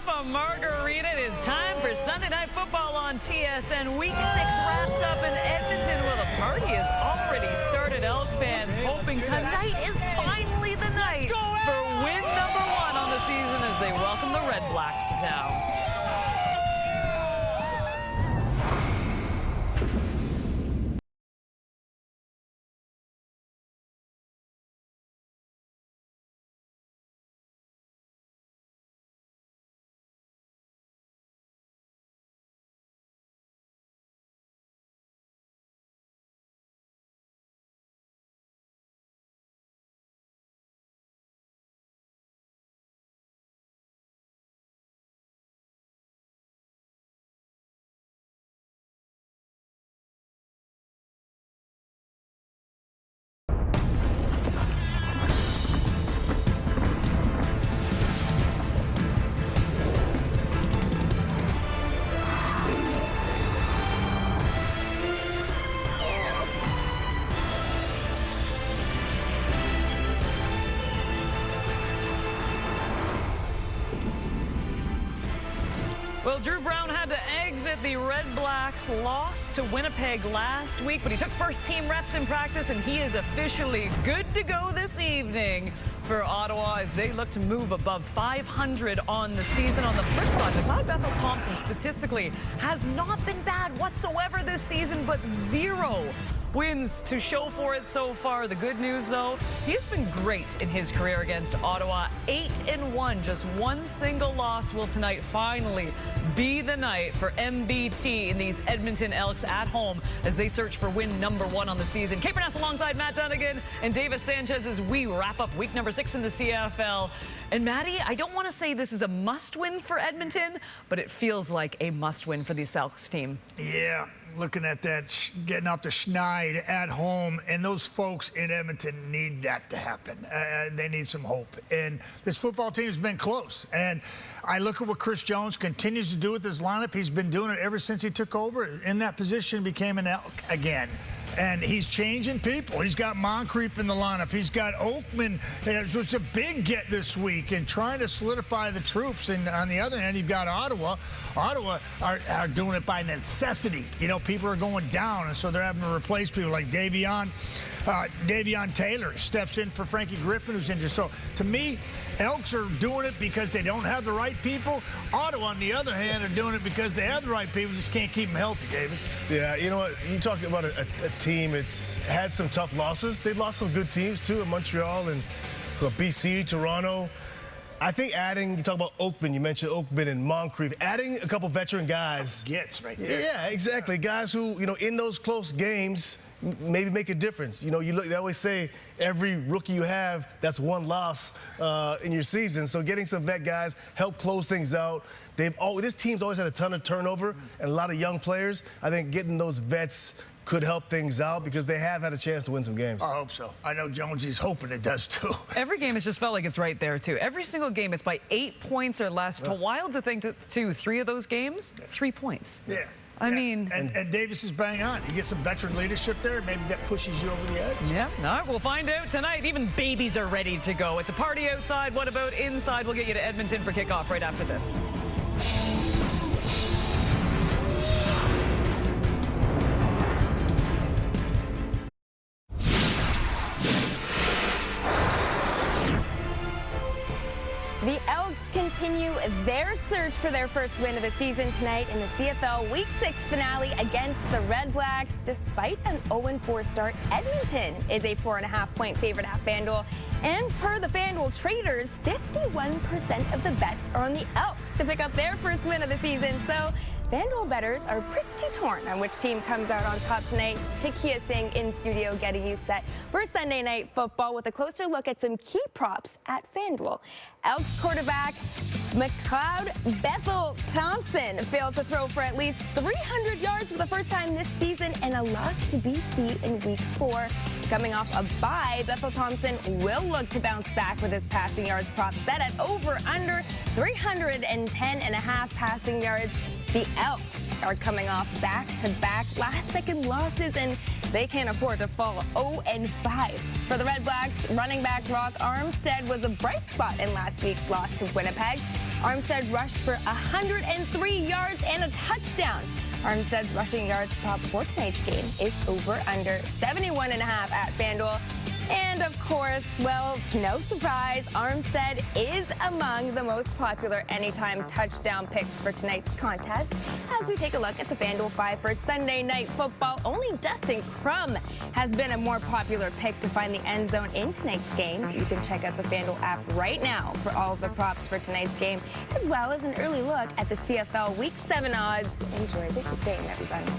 off a margarita. It is time for Sunday Night Football on TSN. Week 6 wraps up in Edmonton. Well, the party has already started. Elk fans hoping tonight is finally the night for win number 1 on the season as they welcome the RedBlacks to town. Well, Drew Brown had to exit the RedBlacks, lost to Winnipeg last week, but he took first team reps in practice, and he is officially good to go this evening for Ottawa as they look to move above 500 on the season. On the flip side, McLeod Bethel Thompson statistically has not been bad whatsoever this season, but 0 wins to show for it so far. The good news, though, he's been great in his career against Ottawa. 8-1, just one single loss will tonight finally be the night for MBT in these Edmonton Elks at home as they search for win number 1 on the season. Kate Burness alongside Matt Dunnigan and Davis Sanchez as we wrap up week number 6 in the CFL. And Maddie, I don't want to say this is a must-win for Edmonton, but it feels like a must-win for the Elks team. Yeah, looking at that, getting off the schneid at home, and those folks in Edmonton need that to happen. They need some hope. And this football team has been close. And I look at what Chris Jones continues to do with this lineup. He's been doing it ever since he took over in that position, became an Elk again. And he's changing people. He's got Moncrief in the lineup. He's got Oakman. It's a big get this week and trying to solidify the troops. And on the other hand, you've got Ottawa. Ottawa are doing it by necessity. You know, people are going down, and so they're having to replace people like Davion Taylor steps in for Frankie Griffin, who's injured. So, to me, Elks are doing it because they don't have the right people. Ottawa, on the other hand, are doing it because they have the right people, just can't keep them healthy, Davis. Yeah, you know what? You talked about a team that's had some tough losses. They've lost some good teams, too, in Montreal and BC, Toronto. I think adding, you talk about Oakman, you mentioned Oakman and Moncrief, adding a couple veteran guys. Gets right there. Yeah, exactly. Guys who, you know, in those close games, maybe make a difference. You know, they always say every rookie you have, that's one loss in your season. So getting some vet guys help close things out. This team's always had a ton of turnover and a lot of young players. I think getting those vets could help things out because they have had a chance to win some games. I hope so. I know Jonesy's hoping it does, too. Every game has just felt like it's right there, too. Every single game, it's by 8 points or less. Yeah. Wild to think, too, 3 of those games, 3 points. Yeah. I mean... And Davis is bang on. You get some veteran leadership there, maybe that pushes you over the edge. Yeah, all right, we'll find out tonight. Even babies are ready to go. It's a party outside. What about inside? We'll get you to Edmonton for kickoff right after this. The Elks continue their search for their first win of the season tonight in the CFL Week 6 finale against the RedBlacks. Despite an 0-4 start, Edmonton is a 4.5-point favorite at FanDuel. And per the FanDuel traders, 51% of the bets are on the Elks to pick up their first win of the season. So FanDuel bettors are pretty torn on which team comes out on top tonight. Takia Singh in studio getting you set for Sunday Night Football with a closer look at some key props at FanDuel. Elks quarterback McLeod Bethel Thompson failed to throw for at least 300 yards for the first time this season and a loss to BC in Week 4. Coming off a bye, Bethel Thompson will look to bounce back with his passing yards prop set at over/under 310.5 passing yards. The Elks are coming off back-to-back last-second losses, and they can't afford to fall 0-5. For the RedBlacks, running back Rock Armstead was a bright spot in last week's loss to Winnipeg. Armstead rushed for 103 yards and a touchdown. Armstead's rushing yards prop for tonight's game is over under 71.5 at FanDuel. And of course, well, it's no surprise, Armstead is among the most popular anytime touchdown picks for tonight's contest. As we take a look at the FanDuel 5 for Sunday Night Football, only Dustin Crum has been a more popular pick to find the end zone in tonight's game. You can check out the FanDuel app right now for all of the props for tonight's game, as well as an early look at the CFL Week 7 odds. Enjoy the game, everybody.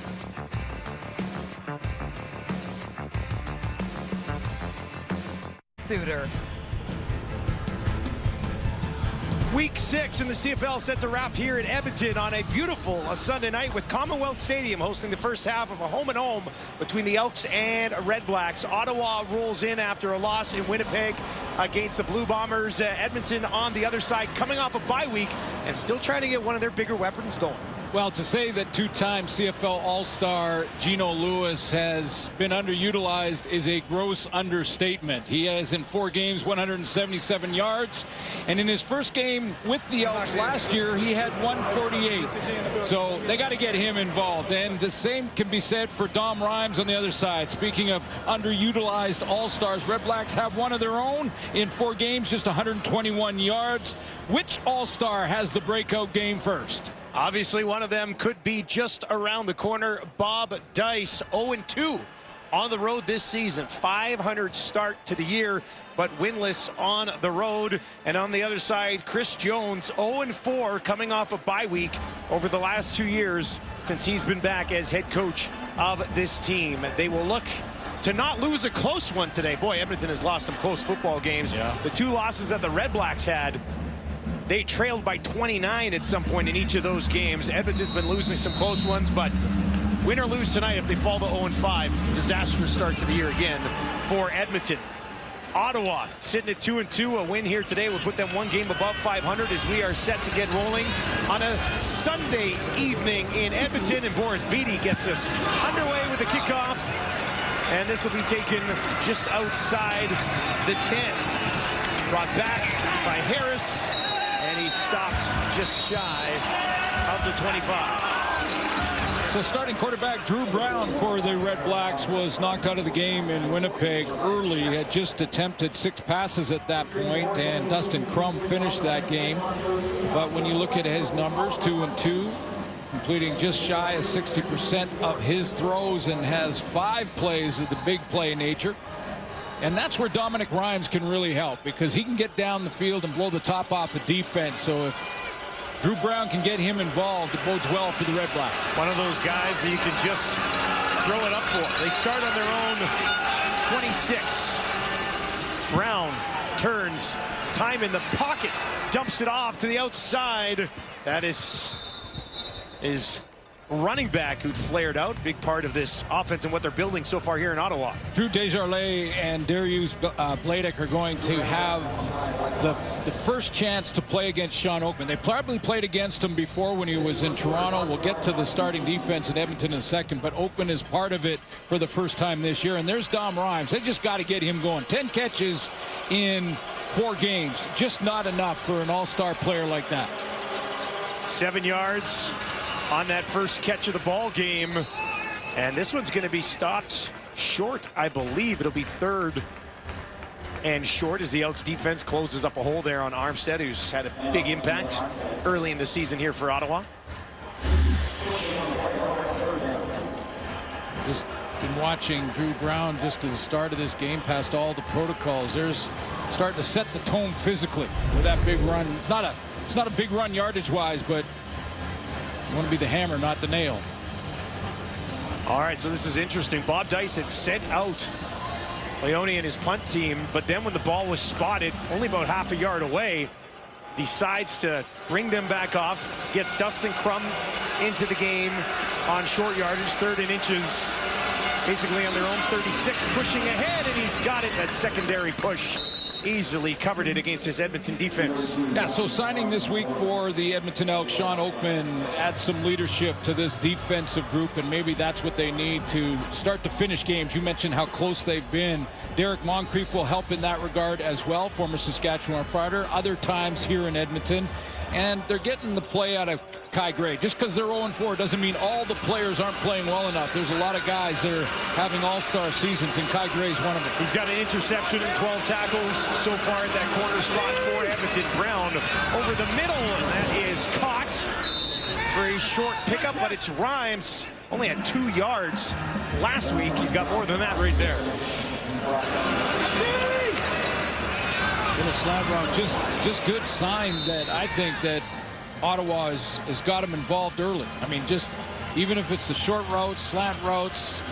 Suitor. Week 6 in the CFL set to wrap here in Edmonton on a beautiful Sunday night with Commonwealth Stadium hosting the first half of a home-and-home between the Elks and RedBlacks. Ottawa rolls in after a loss in Winnipeg against the Blue Bombers. Edmonton on the other side coming off a bye week and still trying to get one of their bigger weapons going. Well, to say that two-time CFL All-Star Gino Lewis has been underutilized is a gross understatement. He has in 4 games 177 yards, and in his first game with the Elks last year he had 148. So they got to get him involved, and the same can be said for Dom Rhymes on the other side. Speaking of underutilized All-Stars, RedBlacks have one of their own in 4 games, just 121 yards. Which All-Star has the breakout game first? Obviously, one of them could be just around the corner. Bob Dice, 0-2 on the road this season. 500 start to the year, but winless on the road. And on the other side, Chris Jones, 0-4, coming off a bye week over the last 2 years since he's been back as head coach of this team. They will look to not lose a close one today. Boy, Edmonton has lost some close football games. Yeah. The 2 losses that the RedBlacks had, they trailed by 29 at some point in each of those games. Edmonton's been losing some close ones, but win or lose tonight, if they fall to 0-5, disastrous start to the year again for Edmonton. Ottawa sitting at 2-2. A win here today will put them 1 game above 500 as we are set to get rolling on a Sunday evening in Edmonton. And Boris Beatty gets us underway with the kickoff. And this will be taken just outside the 10. Brought back by Harris. And he stopped just shy of the 25. So starting quarterback Drew Brown for the RedBlacks was knocked out of the game in Winnipeg early. He had just attempted 6 passes at that point, and Dustin Crum finished that game. But when you look at his numbers, 2-2, completing just shy of 60% of his throws, and has 5 plays of the big play nature. And that's where Dominic Rhymes can really help, because he can get down the field and blow the top off the defense. So if Drew Brown can get him involved, it bodes well for the RedBlacks. One of those guys that you can just throw it up for. They start on their own 26. Brown turns, time in the pocket, dumps it off to the outside. That is running back who'd flared out. Big part of this offense and what they're building so far here in Ottawa. Drew Desjardins and Darius Bladek are going to have the first chance to play against Sean Oakman. They probably played against him before when he was in Toronto. We'll get to the starting defense in Edmonton in a second, but Oakman is part of it for the first time this year. And there's Dom Rhymes. They just got to get him going. 10 catches in 4 games. Just not enough for an all-star player like that. 7 yards on that first catch of the ball game, and this one's going to be stopped short. I believe it'll be 3rd and short as the Elks defense closes up a hole there on Armstead, who's had a big impact early in the season here for Ottawa. Just been watching Drew Brown just at the start of this game, past all the protocols. There's starting to set the tone physically with that big run. It's not a big run yardage wise, but you want to be the hammer, not the nail. All right, so this is interesting. Bob Dice had sent out Leone and his punt team, but then when the ball was spotted only about half a yard away, decides to bring them back off, gets Dustin Crum into the game on short yardage, 3rd and inches, basically on their own 36, pushing ahead, and he's got it. That secondary push easily covered it against his Edmonton defense. Yeah, so signing this week for the Edmonton Elks, Sean Oakman adds some leadership to this defensive group, and maybe that's what they need to start to finish games. You mentioned how close they've been. Derek Moncrief will help in that regard as well, former Saskatchewan fighter, other times here in Edmonton. And they're getting the play out of Kai Gray. Just because they're 0-4 doesn't mean all the players aren't playing well enough. There's a lot of guys that are having all-star seasons, and Kai Gray's one of them. He's got an interception and 12 tackles so far at that corner spot for Edmonton. Brown over the middle, and that is caught for a short pickup, but it's Rhymes. Only had 2 yards last week. He's got more than that right there. Little slant route, just good sign that I think that Ottawa has got him involved early. I mean, just even if it's the short routes, slant routes,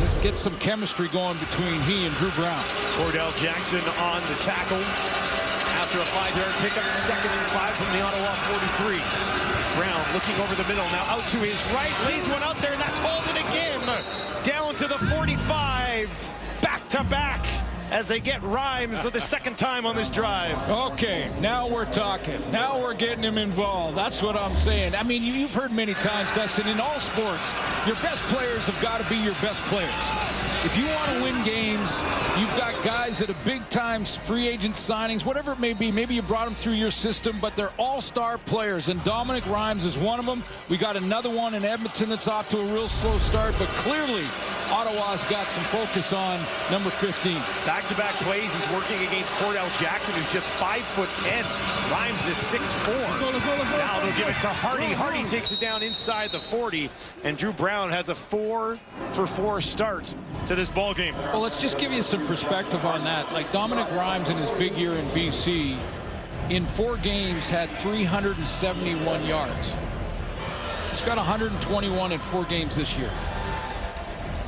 just get some chemistry going between he and Drew Brown. Cordell Jackson on the tackle after a 5-yard pickup, 2nd and 5 from the Ottawa 43. Brown looking over the middle, now out to his right, lays one out there, and that's hauled in again. Down to the 45, back to back, as they get Rhymes for the 2nd time on this drive. Okay, now we're talking. Now we're getting him involved. That's what I'm saying. I mean, you've heard many times, Dustin, in all sports, your best players have got to be your best players. If you want to win games, you've got guys that are big-time free agent signings, whatever it may be. Maybe you brought them through your system, but they're all-star players, and Dominic Rhymes is one of them. We got another one in Edmonton that's off to a real slow start, but clearly Ottawa's got some focus on number 15. Back-to-back plays. He's working against Cordell Jackson, who's just 5'10". Rhymes is 6'4". Now they'll give it to Hardy. Hardy takes it down inside the 40, and Drew Brown has a 4-for-4 start to this ball game. Well, let's just give you some perspective on that. Like Dominic Rhymes in his big year in BC, in 4 games had 371 yards. He's got 121 in 4 games this year.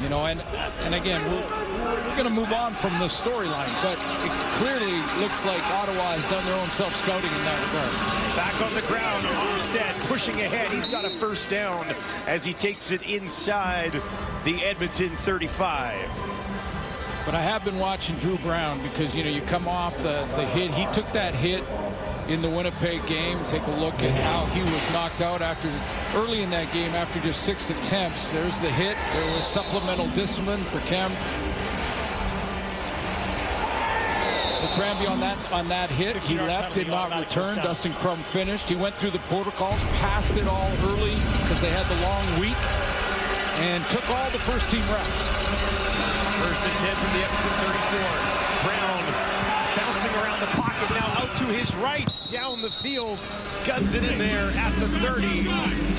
You know, and again, we're going to move on from this storyline, but it clearly looks like Ottawa has done their own self-scouting in that regard. Back on the ground, Armstead pushing ahead. He's got a first down as he takes it inside the Edmonton 35. But I have been watching Drew Brown because, you know, you come off the hit. He took that hit in the Winnipeg game. Take a look at how he was knocked out early in that game after just 6 attempts. There's the hit. There was supplemental discipline for Cranby on that hit. He left, did not return. Dustin Crum finished. He went through the protocols, passed it all early because they had the long week, and took all the first-team reps. 1st and 10 from the Edmonton 34. Brown bouncing around the pocket, now out to his right, down the field, guns it in there at the 30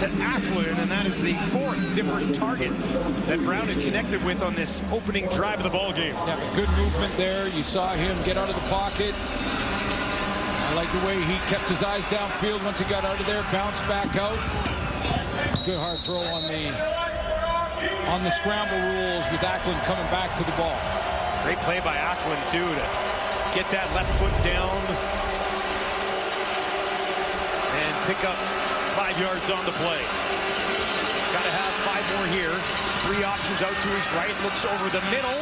to Acklin, and that is the 4th different target that Brown had connected with on this opening drive of the ball game. Yeah, but good movement there. You saw him get out of the pocket. I like the way he kept his eyes downfield once he got out of there, bounced back out. Good hard throw on the scramble rules with Acklin coming back to the ball. Great play by Acklin, too, to get that left foot down and pick up 5 yards on the play. Got to have 5 more here. 3 options out to his right, looks over the middle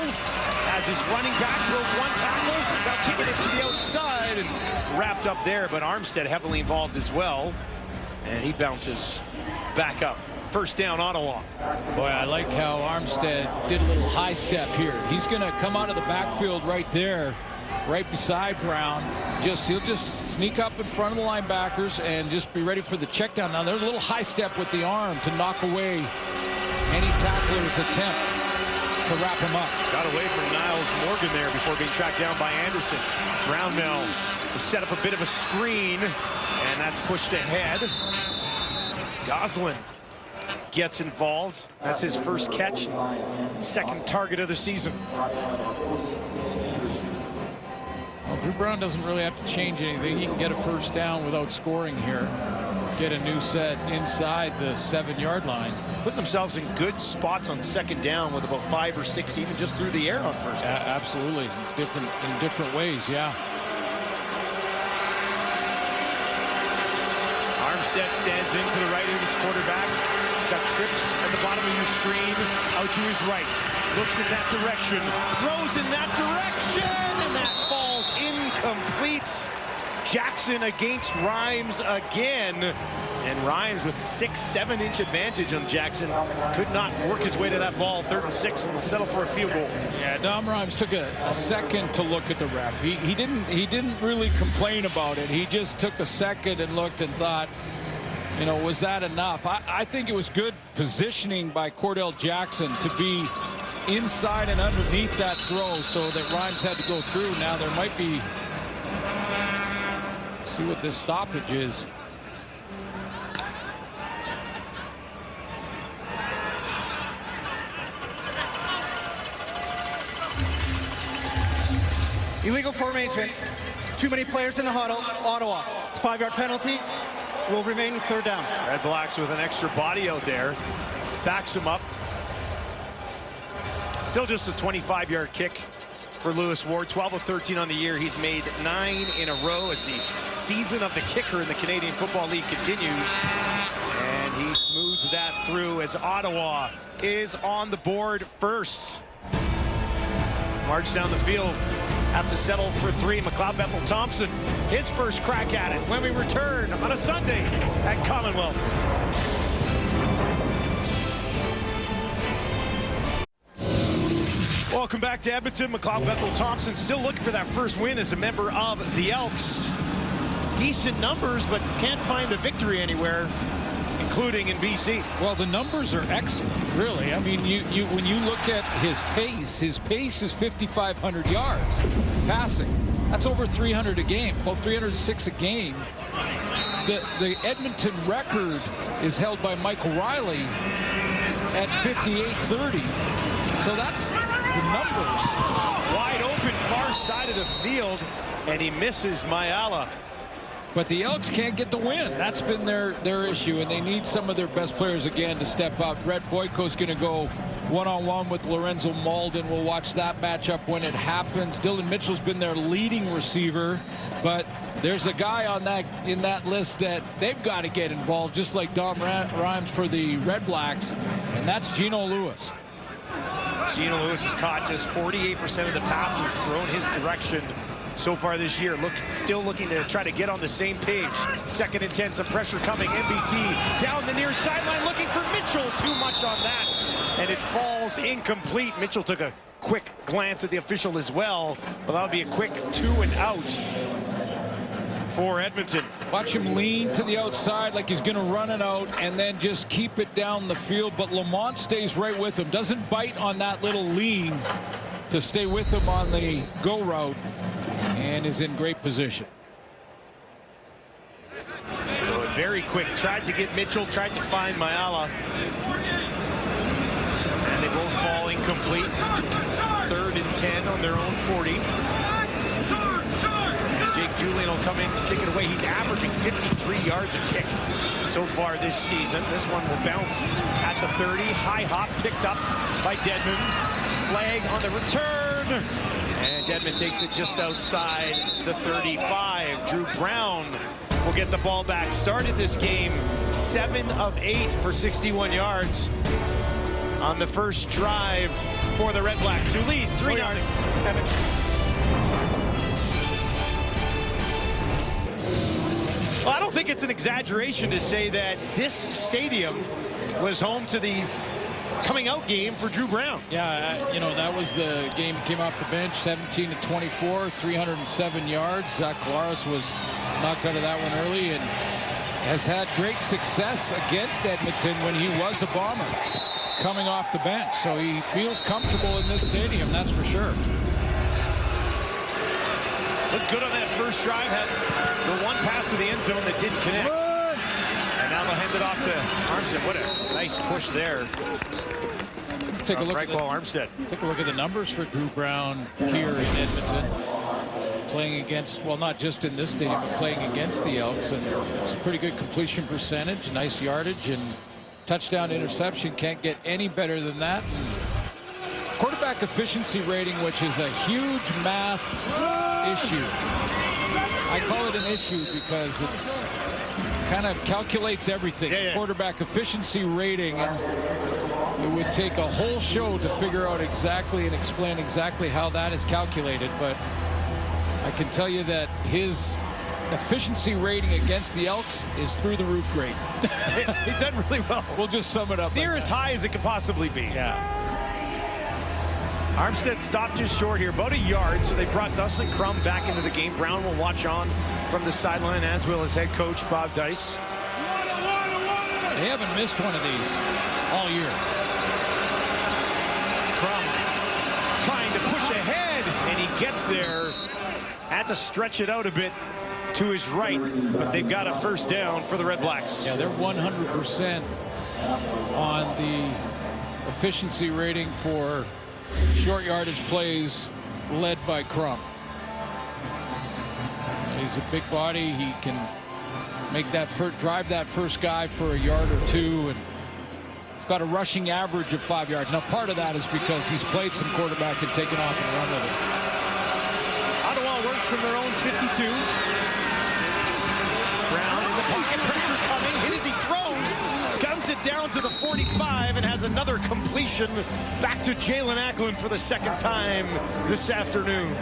as his running back broke 1 tackle. Now kicking it to the outside and wrapped up there, but Armstead heavily involved as well, and he bounces back up. First down, Ottawa. Boy, I like how Armstead did a little high step here. He's going to come out of the backfield right there, right beside Brown. He'll just sneak up in front of the linebackers and just be ready for the check down. Now, there's a little high step with the arm to knock away any tackler's attempt to wrap him up. Got away from Niles Morgan there before being tracked down by Anderson. Brown now to set up a bit of a screen, and that's pushed ahead. Goslin gets involved. That's his first catch, 2nd target of the season. Well, Drew Brown doesn't really have to change anything. He can get a first down without scoring here. Get a new set inside the 7-yard line. Putting themselves in good spots on 2nd down with about 5 or 6 even just through the air on first down. Absolutely. In different ways, yeah. Armstead stands in to the right of his quarterback. Got trips at the bottom of your screen. Out to his right. Looks in that direction. Throws in that direction. And that falls incomplete. Jackson against Rhymes again. And Rhymes with 6-7 inch advantage on Jackson could not work his way to that ball. 3rd and 6, and settle for a field goal. Yeah, Dom Rhymes took a second to look at the ref. He didn't really complain about it. He just took a second and looked and thought, you know, was that enough? I think it was good positioning by Cordell Jackson to be inside and underneath that throw so that Rhymes had to go through. Now there might be, see what this stoppage is. Illegal formation. Too many players in the huddle. Ottawa. It's a 5-yard penalty. Will remain 3rd down. RedBlacks with an extra body out there. Backs him up. Still just a 25-yard kick for Lewis Ward. 12 of 13 on the year. He's made 9 in a row as the season of the kicker in the Canadian Football League continues. And he smooths that through as Ottawa is on the board first. March down the field. Have to settle for 3. McLeod Bethel Thompson, his first crack at it when we return on a Sunday at Commonwealth. Welcome back to Edmonton. McLeod Bethel Thompson still looking for that first win as a member of the Elks. Decent numbers, but can't find the victory anywhere, including in BC. Well, the numbers are excellent, really. I mean, when you look at his pace is 5,500 yards passing. That's over 300 a game, about 306 a game. The Edmonton record is held by Michael Riley at 58-30. So that's the numbers. Wide open, far side of the field, and he misses Mayala. But the Elks can't get the win. That's been their issue, and they need some of their best players again to step up. Brett Boyko's going to go one-on-one with Lorenzo Malden. We'll watch that matchup when it happens. Dylan Mitchell's been their leading receiver, but there's a guy on in that list that they've got to get involved, just like Dom Rhymes for the RedBlacks, and that's Geno Lewis. Geno Lewis has caught just 48% of the passes thrown his direction so far this year. Still looking to try to get on the same page. 2nd and 10, some pressure coming. MBT down the near sideline looking for Mitchell. Too much on that, and it falls incomplete. Mitchell took a quick glance at the official as well, but that'll be a quick 2 and out for Edmonton. Watch him lean to the outside like he's going to run it out and then just keep it down the field, but Lamont stays right with him. Doesn't bite on that little lean to stay with him on the go route, and is in great position. So very quick, tried to get Mitchell, tried to find Mayala, and they both fall incomplete. 3rd and 10 on their own 40. And Jake Julian will come in to kick it away. He's averaging 53 yards a kick so far this season. This one will bounce at the 30. High hop picked up by Dedmon. Flag on the return. And Dedmon takes it just outside the 35. Drew Brown will get the ball back. Started this game 7 of 8 for 61 yards on the first drive for the RedBlacks, who lead 3-0. Well, I don't think it's an exaggeration to say that this stadium was home to the coming out game for Drew Brown. Yeah, you know, that was the game. He came off the bench, 17-24, 307 yards. Zach Collaros was knocked out of that one early and has had great success against Edmonton when he was a Bomber coming off the bench. So he feels comfortable in this stadium, that's for sure. Looked good on that first drive. Had the one pass to the end zone that didn't connect. And now they'll hand it off to Armstead. What a nice push there. Take a look right ball, Armstead. Take a look at the numbers for Drew Brown here in Edmonton. Playing against, well, not just in this stadium, but playing against the Elks. And it's a pretty good completion percentage, nice yardage, and touchdown interception. Can't get any better than that. Quarterback efficiency rating, which is a huge math issue. I call it an issue because it's kind of calculates everything. Quarterback efficiency rating. And it would take a whole show to figure out exactly and explain exactly how that is calculated, but I can tell you that his efficiency rating against the Elks is through the roof great. He's done really well. We'll just sum it up. Near like as that. high as it could possibly be. Yeah. Armstead stopped just short here, about a yard, so they brought Dustin Crum back into the game. Brown will watch on from the sideline, as will his head coach, Bob Dice. They haven't missed one of these all year. Crum trying to push ahead, and he gets there. Had to stretch it out a bit to his right, but they've got a first down for the RedBlacks. Yeah, they're 100% on the efficiency rating for short yardage plays led by Crum. He's a big body. He can make that drive that first guy for a yard or two, and he's got a rushing average of 5 yards. Now, part of that is because he's played some quarterback and taken off and run with it. Ottawa works from their own 52. Brown in the pocket, pressure coming, hit as he throws, guns it down to the 45, and has another completion back to Jalen Ackland for the second time this afternoon.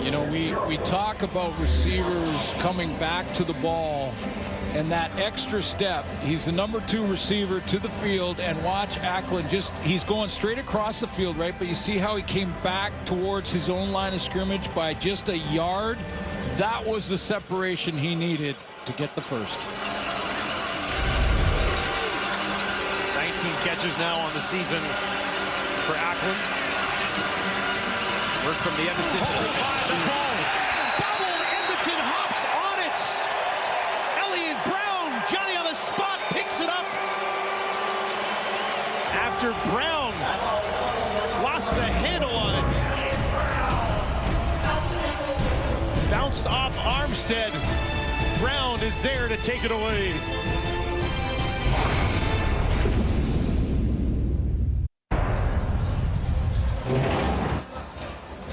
You know, we talk about receivers coming back to the ball and that extra step. He's the number 2 receiver to the field, and watch Ackland he's going straight across the field, right? But you see how he came back towards his own line of scrimmage by just a yard. That was the separation he needed to get the first. 19 catches now on the season for Ackland. Work from the Edmonton 45, the ball. Bubbled, Edmonton hops on it. Elliott Brown, Johnny on the spot, picks it up. After Brown lost the handle on it. Bounced off Armstead. Brown is there to take it away.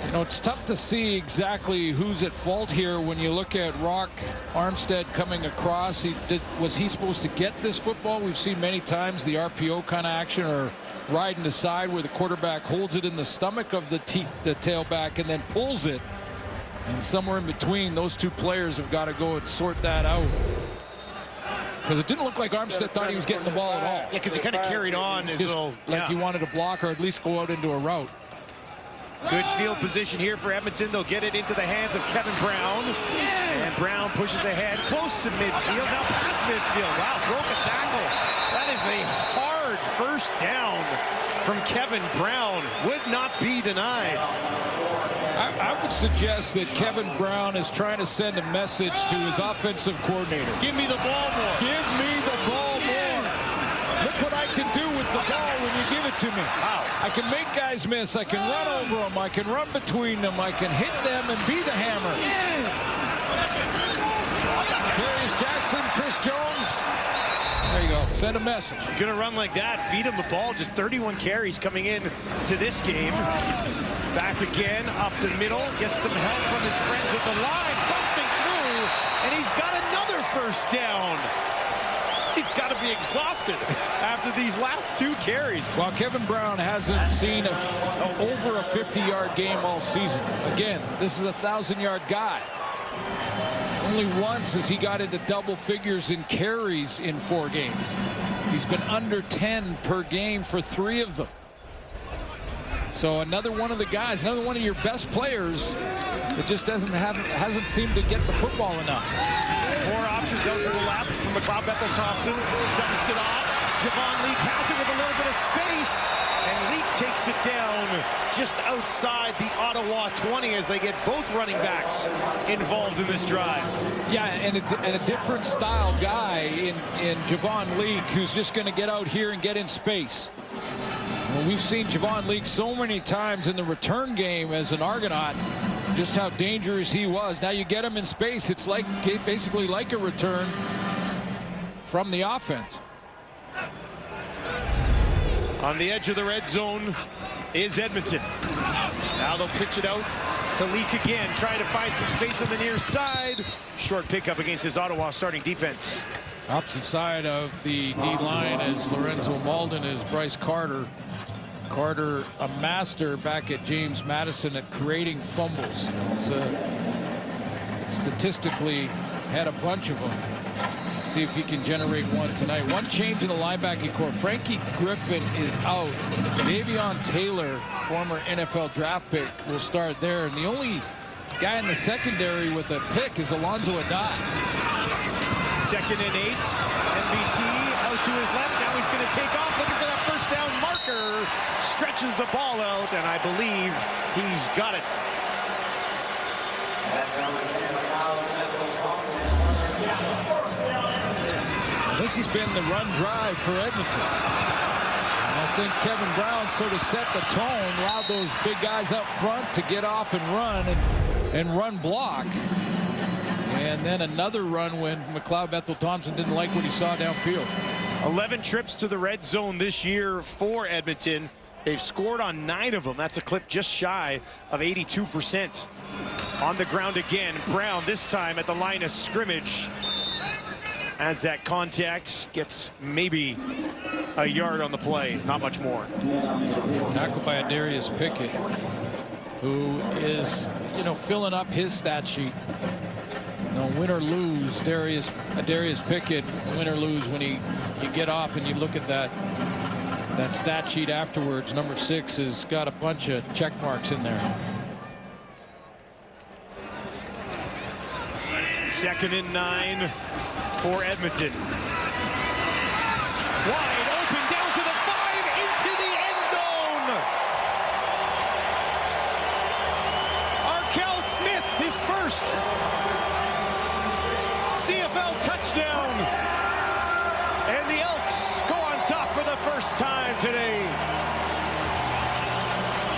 You know, it's tough to see exactly who's at fault here when you look at Rock Armstead coming across. Was he supposed to get this football? We've seen many times the RPO kind of action, or riding the side where the quarterback holds it in the stomach of the tailback and then pulls it. And somewhere in between, those two players have got to go and sort that out. Because it didn't look like Armstead thought he was getting the ball at all. Yeah, because he kind of carried on as though, like he wanted to block or at least go out into a route. Good field position here for Edmonton. They'll get it into the hands of Kevin Brown. And Brown pushes ahead, close to midfield, now past midfield. Wow, broke a tackle. That is a hard first down from Kevin Brown. Would not be denied. I would suggest that Kevin Brown is trying to send a message to his offensive coordinator. Give me the ball more. Give me the ball more. Look what I can do with the ball when you give it to me. Wow. I can make guys miss. I can run over them. I can run between them. I can hit them and be the hammer. Darius Jackson, Chris Jones. There you go. Send a message. Gonna run like that. Feed him the ball. Just 31 carries coming in to this game. Back again, up the middle. Gets some help from his friends at the line. Busting through. And he's got another first down. He's got to be exhausted after these last 2 carries. Well, Kevin Brown hasn't seen over a 50-yard game all season. Again, this is a 1,000-yard guy. Only once has he got into double figures in carries in 4 games. He's been under 10 per game for 3 of them. So another one of the guys, another one of your best players that just hasn't seemed to get the football enough. 4 options out to the left from McLeod Bethel-Thompson. Dumps it off. Javon Leake has it with a little bit of space. And Leake takes it down just outside the Ottawa 20 as they get both running backs involved in this drive. Yeah, and a different style guy in Javon Leake, who's just going to get out here and get in space. Well, we've seen Javon Leake so many times in the return game as an Argonaut, just how dangerous he was. Now you get him in space, it's like basically like a return from the offense. On the edge of the red zone is Edmonton. Now they'll pitch it out to Leake again, trying to find some space on the near side. Short pickup against this Ottawa starting defense. Opposite side of the D line as Lorenzo Malden is Bryce Carter. Carter, a master back at James Madison at creating fumbles. Statistically had a bunch of them. See if he can generate one tonight. One change in the linebacking core. Frankie Griffin is out. Davion Taylor, former NFL draft pick, will start there. And the only guy in the secondary with a pick is Alonzo Adai. 2nd and 8. MBT out to his left. Now he's going to take off, looking for that first down marker. Stretches the ball out, and I believe he's got it. This has been the run drive for Edmonton. And I think Kevin Brown sort of set the tone, allowed those big guys up front to get off and run block. And then another run when McLeod Bethel-Thompson didn't like what he saw downfield. 11 trips to the red zone this year for Edmonton. They've scored on 9 of them. That's a clip just shy of 82%. On the ground again. Brown this time at the line of scrimmage. As that contact gets maybe a yard on the play, not much more. Tackled by Darius Pickett, who is, filling up his stat sheet. Win or lose, Darius Pickett, win or lose when you get off and you look at that stat sheet afterwards. Number 6 has got a bunch of check marks in there. 2nd and 9 for Edmonton. Wide open down to the 5 into the end zone. Arkell Smith, his first CFL touchdown. And the Elks go on top for the first time today.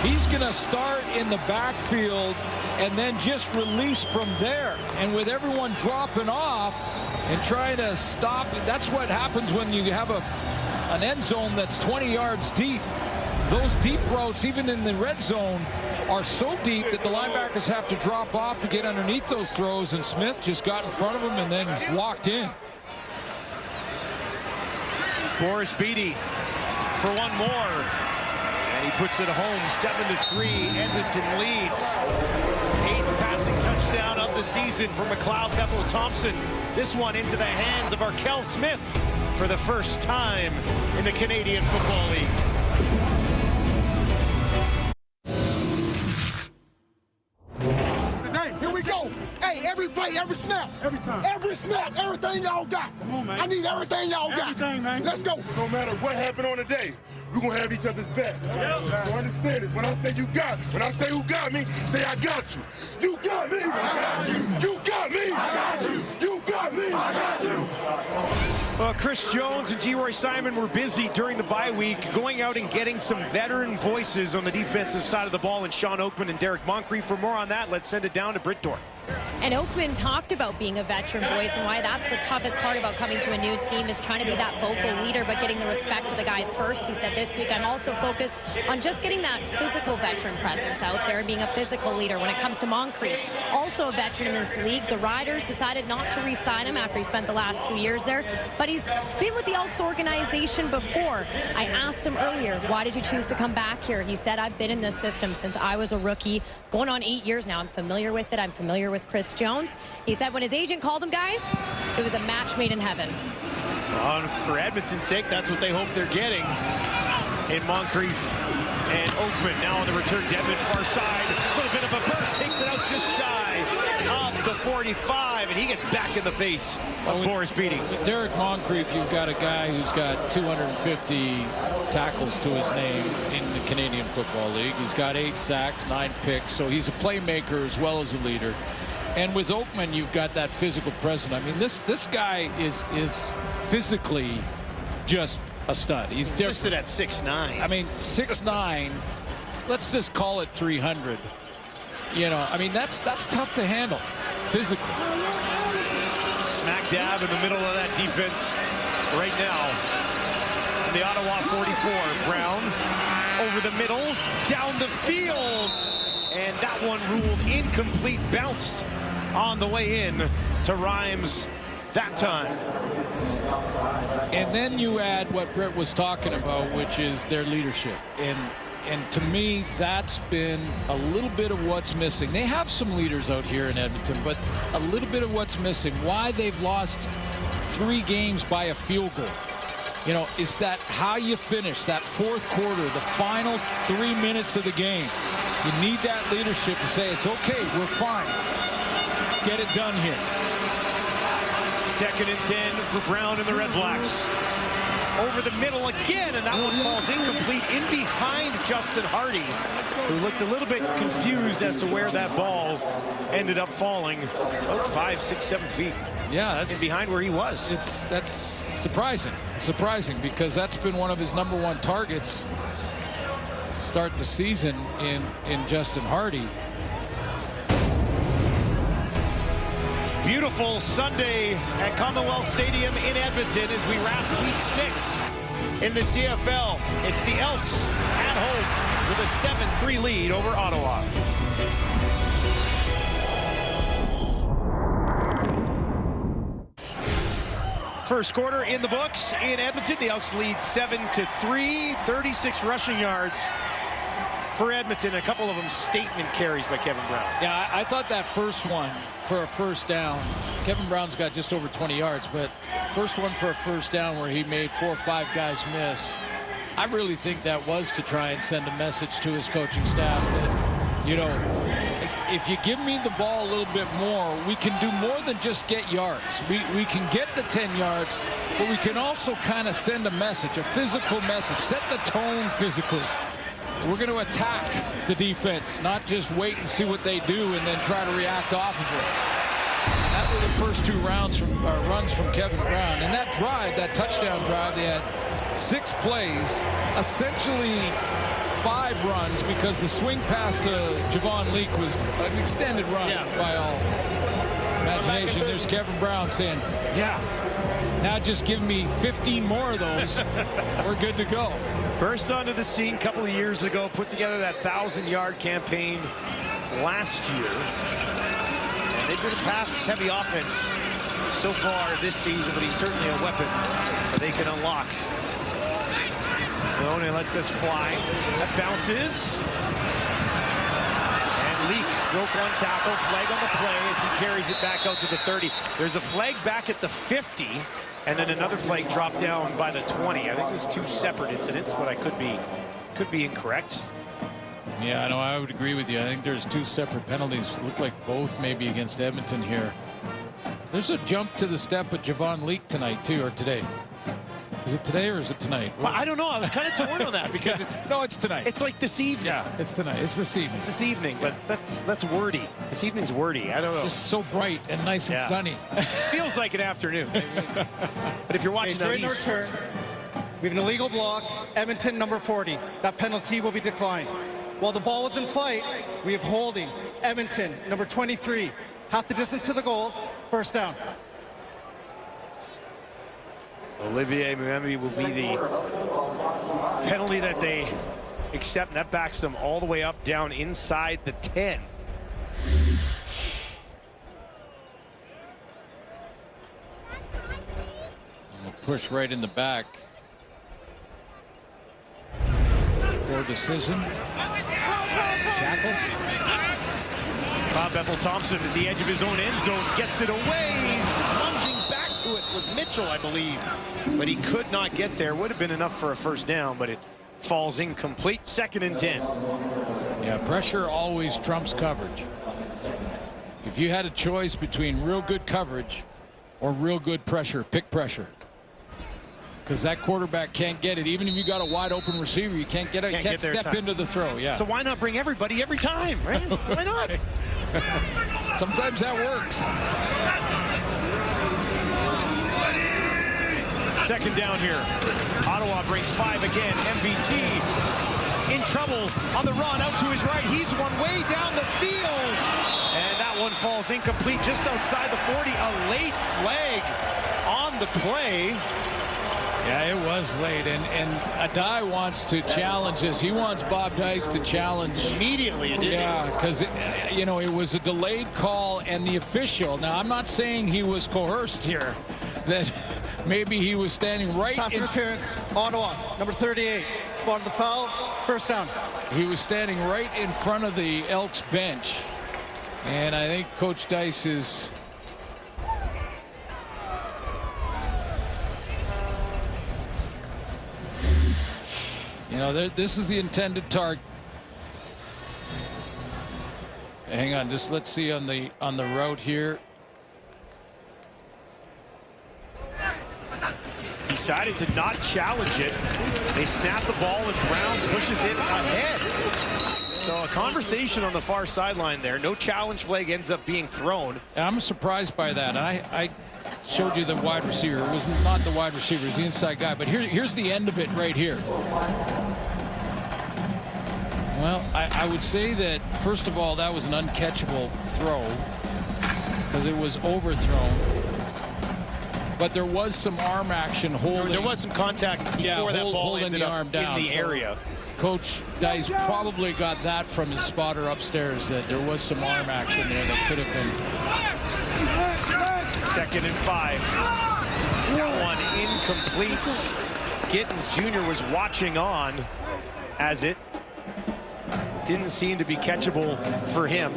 He's going to start in the backfield and then just release from there. And with everyone dropping off and trying to stop, that's what happens when you have an end zone that's 20 yards deep. Those deep routes, even in the red zone, are so deep that the linebackers have to drop off to get underneath those throws, and Smith just got in front of him and then walked in. Boris Beatty for one more. And he puts it home. 7-3. Edmonton leads. 8th passing touchdown of the season for McLeod Bethel-Thompson. This one into the hands of Arkell Smith for the first time in the Canadian Football League. Today, here we go. Hey, every play, every snap. Every time. Every snap, everything y'all got. Come on, man. I need everything y'all got. Everything, man. Let's go. No matter what happened on the day, we're going to have each other's best. Yep. So understand this. When I say you got, when I say who got me, say I got you. You got me. I got you. You got me. I got you. You got me. I got you. Well, Chris Jones and G-Roy Simon were busy during the bye week going out and getting some veteran voices on the defensive side of the ball, and Sean Oakman and Derek Moncrief. For more on that, let's send it down to Britt Dorn. And Oakman talked about being a veteran voice and why that's the toughest part about coming to a new team is trying to be that vocal leader, but getting the respect to the guys first. He said this week, I'm also focused on just getting that physical veteran presence out there and being a physical leader. When it comes to Moncrief, also a veteran in this league, the Riders decided not to re-sign him after he spent the last 2 years there, but he's been with the Elks organization before. I asked him earlier, why did you choose to come back here? He said, I've been in this system since I was a rookie, going on 8 years now. I'm familiar with it. I'm familiar with Chris Jones. He said when his agent called him, guys, it was a match made in heaven. For Edmonton's sake, that's what they hope they're getting in Moncrief and Oakman. Now on the return, Devin far side. A little bit of a burst, takes it out just shy of the 45, and he gets back in the face of Boris Beatty. With Derek Moncrief, you've got a guy who's got 250 tackles to his name in the Canadian Football League. He's got 8 sacks, 9 picks, so he's a playmaker as well as a leader. And with Oakman, you've got that physical presence. I mean, this guy is physically just a stud. He's listed at 6'9". I mean, 6'9". Let's just call it 300. You know, I mean, that's tough to handle physically. Smack dab in the middle of that defense right now. In the Ottawa 44, Brown over the middle, down the field. And that one ruled incomplete, bounced on the way in to Rhymes that time. And then you add what Brett was talking about, which is their leadership. And to me, that's been a little bit of what's missing. They have some leaders out here in Edmonton, but a little bit of what's missing. Why they've lost 3 games by a field goal. You know, is that how you finish that fourth quarter, the final 3 minutes of the game. You need that leadership to say, it's okay, we're fine. Let's get it done here. 2nd and 10 for Brown and the RedBlacks. Over the middle again, and that one falls incomplete in behind Justin Hardy, who looked a little bit confused as to where that ball ended up falling. About 5, 6, 7 feet. Yeah, that's in behind where he was. That's surprising. Surprising, because that's been one of his #1 targets to start the season in Justin Hardy. Beautiful Sunday at Commonwealth Stadium in Edmonton as we wrap week 6 in the CFL. It's the Elks at home with a 7-3 lead over Ottawa. First quarter in the books in Edmonton. The Elks lead 7-3, 36 rushing yards for Edmonton. A couple of them statement carries by Kevin Brown. Yeah, I thought that first one for a first down, Kevin Brown's got just over 20 yards, but first one for a first down where he made 4 or 5 guys miss. I really think that was to try and send a message to his coaching staff that, you know, if you give me the ball a little bit more, we can do more than just get yards. We can get the 10 yards, but we can also kind of send a message, a physical message, set the tone physically. We're going to attack the defense, not just wait and see what they do and then try to react off of it. And that were the first 2 runs from Kevin Brown. And that drive, that touchdown drive, they had 6 plays, essentially 5 runs, because the swing pass to Javon Leak was an extended run by all imagination. There's Kevin Brown saying, yeah, now just give me 15 more of those. We're good to go. Burst onto the scene a couple of years ago, put together that 1,000-yard campaign last year. And they've been a pass-heavy offense so far this season, but he's certainly a weapon that they can unlock. Maloney lets this fly. That bounces. And Leak broke 1 tackle. Flag on the play as he carries it back out to the 30. There's a flag back at the 50. And then another flag dropped down by the 20. I think there's 2 separate incidents, but I could be incorrect. Yeah, I know. I would agree with you. I think there's 2 separate penalties. Look like both maybe against Edmonton here. There's a jump to the step with Javon Leak tonight too, or today. Is it today or is it tonight? Well, I don't know. I was kind of torn on that because it's no, it's tonight. It's like this evening. Yeah, it's tonight. It's this evening. It's this evening, but that's wordy. This evening's wordy. I don't know. Just so bright and nice and sunny. Feels like an afternoon. But if you're watching during our turn, we have an illegal block. Edmonton number 40. That penalty will be declined. While the ball was in flight, we have holding. Edmonton number 23. Half the distance to the goal. First down. Olivier Muembi will be the penalty that they accept, and that backs them all the way up down inside the 10. We'll push right in the back. For decision. Tackle. Bob Bethel-Thompson at the edge of his own end zone gets it away. Lunging back to it was Mitchell, I believe. But he could not get there. Would have been enough for a first down, but it falls incomplete. 2nd and 10. Yeah, pressure always trumps coverage. If you had a choice between real good coverage or real good pressure, pick pressure. Because that quarterback can't get it. Even if you got a wide open receiver, you can't get it. Can't step into the throw. Yeah. So why not bring everybody every time, right? Why not? Sometimes that works. 2nd down here. Ottawa brings 5 again. MBT in trouble on the run out to his right. He's one way down the field. And that one falls incomplete just outside the 40. A late flag on the play. Yeah, it was late, and Adai wants to challenge this. He wants Bob Dice to challenge Immediately, didn't he? Yeah, because you know, it was a delayed call, and the official. Now, I'm not saying he was coerced here. That maybe he was standing right Pass in. interference, Ottawa, number 38. Spotted the foul, first down. He was standing right in front of the Elks bench, and I think Coach Dice is. You know, this is the intended target. Hang on, just let's see on the route here. Decided to not challenge it. They snap the ball and Brown pushes it ahead. So a conversation on the far sideline there. No challenge flag ends up being thrown. I'm surprised by that. I showed you the wide receiver. It was not the wide receiver. It was the inside guy. But here's the end of it right here. Well, I would say that, first of all, that was an uncatchable throw because it was overthrown. But there was some arm action holding. There was some contact before that ball holding ended the up arm down in the area. Coach Dice probably got that from his spotter upstairs, that there was some arm action there that could have been. 2nd and 5. That one incomplete. Gittins Jr. was watching on as it didn't seem to be catchable for him.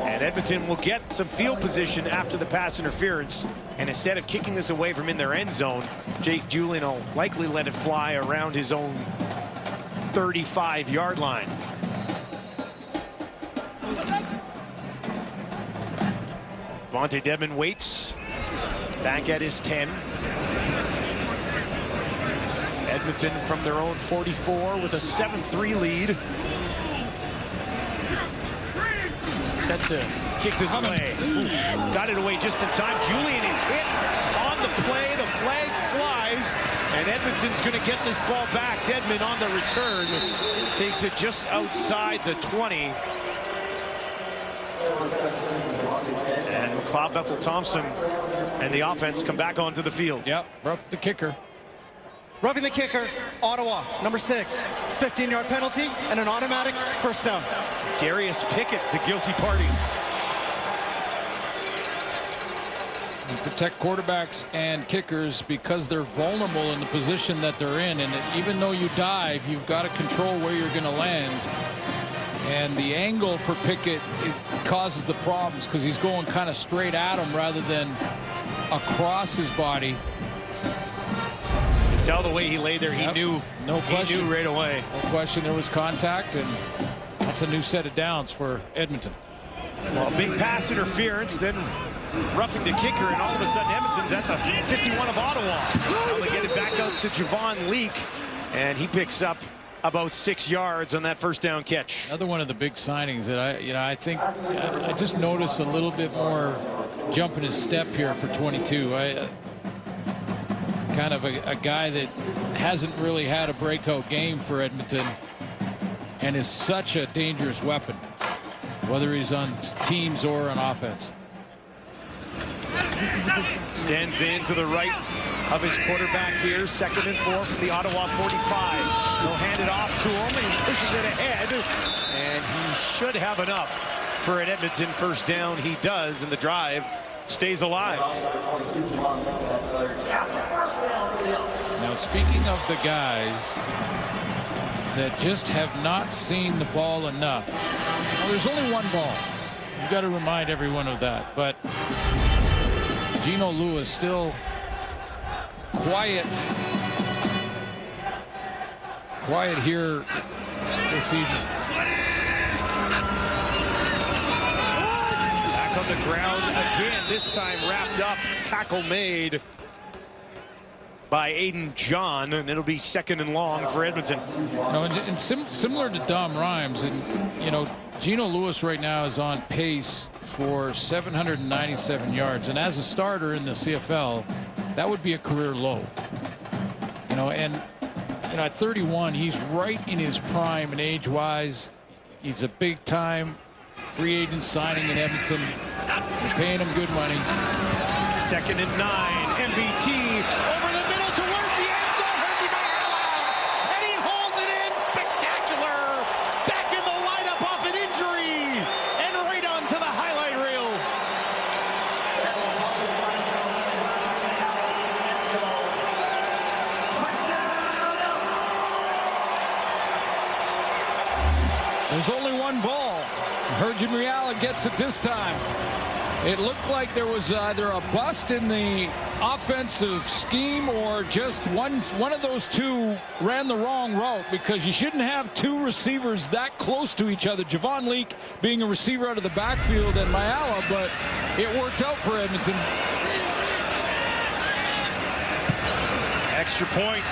And Edmonton will get some field position after the pass interference. And instead of kicking this away from in their end zone, Jake Julian will likely let it fly around his own 35-yard line. Vontae Dedmon waits back at his 10. Edmonton from their own 44 with a 7-3 lead. Set to kick this away. Got it away just in time. Julian is hit on the play. The flag flies, and Edmonton's going to get this ball back. Dedmon on the return takes it just outside the 20. And McLeod Bethel-Thompson and the offense come back onto the field. Yep, rough the kicker. Roughing the kicker, Ottawa, number 6. 15-yard penalty and an automatic first down. Darius Pickett, the guilty party. You protect quarterbacks and kickers because they're vulnerable in the position that they're in. And even though you dive, you've got to control where you're going to land. And the angle for Pickett causes the problems because he's going kind of straight at him rather than across his body. Tell the way he lay there, he knew. No question. He knew right away. No question, there was contact, and that's a new set of downs for Edmonton. Well, big pass interference, then roughing the kicker, and all of a sudden Edmonton's at the 51 of Ottawa. Now they get it back out to Javon Leake, and he picks up about 6 yards on that first down catch. Another one of the big signings that I think I just noticed a little bit more jump in his step here for 22. Kind of a guy that hasn't really had a breakout game for Edmonton and is such a dangerous weapon, whether he's on teams or on offense. Stands in to the right of his quarterback here. 2nd and 4 from the Ottawa 45. He'll hand it off to him, and he pushes it ahead, and he should have enough for an Edmonton first down. He does, and the drive stays alive. Now, speaking of the guys that just have not seen the ball enough, well, there's only one ball. You've got to remind everyone of that. But Gino Lewis still quiet here this evening. On the ground again, this time wrapped up. Tackle made by Aiden John, and it'll be 2nd and long for Edmonton. No, and similar to Dom Rhymes, and Gino Lewis right now is on pace for 797 yards, and as a starter in the CFL, that would be a career low. At 31, he's right in his prime and age-wise. He's a big-time free agent signing in Edmonton. They're paying him good money. 2nd and 9. MBT over the middle towards the end There's only one ball. Hergian gets it this time. It looked like there was either a bust in the offensive scheme or just one of those two ran the wrong route, because you shouldn't have two receivers that close to each other. Javon Leake being a receiver out of the backfield and Mayala, but it worked out for Edmonton. Extra point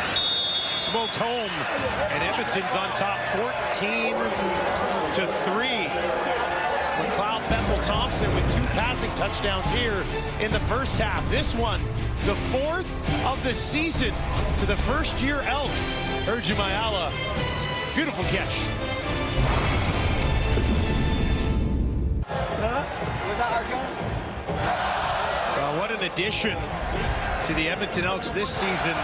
smoked home, and Edmonton's on top 14-3. McLeod Bethel-Thompson with 2 passing touchdowns here in the first half. This one, the 4th of the season to the first-year Elk. Hergian Mayala, beautiful catch. Well, what an addition to the Edmonton Elks this season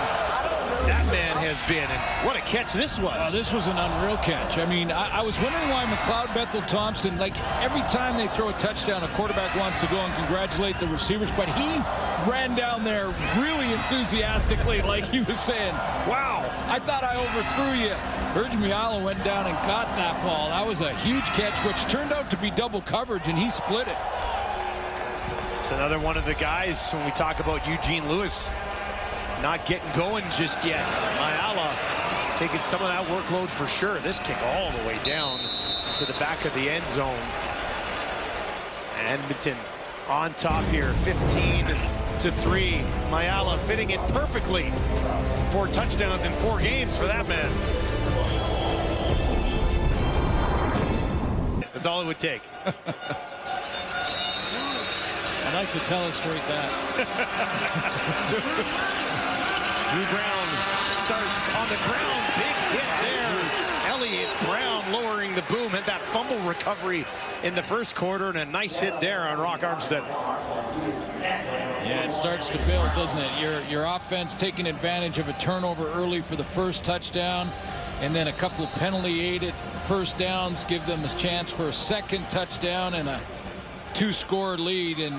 that man has been, and what a catch this was. This was an unreal catch. I mean, I was wondering why McLeod Bethel-Thompson, like every time they throw a touchdown, a quarterback wants to go and congratulate the receivers, but he ran down there really enthusiastically, like he was saying, wow, I thought I overthrew you. Hergian Mayala went down and got that ball. That was a huge catch, which turned out to be double coverage, and he split it. It's another one of the guys when we talk about Eugene Lewis not getting going just yet. Mayala taking some of that workload for sure. This kick all the way down to the back of the end zone. Edmonton on top here, 15-3. Mayala fitting it perfectly. 4 touchdowns in 4 games for that man. That's all it would take. I'd like to telestrate that. Drew Brown starts on the ground. Big hit there. Elliott Brown lowering the boom. Had that fumble recovery in the first quarter, and a nice hit there on Rock Armstead. Yeah, it starts to build, doesn't it? Your offense taking advantage of a turnover early for the first touchdown, and then a couple of penalty-aided first downs give them a chance for a second touchdown and a 2-score lead, and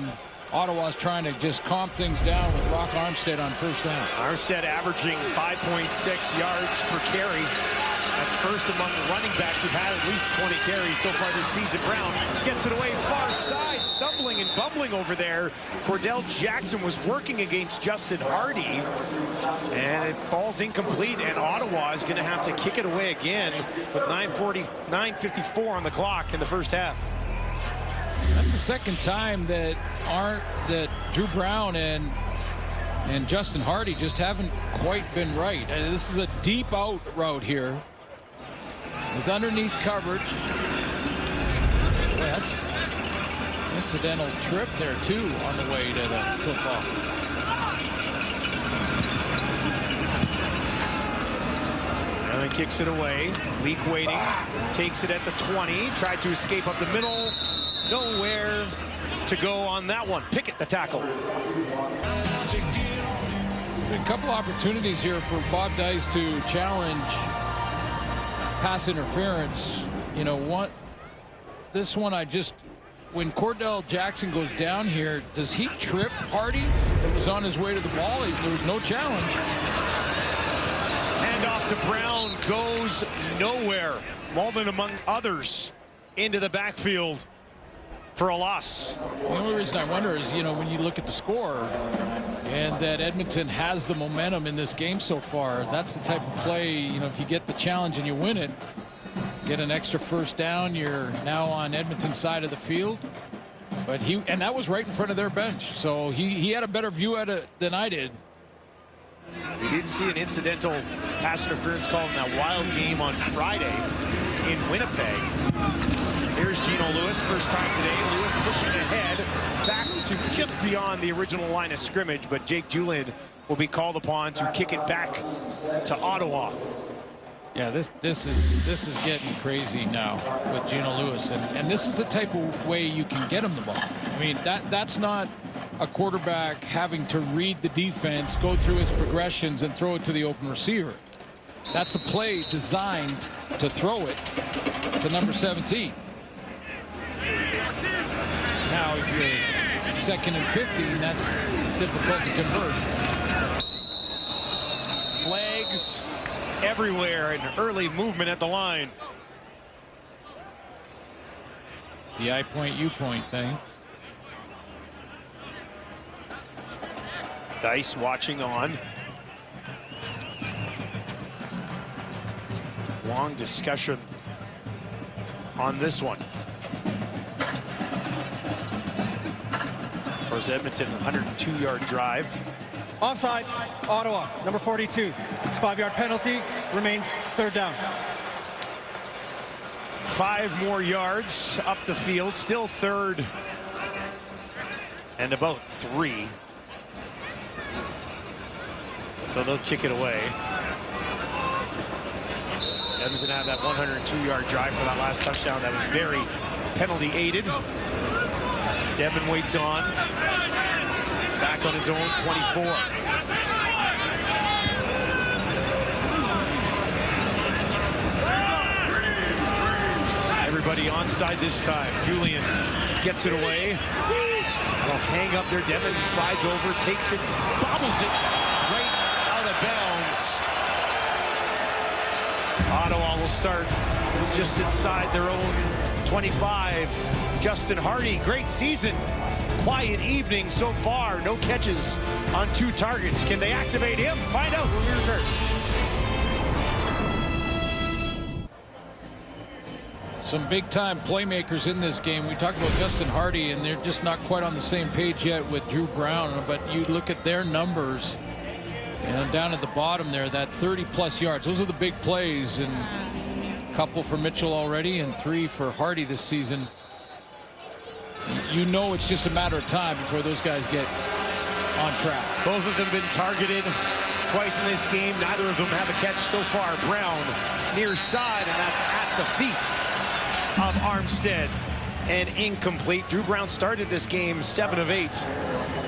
Ottawa's trying to just calm things down with Rock Armstead on first down. Armstead averaging 5.6 yards per carry. That's first among the running backs who've had at least 20 carries so far this season. Brown gets it away far side, stumbling and bumbling over there. Cordell Jackson was working against Justin Hardy, and it falls incomplete, and Ottawa is going to have to kick it away again with 9:54 on the clock in the first half. That's the second time that Drew Brown and Justin Hardy just haven't quite been right. This is a deep out route here with underneath coverage. Boy, that's incidental trip there too on the way to the football. And he kicks it away. Leak waiting, takes it at the 20, tried to escape up the middle. Nowhere to go on that one. Pickett the tackle. There's been a couple opportunities here for Bob Dice to challenge pass interference. You know, this one when Cordell Jackson goes down here, does he trip Hardy that was on his way to the ball? There was no challenge. Handoff to Brown goes nowhere. Malden among others into the backfield for a loss. The only reason I wonder is, you know, when you look at the score and that Edmonton has the momentum in this game so far, that's the type of play, you know, if you get the challenge and you win it, get an extra first down, you're now on Edmonton's side of the field. But and that was right in front of their bench, so he had a better view at it than I did. We did see an incidental pass interference call in that wild game on Friday in Winnipeg. Here's Geno Lewis, first time today. Lewis pushing ahead, back to just beyond the original line of scrimmage, but Jake Julian will be called upon to kick it back to Ottawa. Yeah, this is getting crazy now with Geno Lewis, and this is the type of way you can get him the ball. I mean, that's not a quarterback having to read the defense, go through his progressions, and throw it to the open receiver. That's a play designed to throw it to number 17. Now, if you're 2nd and 15, that's difficult to convert. Flags everywhere and early movement at the line. The I point, you point thing. Dice watching on. Long discussion on this one. Of course, Edmonton, 102-yard drive. Offside, Ottawa, number 42. It's a 5-yard penalty, remains third down. 5 more yards up the field, still third and about 3. So they'll kick it away. Edmonton had that 102-yard drive for that last touchdown. That was very penalty aided. Devin waits on. Back on his own 24. Everybody onside this time. Julian gets it away. They'll hang up there. Devin slides over, takes it, bobbles it right out of bounds. Ottawa will start just inside their own 25. Justin Hardy, great season. Quiet evening so far. No catches on 2 targets. Can they activate him? Find out when we return. Some big-time playmakers in this game. We talked about Justin Hardy, and they're just not quite on the same page yet with Drew Brown. But you look at their numbers, and down at the bottom there, that 30-plus yards. Those are the big plays, and a couple for Mitchell already, and 3 for Hardy this season. You know it's just a matter of time before those guys get on track. Both of them been targeted twice in this game. Neither of them have a catch so far. Brown near side, and that's at the feet of Armstead and incomplete. Drew Brown started this game 7 of 8,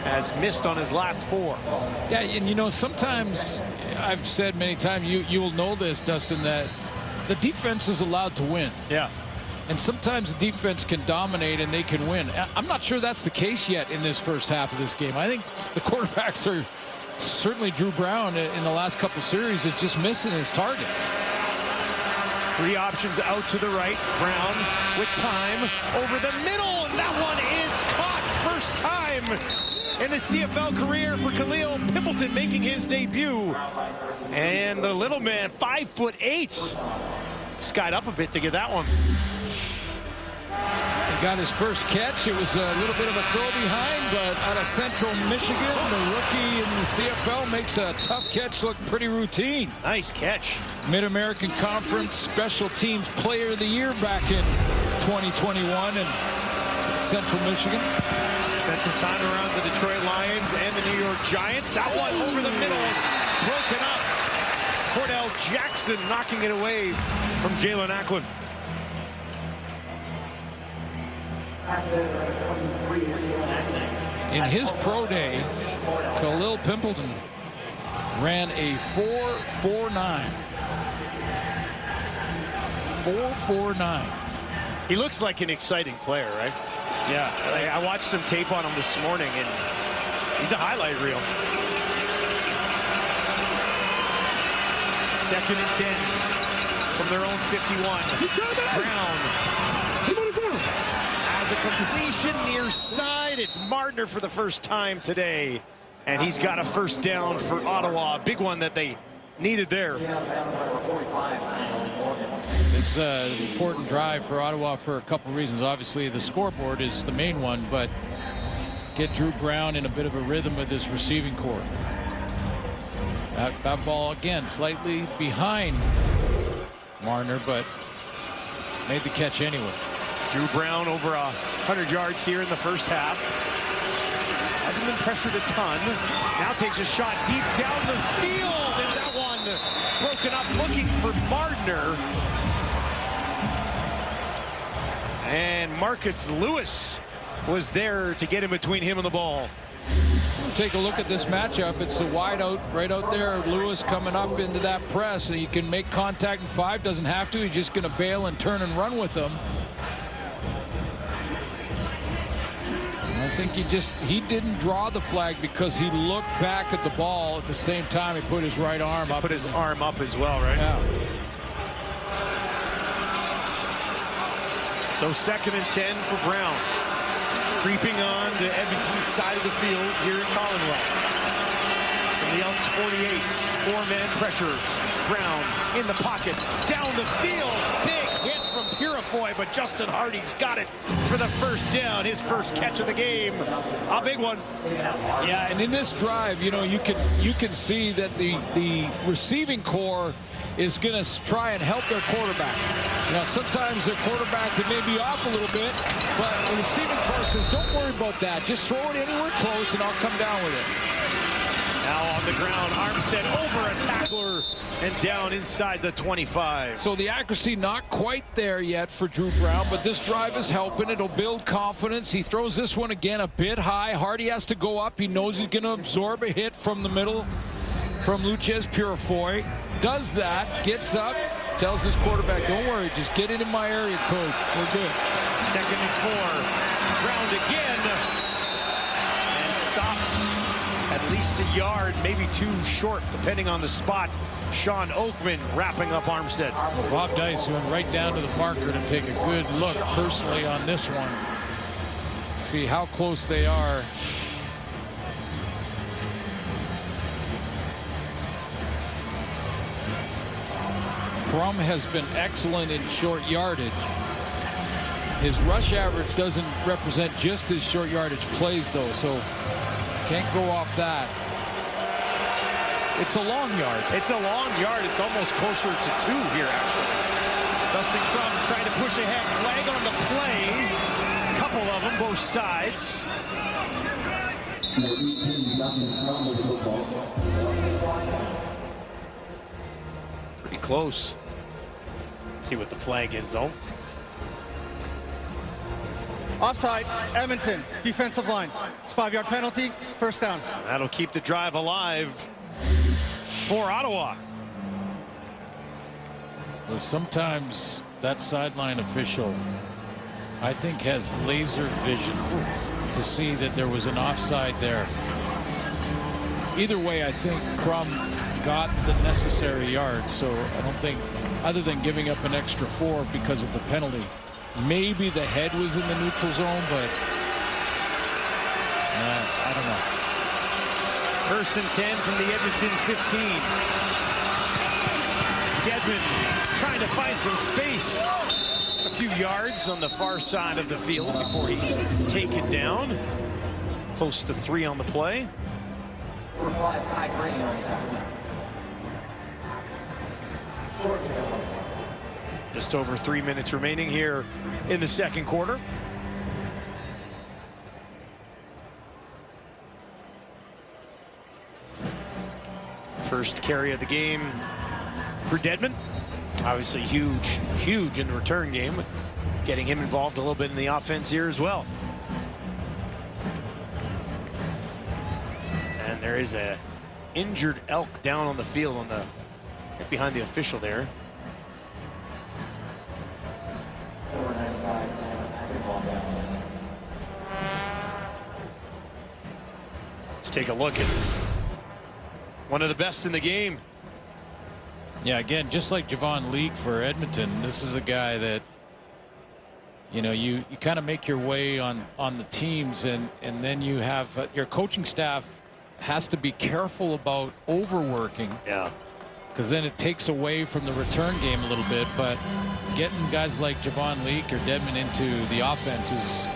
has missed on his last 4. Yeah, and you know, sometimes I've said many times, you will know this, Dustin, that the defense is allowed to win. Yeah. And sometimes the defense can dominate and they can win. I'm not sure that's the case yet in this first half of this game. I think the quarterbacks are, certainly Drew Brown in the last couple series, is just missing his targets. 3 options out to the right. Brown with time over the middle, and that one is caught. First time in the CFL career for Khalil Pimpleton, making his debut. And the little man, 5'8", skied up a bit to get that one. He got his first catch. It was a little bit of a throw behind, but out of Central Michigan, the rookie in the CFL makes a tough catch look pretty routine. Nice catch. Mid-American Conference Special Teams Player of the Year back in 2021 in Central Michigan. Spent some time around the Detroit Lions and the New York Giants. That one over the middle, broken up. Cordell Jackson knocking it away from Jalen Ackland. In his pro day, Khalil Pimpleton ran a 4.49. 4.49. He looks like an exciting player, right? Yeah. I watched some tape on him this morning, and he's a highlight reel. 2nd and 10 from their own 51. Brown has a completion near side. It's Mardner for the first time today, and he's got a first down for Ottawa. A big one that they needed there. It's an important drive for Ottawa for a couple reasons. Obviously, the scoreboard is the main one, but get Drew Brown in a bit of a rhythm with his receiving corps. That ball, again, slightly behind Marner, but made the catch anyway. Drew Brown over 100 yards here in the first half. Hasn't been pressured a ton. Now takes a shot deep down the field, and that one broken up, looking for Mardner. And Marcus Lewis was there to get in between him and the ball. Take a look at this matchup. It's a wide out right out there. Lewis coming up into that press, and he can make contact in 5. Doesn't have to. He's just going to bail and turn and run with them. I think he didn't draw the flag because he looked back at the ball at the same time. He put his right arm up. Put his arm up as well, right? Yeah. So 2nd and 10 for Brown. Creeping on to Edmonton's side of the field here in Commonwealth. From the Elks 48, 4-man pressure. Brown in the pocket, down the field. Big hit from Purifoy, but Justin Hardy's got it for the first down. His first catch of the game. A big one. Yeah, and in this drive, you know, you can see that the receiving core is going to try and help their quarterback. You know, sometimes their quarterback can maybe off a little bit, but the receiving core says, don't worry about that. Just throw it anywhere close, and I'll come down with it. Now on the ground, Armstead over a tackler and down inside the 25. So the accuracy not quite there yet for Drew Brown, but this drive is helping. It'll build confidence. He throws this one again a bit high. Hardy has to go up. He knows he's going to absorb a hit from the middle from Luchez Purifoy. Does that, gets up, tells his quarterback, don't worry, just get it in my area, coach. We're good. 2nd and 4. Brown again. And stops at least a yard, maybe 2 short, depending on the spot. Sean Oakman wrapping up Armstead. Rob Dice went right down to the marker to take a good look personally on this one. See how close they are. Crum has been excellent in short yardage. His rush average doesn't represent just his short yardage plays, though, so can't go off that. It's a long yard. It's a long yard. It's almost closer to 2 here, actually. Dustin Crum trying to push ahead. Flag on the play. A couple of them, both sides. Pretty close. Let's see what the flag is, though. Offside, Edmonton, defensive line. It's 5-yard penalty, first down. That'll keep the drive alive for Ottawa. Well, sometimes that sideline official, I think, has laser vision to see that there was an offside there. Either way, I think Crum got the necessary yards, so I don't think, other than giving up an extra 4 because of the penalty, maybe the head was in the neutral zone, but I don't know. 1st and 10 from the Edmonton 15. Dedmon trying to find some space. A few yards on the far side of the field before he's taken down. Close to 3 on the play. Just over 3 minutes remaining here in the 2nd quarter. First carry of the game for Dedmon. Obviously huge in the return game. Getting him involved a little bit in the offense here as well. And there is a injured Elk down on the field on the right behind the official there. Let's take a look at one of the best in the game. Yeah, again, just like Javon Leake for Edmonton, this is a guy that, you know, you kind of make your way on the teams, and then you have your coaching staff has to be careful about overworking. Yeah. Because then it takes away from the return game a little bit, but getting guys like Javon Leake or Dedmon into the offense is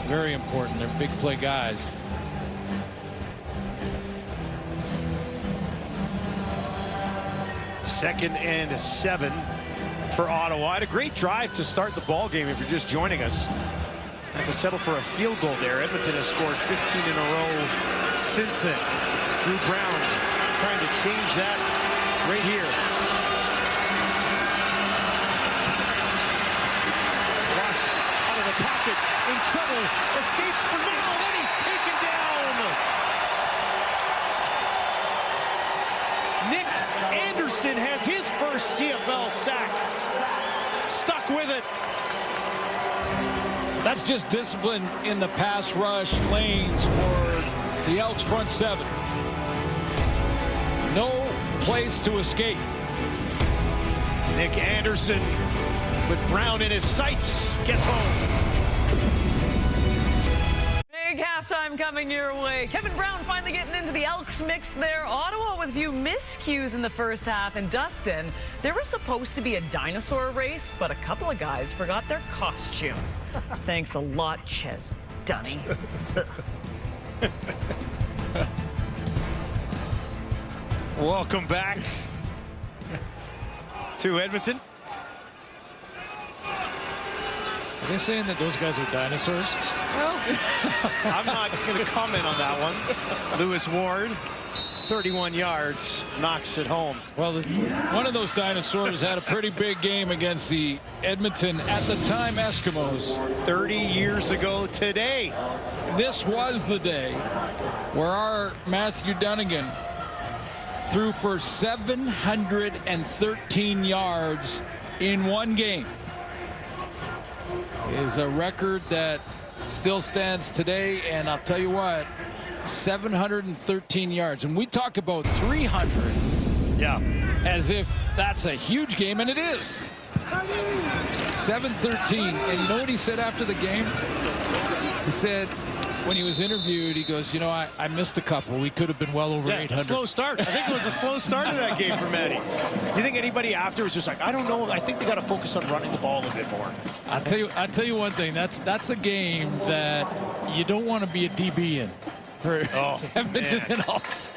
very important. They're big play guys. Second and 7 for Ottawa. Had a great drive to start the ball game if you're just joining us. Had to settle for a field goal there. Edmonton has scored 15 in a row since then. Drew Brown trying to change that right here. Flushed out of the pocket, in trouble, escapes for now, then he's taken down. Nick Anderson has his first CFL sack. Stuck with it. That's just discipline in the pass rush lanes for the Elks front 7. No place to escape. Nick Anderson with Brown in his sights. Gets home. Big halftime coming your way. Kevin Brown finally getting into the Elks mix there. Ottawa with a few miscues in the first half. And Dustin, there was supposed to be a dinosaur race, but a couple of guys forgot their costumes. Thanks a lot, Ches Dunny. Welcome back to Edmonton. Are they saying that those guys are dinosaurs? I'm not going to comment on that one. Lewis Ward, 31 yards, knocks it home. Well, one of those dinosaurs had a pretty big game against the Edmonton, at the time, Eskimos. 30 years ago today. This was the day where our Matthew Dunnigan threw for 713 yards in one game. It is a record that still stands today, and I'll tell you what, 713 yards. And we talk about 300 as if that's a huge game, and it is. 713. And you know what he said after the game? He said, when he was interviewed, he goes, you know, I missed a couple. We could have been well over 800. Slow start. I think it was a slow start in that game for Matty. You think anybody after was just like, I don't know. I think they got to focus on running the ball a bit more. I'll tell you one thing. That's a game that you don't want to be a DB in for Edmonton and Elks.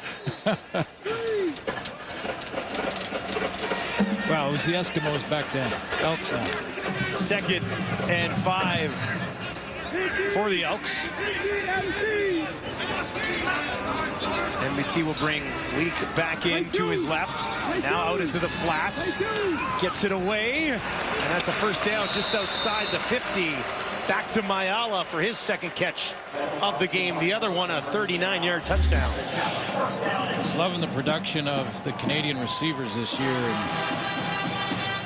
Well, it was the Eskimos back then. Elks now. 2nd and 5 for the Elks. MBT will bring Leak back in to his left. Now out into the flats. Gets it away. And that's a first down just outside the 50. Back to Mayala for his second catch of the game. The other one, a 39-yard touchdown. Just loving the production of the Canadian receivers this year.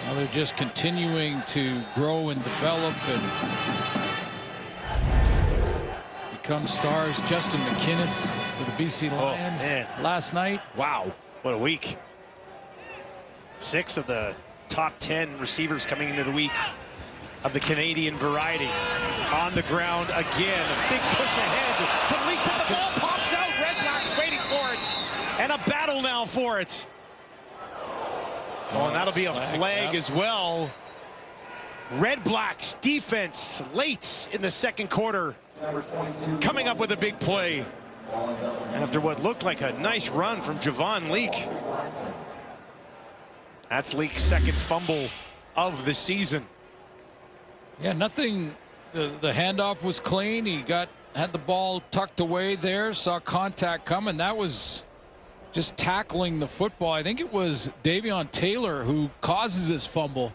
And they're just continuing to grow and develop and become stars. Justin McInnes for the BC Lions last night. Wow, what a week. 6 of the top 10 receivers coming into the week of the Canadian variety. On the ground again. A big push ahead from Leak, but the ball pops out. RedBlacks waiting for it. And a battle now for it. Oh, and that'll be a flag as well. RedBlacks defense late in the second quarter. Coming up with a big play after what looked like a nice run from Javon Leak. That's Leak's second fumble of the season. Yeah, nothing. The handoff was clean. He had the ball tucked away there, saw contact coming. That was just tackling the football. I think it was Davion Taylor who causes this fumble.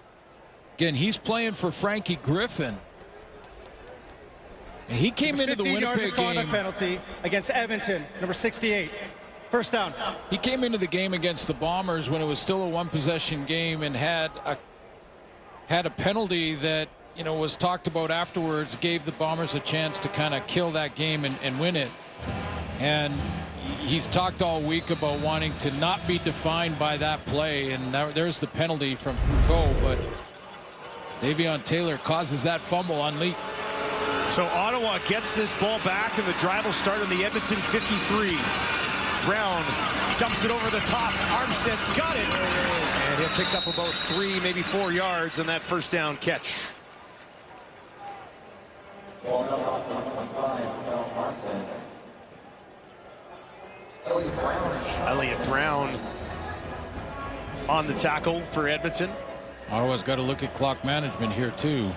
Again, he's playing for Frankie Griffin. And he came into the Winnipeg game. Penalty against Edmonton, number 68. First down. He came into the game against the Bombers when it was still a one-possession game and had a penalty that, you know, was talked about afterwards, gave the Bombers a chance to kind of kill that game and win it. And he's talked all week about wanting to not be defined by that play, and there's the penalty from Foucault, but Davion Taylor causes that fumble on Leak. So Ottawa gets this ball back, and the drive will start on the Edmonton 53. Brown dumps it over the top. Armstead's got it. And he'll pick up about 3, maybe 4 yards on that first down catch. Elliott Brown on the tackle for Edmonton. Ottawa's got to look at clock management here, too.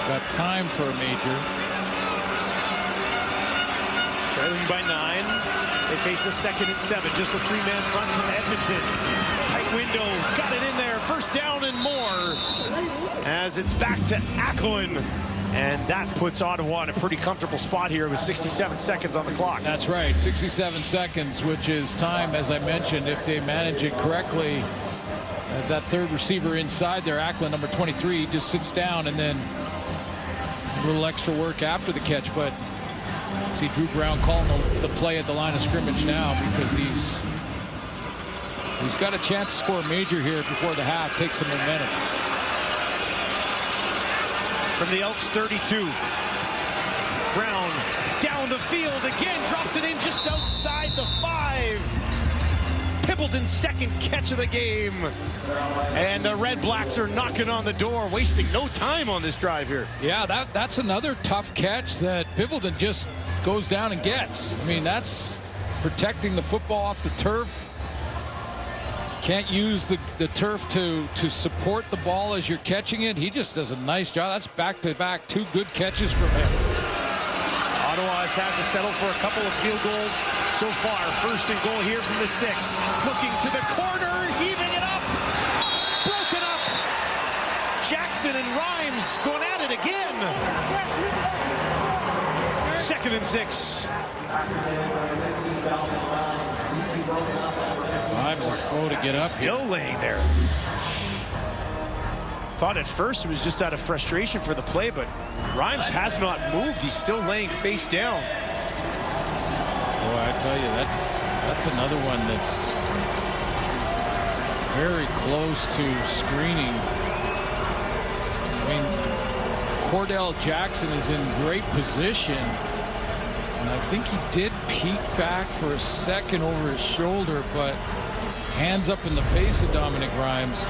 Got time for a major. Trailing by 9. They face a 2nd and 7. Just a 3-man front from Edmonton. Tight window. Got it in there. First down and more. As it's back to Acklin. And that puts Ottawa in a pretty comfortable spot here with 67 seconds on the clock. That's right. 67 seconds, which is time, as I mentioned, if they manage it correctly. That third receiver inside there, Acklin, number 23, just sits down, and then a little extra work after the catch. But see Drew Brown calling the play at the line of scrimmage now because he's He's got a chance to score major here before the half. Take some momentum. From the Elks 32. Brown down the field again, drops it in just outside the 5. Pimpleton's second catch of the game. And the RedBlacks are knocking on the door, wasting no time on this drive here. Yeah, that's another tough catch that Pimpleton just goes down and gets. I mean, that's protecting the football off the turf. Can't use the turf to support the ball as you're catching it. He just does a nice job. That's back-to-back 2 good catches from him. Ottawa has had to settle for a couple of field goals so far. First and goal here from the 6. Looking to the corner, heaving it up. Broken up. Jackson and Rhymes going at it again. 2nd and 6. Rhymes is slow to get up. Still laying there. Thought at first it was just out of frustration for the play, but Rhymes has not moved. He's still laying face down. Boy, I tell you, that's another one that's very close to screening. I mean, Cordell Jackson is in great position, and I think he did peek back for a second over his shoulder, but hands up in the face of Dominic Rhymes.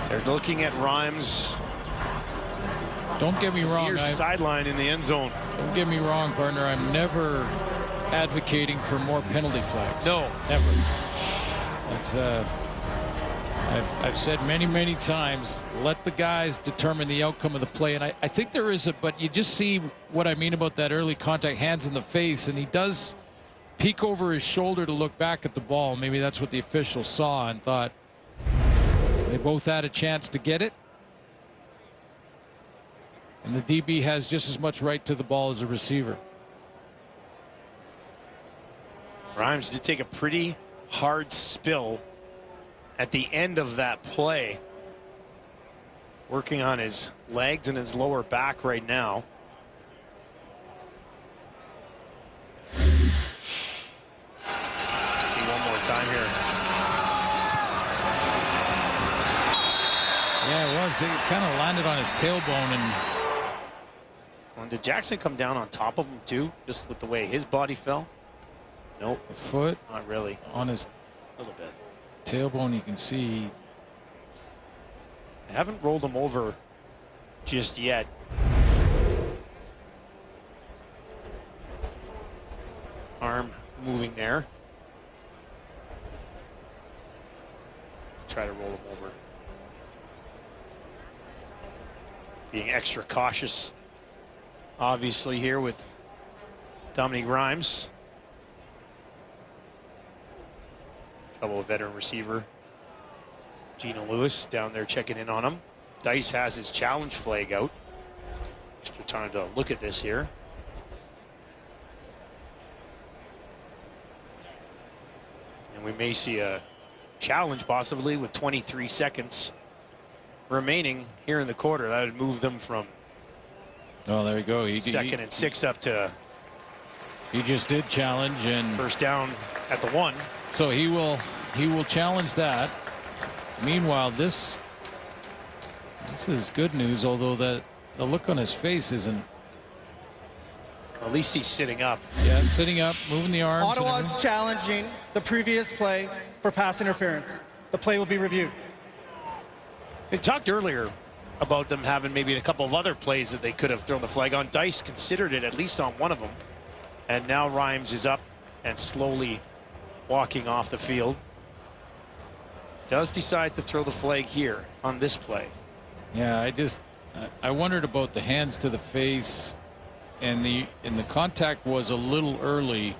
They're looking at Rhymes. Don't get me wrong. Near sideline in the end zone. Don't get me wrong, partner. I'm never advocating for more penalty flags. No. Never. That's I've said many times, let the guys determine the outcome of the play. And I think there is but you just see what I mean about that early contact, hands in the face, and he does peek over his shoulder to look back at the ball. Maybe that's what the official saw and thought they both had a chance to get it. And the DB has just as much right to the ball as the receiver. Rhymes did take a pretty hard spill at the end of that play. Working on his legs and his lower back right now. Let's see one more time here. Yeah, it was. It kind of landed on his tailbone. And well, did Jackson come down on top of him too, just with the way his body fell? Nope. The foot? Not really. On his little bit. Tailbone, you can see. I haven't rolled him over just yet. Arm moving there. Try to roll him over. Being extra cautious, obviously, here with Dominic Rhymes. Fellow veteran receiver Gino Lewis down there checking in on him. Dice has his challenge flag out. Extra time to look at this here. And we may see a challenge possibly with 23 seconds remaining here in the quarter. That would move them from there you go. 2nd and 6 up to. He just did challenge and first down at the 1. So he will challenge that. Meanwhile, this is good news, although the look on his face isn't. At least he's sitting up. Yeah, sitting up, moving the arms. Ottawa's challenging the previous play for pass interference. The play will be reviewed. They talked earlier about them having maybe a couple of other plays that they could have thrown the flag on. Dice considered it at least on one of them. And now Rhymes is up and slowly walking off the field. Does decide to throw the flag here on this play. Yeah, I wondered about the hands to the face, and the contact was a little early.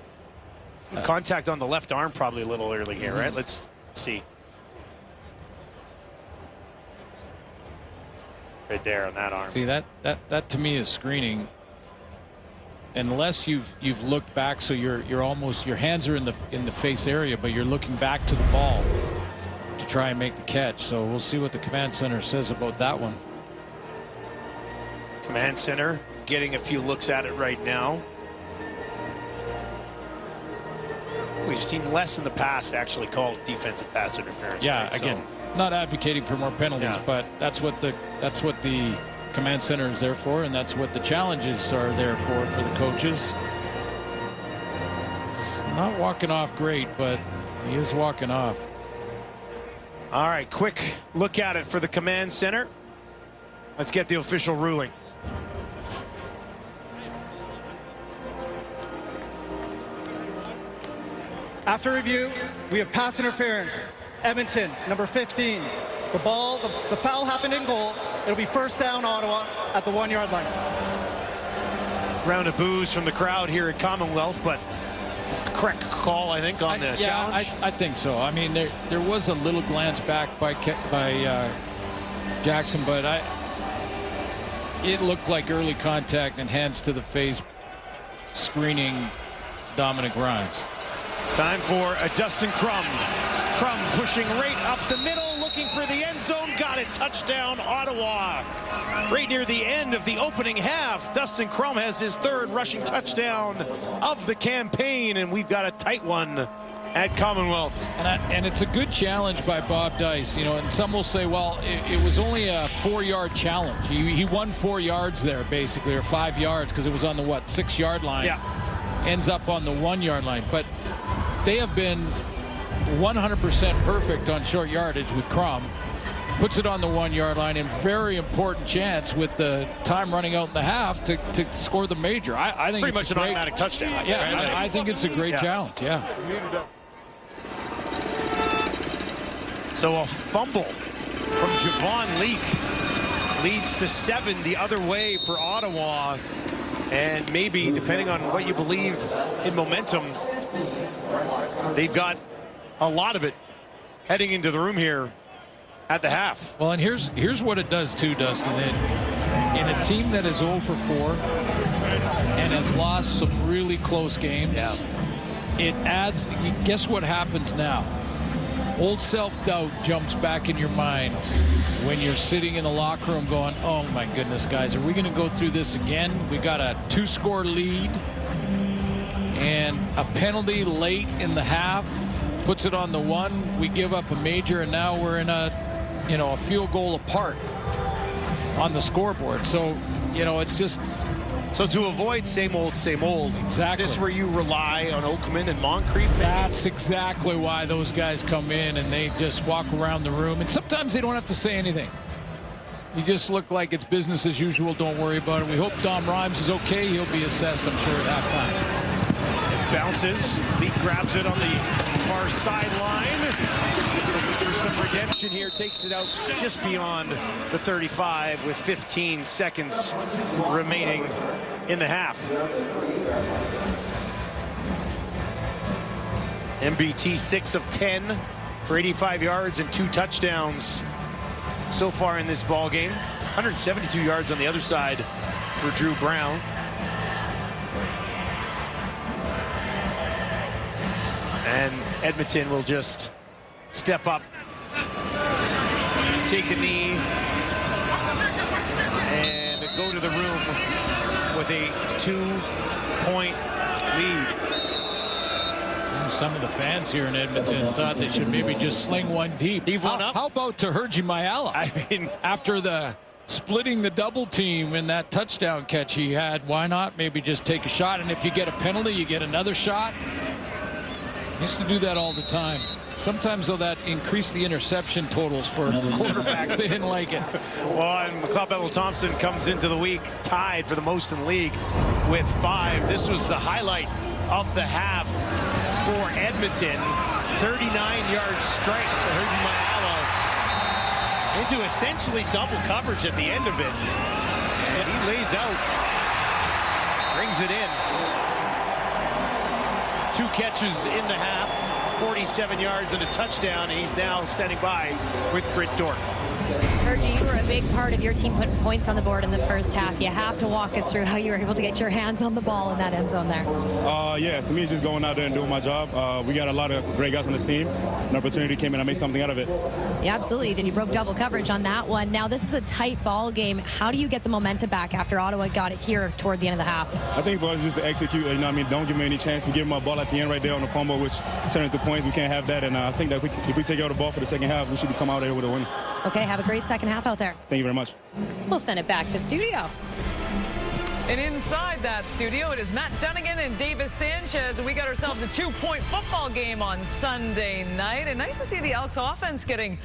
Contact on the left arm probably a little early here, right? Let's see. Right there on that arm. See, that to me is screening. Unless you've looked back, so you're almost, your hands are in the face area, but you're looking back to the ball to try and make the catch. So we'll see what the command center says about that one. Command center getting a few looks at it right now. we've seen less in the past actually called defensive pass interference. Yeah, right? again, not advocating for more penalties, but that's what the command center is there for, and that's what the challenges are there for the coaches. It's not walking off great, but he is walking off. All right, quick look at it for the command center. Let's get the official ruling. After review, we have pass interference. Edmonton, number 15. The ball, the foul happened in goal. It'll be first down, Ottawa, at the 1 yard line. Round of boos from the crowd here at Commonwealth, but correct call, I think, on the challenge. I think so. I mean, there was a little glance back by Jackson, but it looked like early contact and hands to the face, screening Dominic Grimes. Time for a Dustin Crum. Crum pushing right up the middle, looking for the end zone. Got it. Touchdown, Ottawa. Right near the end of the opening half, Dustin Crum has his third rushing touchdown of the campaign, and we've got a tight one at Commonwealth. And it's a good challenge by Bob Dice, you know, and some will say, well, it was only a 4-yard challenge. He won 4 yards there, basically, or 5 yards, because it was on the, 6-yard line. Yeah. Ends up on the 1 yard line. But they have been 100% perfect on short yardage with Crum. Puts it on the 1 yard line, and very important chance with the time running out in the half to score the major. I think pretty much an automatic touchdown. Yeah, I think it's a great challenge. Yeah. So a fumble from Javon Leake leads to 7 the other way for Ottawa. And maybe, depending on what you believe in momentum, they've got a lot of it heading into the room here at the half. Well, and here's what it does too, Dustin. In a team that is 0 for 4 and has lost some really close games, it adds, guess what happens now? Old self-doubt jumps back in your mind when you're sitting in the locker room going, oh my goodness, guys, are we going to go through this again? We got a 2-score lead and a penalty late in the half puts it on the 1. We give up a major, and now we're in a field goal apart on the scoreboard. So, it's just. So to avoid same old, exactly. This where you rely on Oakman and Moncrief? Maybe? That's exactly why those guys come in and they just walk around the room. And sometimes they don't have to say anything. You just look like it's business as usual. Don't worry about it. We hope Dom Rhymes is okay. He'll be assessed, I'm sure, at halftime. This bounces. Leak grabs it on the far sideline. Looking for some redemption here. Takes it out just beyond the 35 with 15 seconds remaining in the half. MBT 6 of 10 for 85 yards and 2 touchdowns so far in this ball game. 172 yards on the other side for Drew Brown. And Edmonton will just step up, take a knee, and go to the room with a 2-point lead. Some of the fans here in Edmonton thought they should maybe just sling one deep. Leave one up. How about Tahirji Mayala? I mean, after the splitting the double team in that touchdown catch he had, why not maybe just take a shot? And if you get a penalty, you get another shot. He used to do that all the time. Sometimes, though, that increased the interception totals for quarterbacks. They didn't like it. Well, and McLeod Thompson comes into the week tied for the most in the league with 5. This was the highlight of the half for Edmonton. 39-yard strike to Tahirji Mayala into essentially double coverage at the end of it. And he lays out, brings it in. 2 catches in the half 47 yards and a touchdown. He's now standing by with Britt Dork. Sergi, you were a big part of your team putting points on the board in the first half. You have to walk us through how you were able to get your hands on the ball in that end zone there. Yeah, to me, it's just going out there and doing my job. We got a lot of great guys on this team. An opportunity came in, I made something out of it. Yeah, absolutely. And you broke double coverage on that one. Now, this is a tight ball game. How do you get the momentum back after Ottawa got it here toward the end of the half? I think for us just to execute, you know what I mean, don't give them any chance. We give them a ball at the end right there on the fumble, which turned into points. We can't have that. And I think that if we take out the ball for the second half, we should come out there with a win. Okay, have a great second half out there. Thank you very much. We'll send it back to studio. And inside that studio, it is Matt Dunnigan and Davis Sanchez. We got ourselves a 2-point football game on Sunday night. And nice to see the Elks offense getting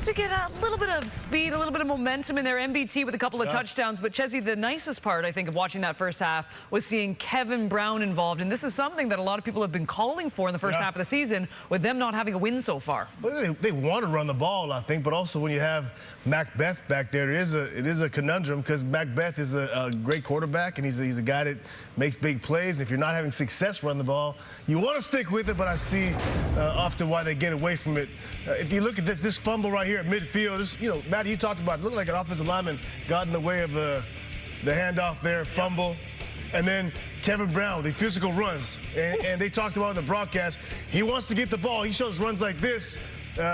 a little bit of speed, a little bit of momentum in their MBT with a couple of touchdowns. But Chessie, the nicest part, I think, of watching that first half was seeing Kevin Brown involved. And this is something that a lot of people have been calling for in the first half of the season, with them not having a win so far. Well, they want to run the ball, I think, but also when you have Macbeth back there, it is a conundrum because Macbeth is a great quarterback, and he's a guy that makes big plays. If you're not having success running the ball, you want to stick with it, but I see often why they get away from it. If you look at this fumble right here at midfield, you know, Matt, you talked about it looked like an offensive lineman got in the way of the handoff there, fumble. And then Kevin Brown, the physical runs. And they talked about in the broadcast, he wants to get the ball. He shows runs like this.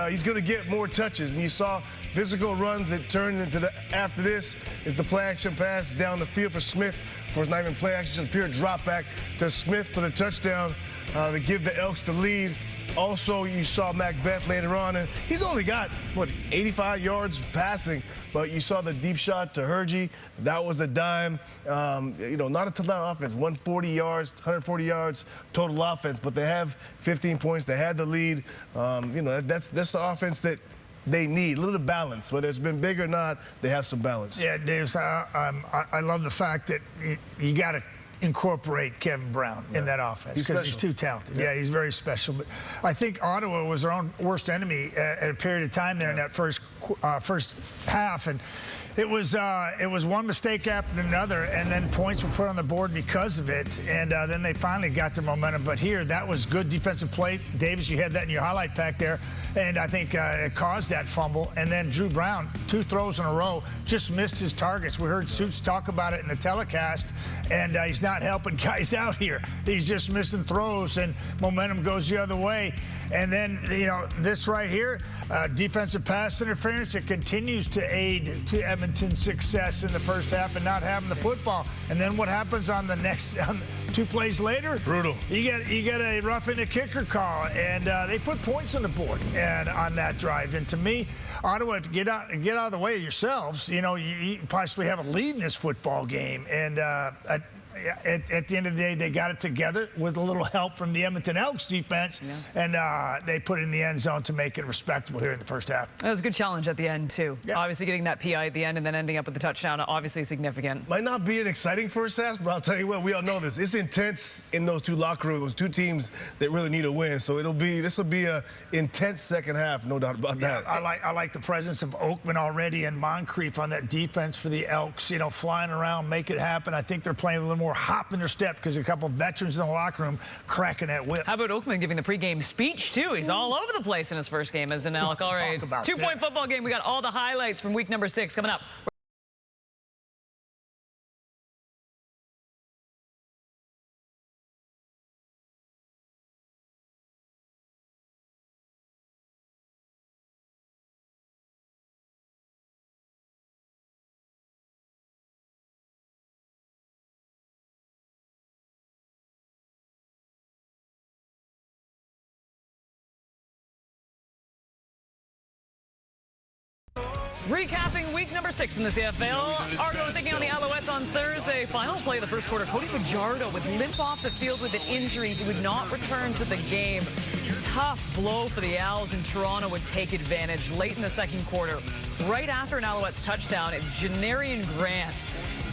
He's going to get more touches. And you saw physical runs that turned into after this is the play action pass down the field for Smith. For not even play action, just a pure drop back to Smith for the touchdown to give the Elks the lead. Also, you saw Macbeth later on, and he's only got, 85 yards passing, but you saw the deep shot to Hergy. That was a dime. You know, not a ton of offense, 140 yards total offense, but they have 15 points. They had the lead. You know, that's the offense that they need, a little balance. Whether it's been big or not, they have some balance. Yeah, Dave, I love the fact that you got to incorporate Kevin Brown in that offense because he's too talented. Yeah, he's very special. But I think Ottawa was their own worst enemy at a period of time there in that first half, and it was one mistake after another, and then points were put on the board because of it, and then they finally got their momentum. But here, that was good defensive play. Davis, you had that in your highlight pack there, and I think it caused that fumble. And then Drew Brown, 2 throws in a row, just missed his targets. We heard Suits talk about it in the telecast, and he's not helping guys out here. He's just missing throws, and momentum goes the other way. And then, you know, this right here, defensive pass interference, it continues to aid to Edmonton's success in the first half and not having the football. And then what happens on the next 2 plays later? Brutal. You get a roughing the kicker call, and they put points on the board and on that drive. And to me, Ottawa, if you get out of the way of yourselves, you know, you possibly have a lead in this football game. And at the end of the day, they got it together with a little help from the Edmonton Elks defense, and they put it in the end zone to make it respectable here in the first half. That was a good challenge at the end, too. Yeah. Obviously, getting that PI at the end and then ending up with the touchdown, obviously significant. Might not be an exciting first half, but I'll tell you what, we all know this. It's intense in those 2 locker rooms, 2 teams that really need a win. So this will be an intense second half, no doubt about that. I like the presence of Oakman already and Moncrief on that defense for the Elks, you know, flying around, make it happen. I think they're playing a little more hop in their step because a couple of veterans in the locker room cracking that whip. How about Oakman giving the pregame speech, too? He's all over the place in his first game as an Elk. All right, 2-point football game. We got all the highlights from week number 6 coming up. Recapping week number 6 in the CFL. Argos taking on the Alouettes on Thursday. Final play of the first quarter. Cody Fajardo with limp off the field with an injury. He would not return to the game. Tough blow for the Owls, and Toronto would take advantage late in the second quarter. Right after an Alouettes touchdown, it's Janarian Grant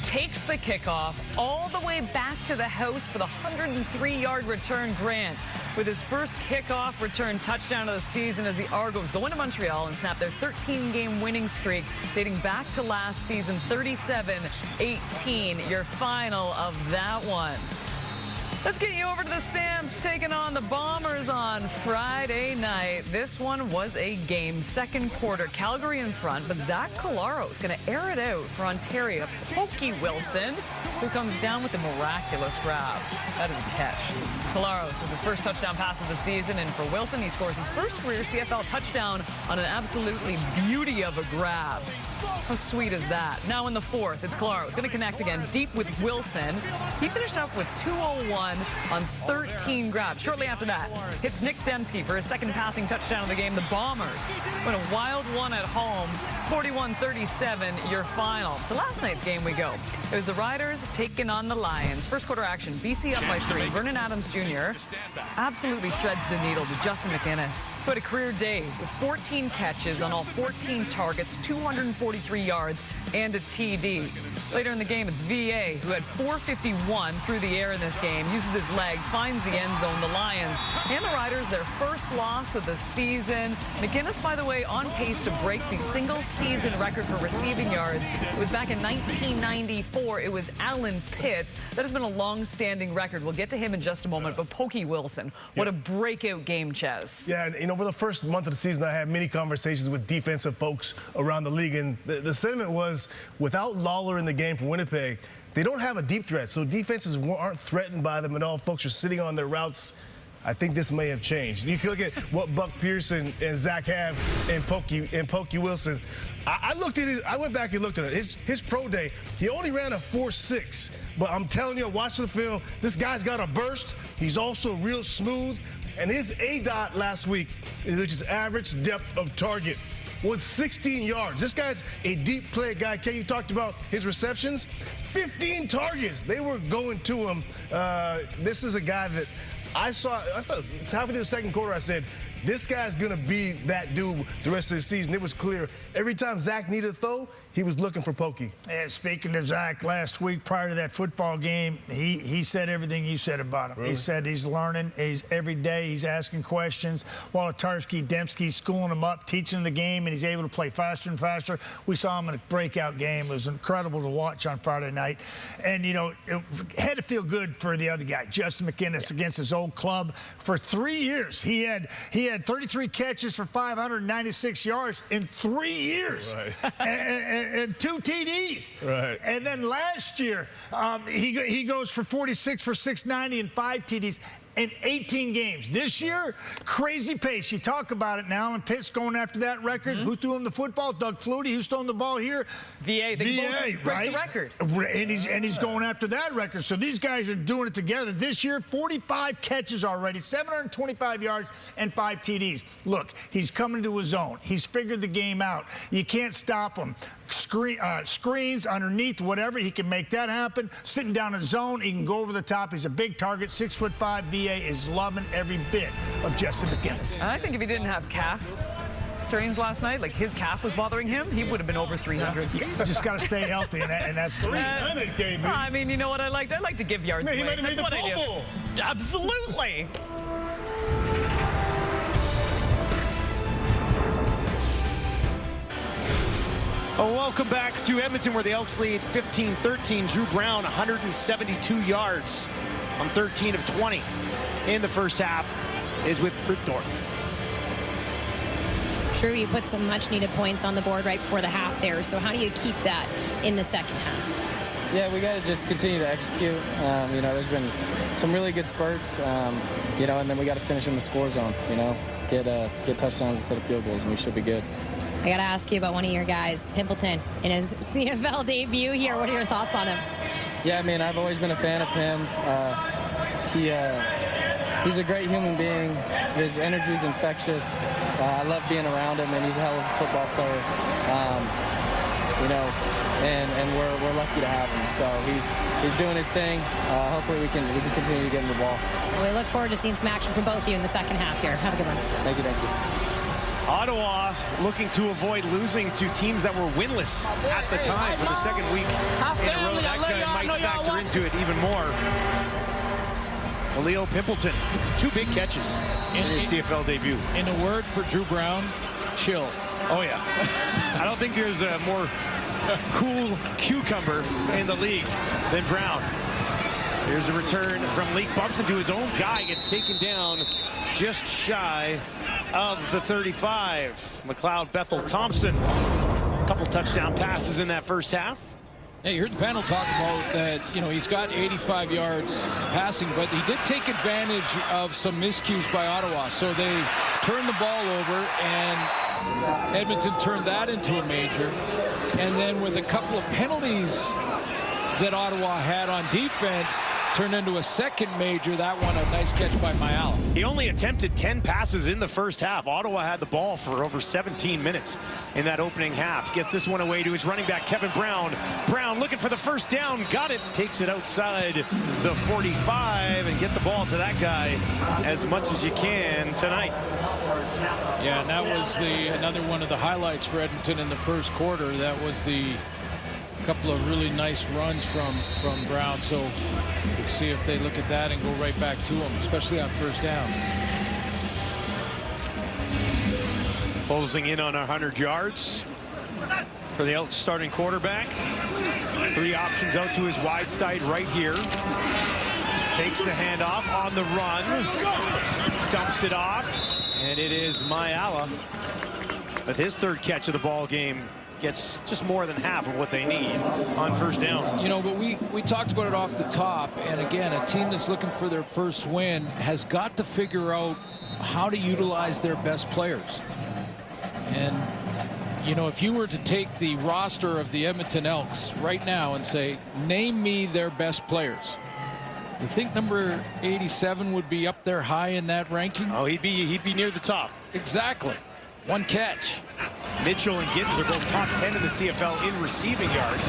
takes the kickoff all the way back to the house for the 103-yard return. Grant with his first kickoff return touchdown of the season as the Argos go into Montreal and snap their 13-game winning streak dating back to last season, 37-18. Your final of that one. Let's get you over to the Stamps, taking on the Bombers on Friday night. This one was a game. Second quarter, Calgary in front, but Zach Collaro is going to air it out for Ontario. Pokey Wilson, who comes down with a miraculous grab. That is a catch. Collaros with his first touchdown pass of the season, and for Wilson, he scores his first career CFL touchdown on an absolutely beauty of a grab. How sweet is that? Now in the fourth, it's Collaros going to connect again, deep with Wilson. He finished up with 201 on 13 grabs. Shortly after that, hits Nick Dembski for his second passing touchdown of the game. The Bombers win a wild one at home, 41-37, your final. To last night's game we go. It was the Riders taking on the Lions. First quarter action, BC up by 3. Vernon Adams Jr. absolutely threads the needle to Justin McInnes, who had a career day with 14 catches on all 14 targets, 243 yards, and a TD. Later in the game, it's VA, who had 451 through the air in this game, uses his legs, finds the end zone. The Lions and the Riders, their first loss of the season. McInnes, by the way, on pace to break the single-season record for receiving yards. It was back in 1994. It was Alan Pitts. That has been a long-standing record. We'll get to him in just a moment, but Pokey Wilson, what a breakout game, Ches. Yeah, and over the first month of the season, I had many conversations with defensive folks around the league, and the sentiment was, without Lawler in the game for Winnipeg, they don't have a deep threat, so defenses aren't threatened by them at all. Folks are sitting on their routes. I think this may have changed. You can look at what Buck Pearson and Zach have in Pokey Wilson. I looked at it. I went back and looked at it. His pro day, he only ran a 4.6. But I'm telling you, watching the film, this guy's got a burst. He's also real smooth. And his ADOT last week, which is average depth of target, was 16 yards. This guy's a deep play guy. Kay, you talked about his receptions. 15 targets. They were going to him. This is a guy that I saw halfway through the second quarter, I said, this guy's going to be that dude the rest of the season. It was clear. Every time Zach needed a throw, he was looking for Pokey. And speaking to Zach, last week prior to that football game, he said everything you said about him. Really? He said he's learning. Every day he's asking questions. Wolotarski, Dembski's schooling him up, teaching him the game, and he's able to play faster and faster. We saw him in a breakout game. It was incredible to watch on Friday night. And, you know, it had to feel good for the other guy, Justin McInnes, against his old club. For 3 years, he had 33 catches for 596 yards in 3 years. Right. And 2 TDs. Right. And then last year, he goes for 46 for 690 and 5 TDs. In 18 games. This year, crazy pace. You talk about it now, and Pitt's going after that record. Who threw him the football? Doug Flutie. Who's throwing the ball here? VA. They both break the record. And he's going after that record. So these guys are doing it together. This year, 45 catches already, 725 yards, and 5 TDs. Look, he's coming to his own. He's figured the game out. You can't stop him. Screens underneath, whatever, he can make that happen. Sitting down in the zone, he can go over the top. He's a big target, 6'5". VA is loving every bit of Justin McInnes. And I think if he didn't have calf strains last night, like his calf was bothering him, he would have been over 300. Yeah, just got to stay healthy, and that's 300, KB. I mean, you know what I liked? I like to give yards away. He might have made the Pro Bowl. Absolutely. Oh, welcome back to Edmonton, where the Elks lead 15-13. Drew Brown, 172 yards on 13 of 20 in the first half is with Brittdorf. Drew, you put some much-needed points on the board right before the half there. So how do you keep that in the second half? Yeah, we got to just continue to execute. You know, there's been some really good spurts, you know, and then we got to finish in the score zone, you know, get touchdowns instead of field goals, and we should be good. I got to ask you about one of your guys, Pimpleton, in his CFL debut here. What are your thoughts on him? Yeah, I mean, I've always been a fan of him. He's a great human being. His energy is infectious. I love being around him, and he's a hell of a football player. You know, and we're lucky to have him. So he's doing his thing. Hopefully we can continue to get him the ball. Well, we look forward to seeing some action from both of you in the second half here. Have a good one. Thank you. Ottawa looking to avoid losing to teams that were winless at the time for the second week in a row. That might factor into it even more. Leo Pimpleton, 2 big catches in his CFL debut. In a word for Drew Brown, chill. Oh, yeah. I don't think there's a more cool cucumber in the league than Brown. Here's a return from Leak, bumps into his own guy, gets taken down just shy of the 35. McLeod, Bethel, Thompson, a couple touchdown passes in that first half. Yeah, you heard the panel talk about that, he's got 85 yards passing, but he did take advantage of some miscues by Ottawa. So they turned the ball over, and Edmonton turned that into a major. And then with a couple of penalties that Ottawa had on defense, turned into a second major. That one, a nice catch by Mayala. He only attempted 10 passes in the first half. Ottawa had the ball for over 17 minutes in that opening half. Gets this one away to his running back, Kevin Brown. Brown looking for the first down. Got it. Takes it outside the 45 and get the ball to that guy as much as you can tonight. Yeah, and that was another one of the highlights for Edmonton in the first quarter. That was the couple of really nice runs from Brown. So we'll see if they look at that and go right back to him, especially on first downs. Closing in on 100 yards for the Elks starting quarterback. 3 options out to his wide side right here. Takes the handoff on the run. Dumps it off. And it is Mayala with his 3rd catch of the ball game. Gets just more than half of what they need on first down. But we talked about it off the top. And again, a team that's looking for their first win has got to figure out how to utilize their best players. And, if you were to take the roster of the Edmonton Elks right now and say, name me their best players, you think number 87 would be up there high in that ranking? Oh, he'd be near the top. Exactly. 1 catch. Mitchell and Gibbs are both top 10 in the CFL in receiving yards.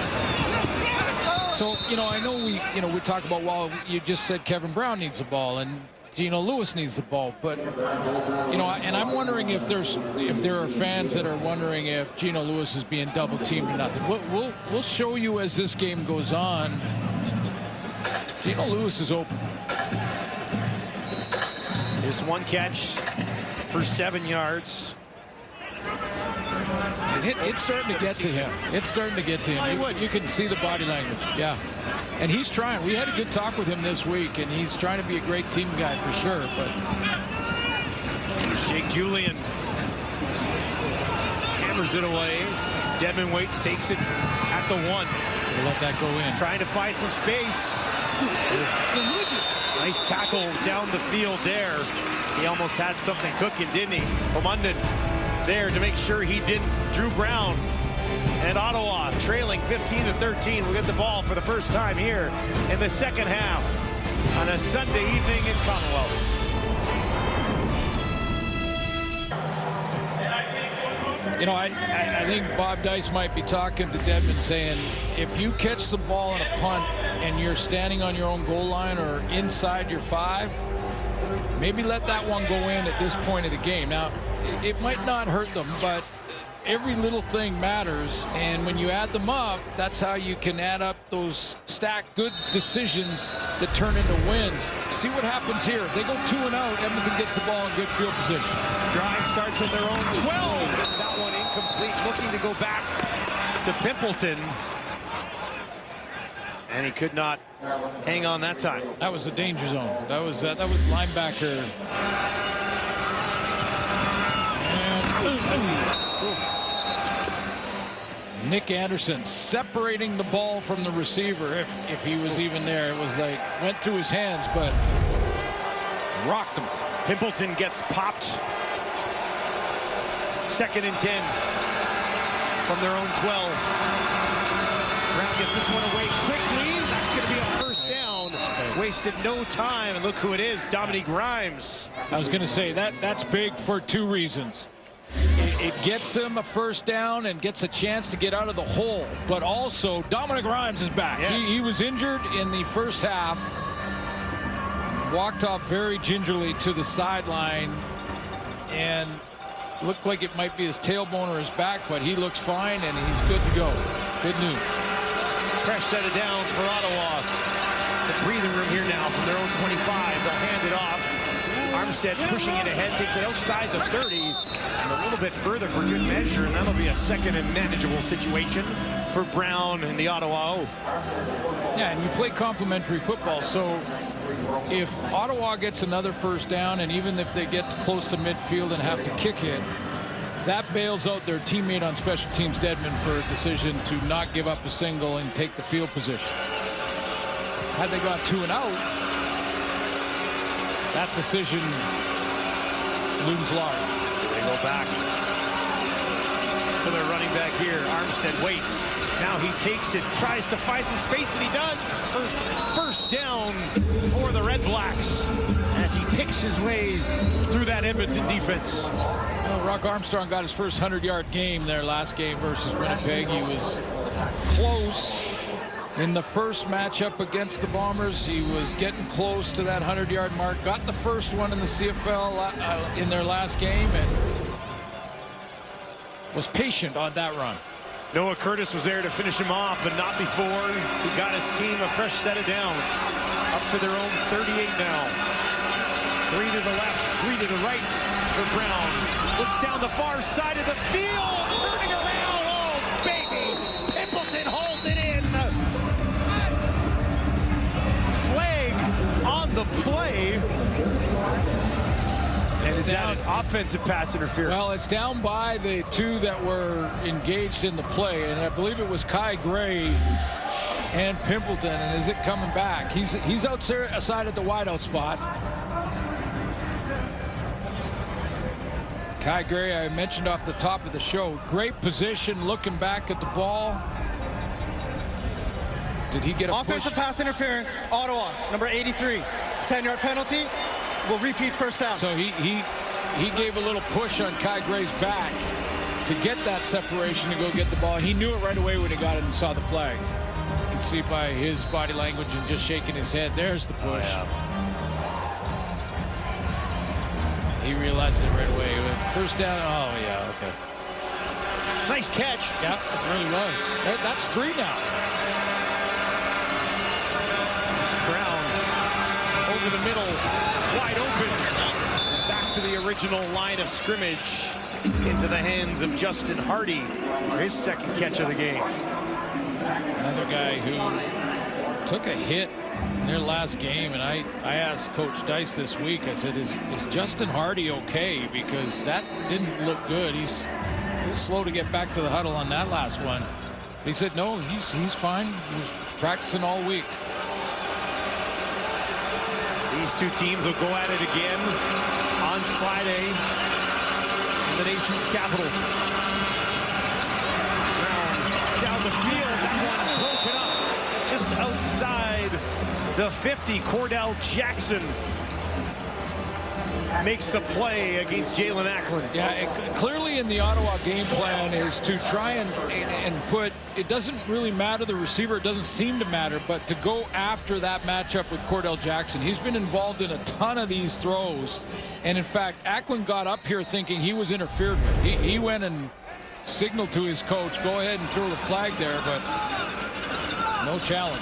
So, I know we talk about, well, you just said Kevin Brown needs the ball and Geno Lewis needs the ball, but, and I'm wondering if there are fans that are wondering if Geno Lewis is being double teamed or nothing. We'll show you as this game goes on. Geno Lewis is open. His 1 catch for 7 yards. It's starting to get to him. It's starting to get to him. You can see the body language. Yeah. And he's trying. We had a good talk with him this week, and he's trying to be a great team guy for sure. But Jake Julian hammers it away. Dedmon Waits takes it at the 1. We'll let that go in. Trying to find some space. Nice tackle down the field there. He almost had something cooking, didn't he? Omunden there to make sure he didn't. Drew Brown and Ottawa trailing 15-13. We'll get the ball for the first time here in the second half on a Sunday evening in Commonwealth. I think Bob Dice might be talking to Dedmon saying, if you catch the ball on a punt and you're standing on your own goal line or inside your 5, maybe let that one go in at this point of the game. Now, it might not hurt them, but every little thing matters, and when you add them up, that's how you can add up those stacked good decisions that turn into wins. See what happens here. If they go 2 and out, Edmonton gets the ball in good field position. Drive starts at their own 12. That one incomplete, looking to go back to Pimpleton. And he could not hang on that time. That was the danger zone. That was linebacker. Nick Anderson separating the ball from the receiver, if he was even there. It was like, went through his hands, but rocked him. Pimpleton gets popped. 2nd and 10 from their own 12. Brown gets this one away quickly. That's going to be a first down. Wasted no time, and look who it is, Dominique Grimes. I was going to say, that's big for 2 reasons. It gets him a first down and gets a chance to get out of the hole. But also, Dominic Grimes is back. Yes. He was injured in the first half. Walked off very gingerly to the sideline. And looked like it might be his tailbone or his back, but he looks fine and he's good to go. Good news. Fresh set of downs for Ottawa. The breathing room here now from their own 25. They'll hand it off. Armstead pushing it ahead, takes it outside the 30 and a little bit further for good measure, and that'll be a 2nd and manageable situation for Brown and the Ottawa O. Yeah, and you play complementary football, so if Ottawa gets another first down, and even if they get close to midfield and have to kick it, that bails out their teammate on special teams, Dedman, for a decision to not give up a single and take the field position. Had they gone 2 and out, that decision looms large. They go back to their running back here. Armstead waits. Now he takes it, tries to find some space, and he does. First down for the RedBlacks as he picks his way through that Edmonton defense. Well, Rock Armstrong got his first 100-yard game there last game versus Winnipeg. He was close in the first matchup against the Bombers. He was getting close to that 100-yard mark. Got the first one in the CFL in their last game and was patient on that run. Noah Curtis was there to finish him off, but not before he got his team a fresh set of downs. Up to their own 38 now. 3 to the left, 3 to the right for Brown. Looks down the far side of the field, turning around. Oh, baby! Pimpleton holds it in. Flag on the play. And is that an offensive pass interference? Well, it's down by the 2 that were engaged in the play, and I believe it was Kai Gray and Pimpleton. And is it coming back? He's outside at the wideout spot. Kai Gray, I mentioned off the top of the show, great position, looking back at the ball. Did he get a offensive push? pass interference? Ottawa, number 83. It's a 10-yard penalty. Will repeat first down. So he gave a little push on Kai Gray's back to get that separation to go get the ball. He knew it right away when he got it and saw the flag. You can see by his body language and just shaking his head. There's the push. Oh, yeah. He realized it right away. First down. Oh, yeah, okay. Nice catch. Yeah, it really was. That's 3 now. Brown over the middle, wide open. Back to the original line of scrimmage into the hands of Justin Hardy for his second catch of the game. Another guy who took a hit in their last game, and I asked Coach Dice this week, I said, is Justin Hardy okay? Because that didn't look good. He's slow to get back to the huddle on that last one. He said, no, he's fine. He was practicing all week. These two teams will go at it again on Friday in the nation's capital. Brown down the field, that one broken up just outside the 50. Cordell Jackson makes the play against Jalen Ackland. Yeah, clearly in the Ottawa game plan is to try and put, it doesn't really matter the receiver, it doesn't seem to matter, but to go after that matchup with Cordell Jackson. He's been involved in a ton of these throws, and in fact, Ackland got up here thinking he was interfered with. He went and signaled to his coach, go ahead and throw the flag there, but no challenge.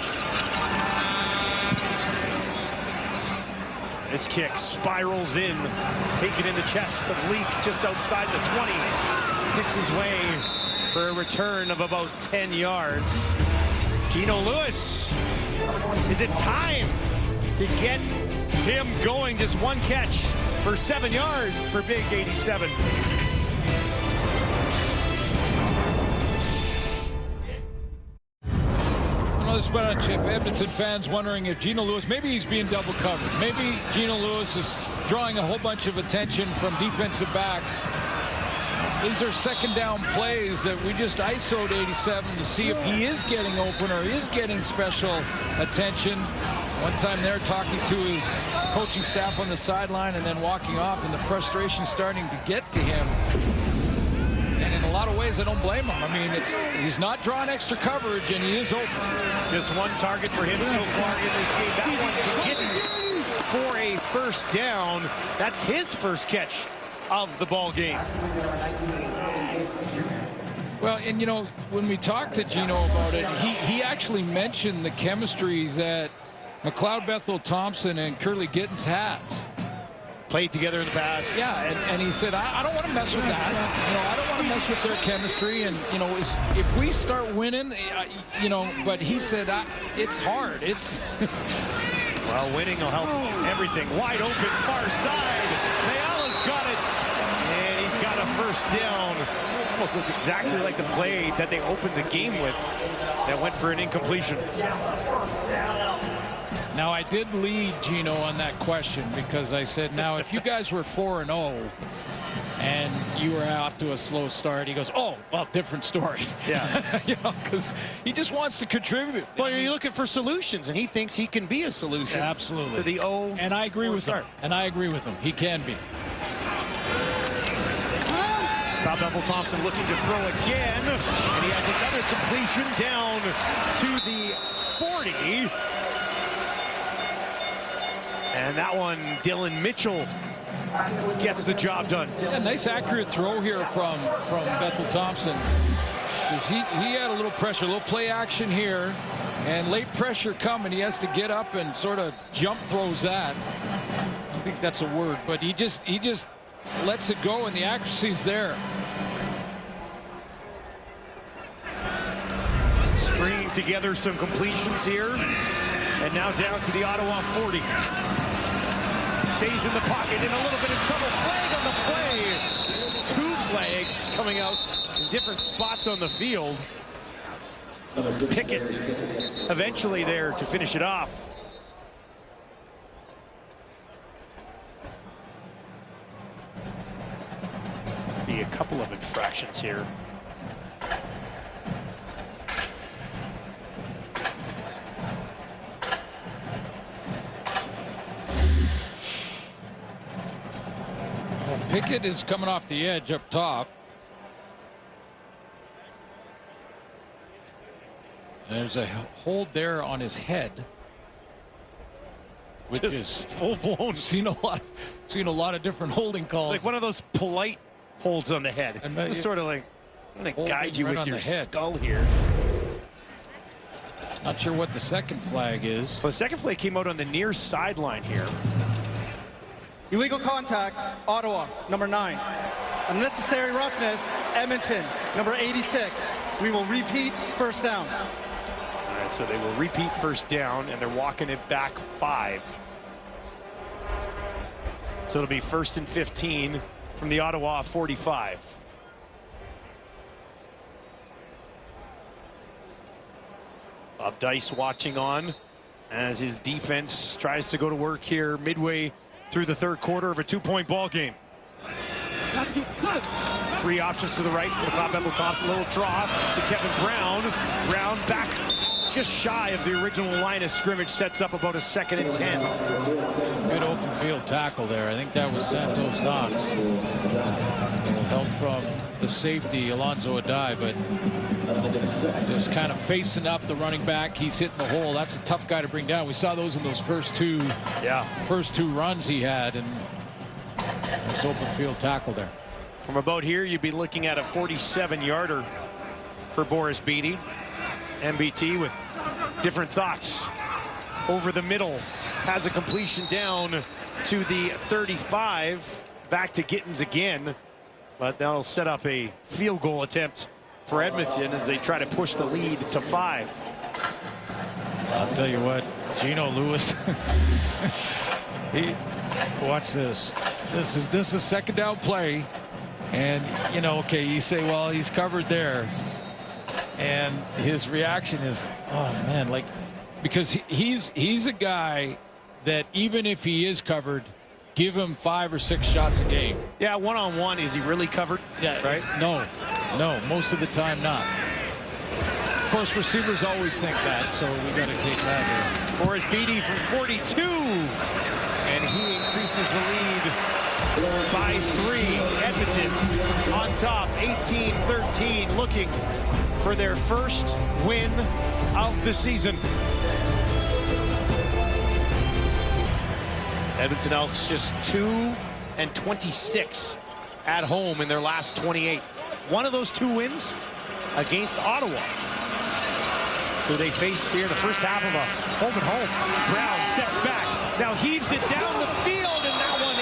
This kick spirals in, taken in the chest of Leak just outside the 20. Picks his way for a return of about 10 yards. Gino Lewis, is it time to get him going? Just one catch for 7 yards for Big 87. There's been a bunch of Edmonton fans wondering if Gino Lewis, maybe he's being double covered. Maybe Gino Lewis is drawing a whole bunch of attention from defensive backs. These are second down plays that we just ISO'd 87 to see if he is getting open or is getting special attention. One time they're talking to his coaching staff on the sideline and then walking off, and the frustration starting to get to him. And in a lot of ways, I don't blame him. I mean, he's not drawing extra coverage, and he is open. Just one target for him so far in this game. That one to Giddens for a first down. That's his first catch of the ball game. Well, and you know, when we talked to Gino about it, he actually mentioned the chemistry that McLeod Bethel Thompson and Curly Giddens has. played together in the past. Yeah, and he said, I don't want to mess with that. I don't want to mess with their chemistry. And, if we start winning, but he said, it's hard. It's... Well, winning will help everything. Wide open, far side. Ayala's got it. And he's got a first down. Almost looked exactly like the play that they opened the game with. That went for an incompletion. Now, I did lead Gino on that question because I said, now, if you guys were 4-0 and you were off to a slow start, he goes, oh, well, different story. Yeah. Because he just wants to contribute. Well, you're looking for solutions, and he thinks he can be a solution. Absolutely. To the O. And I agree with him. And I agree with him. He can be. Bob Bethel-Thompson looking to throw again, and he has another completion down to the 40. And that one, Dylan Mitchell gets the job done. Yeah, nice accurate throw here from Bethel-Thompson. Because he had a little pressure, a little play action here, and late pressure coming. He has to get up and sort of jump throws that. I don't think that's a word, but he just lets it go, and the accuracy's there. Stringing together some completions here, and now down to the Ottawa 40. Stays in the pocket, in a little bit of trouble. Flag on the play. 2 flags coming out in different spots on the field. Pickett eventually there to finish it off. Be a couple of infractions here. Pickett is coming off the edge up top. There's a hold there on his head, which Just is full blown. Seen a lot of different holding calls. Like one of those polite holds on the head. And it's sort of like, I'm going to guide you right with on your the head. skull here. Not sure what the second flag is. Well, the second flag came out on the near sideline here. Illegal contact, Ottawa, number 9. Unnecessary roughness, Edmonton, number 86. We will repeat first down. All right, so they will repeat first down, and they're walking it back 5. So it'll be 1st and 15 from the Ottawa 45. Bob Dice watching on as his defense tries to go to work here midway through the third quarter of a 2-point ball game. 3 options to the right for Bob Bethel-Thompson. Little draw to Kevin Brown. Brown back just shy of the original line of scrimmage, sets up about a 2nd and 10. Good open field tackle there. I think that was Santos Knox. Help from the safety, Alonzo Adai, but just kind of facing up the running back. He's hitting the hole. That's a tough guy to bring down. We saw those in those first two runs he had, and this open field tackle there. From about here, you'd be looking at a 47-yarder for Boris Beatty. MBT with different thoughts. Over the middle, has a completion down to the 35. Back to Gittins again, but that'll set up a field goal attempt for Edmonton as they try to push the lead to 5. I'll tell you what, Gino Lewis, watch this. This is a 2nd down play, and okay, you say, well, he's covered there, and his reaction is, oh man, like, because he's a guy that even if he is covered, give him 5 or 6 shots a game. Yeah, one-on-one, is he really covered? Yeah, right? No, most of the time not. Of course, receivers always think that, so we got to take that here. Boris Beatty from 42, and he increases the lead by 3. Edmonton on top, 18-13, looking for their first win of the season. Edmonton Elks just 2-26 at home in their last 28. One of those 2 wins against Ottawa, who they faced here in the first half of a home and home. Brown steps back, now heaves it down the field, and that one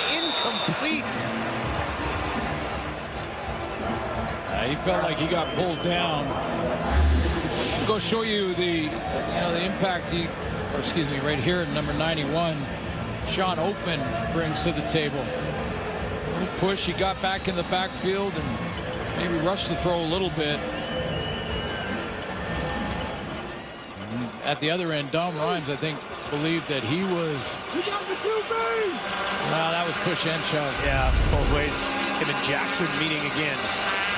Yeah, he felt like he got pulled down. I'll go show you the impact right here, number 91, Sean Oakman brings to the table. A little push, he got back in the backfield and maybe rushed the throw a little bit. And at the other end, Dom Rhymes, I think, believed that he was. Well, that was push and shove. Yeah, both ways. Him and Jackson meeting again.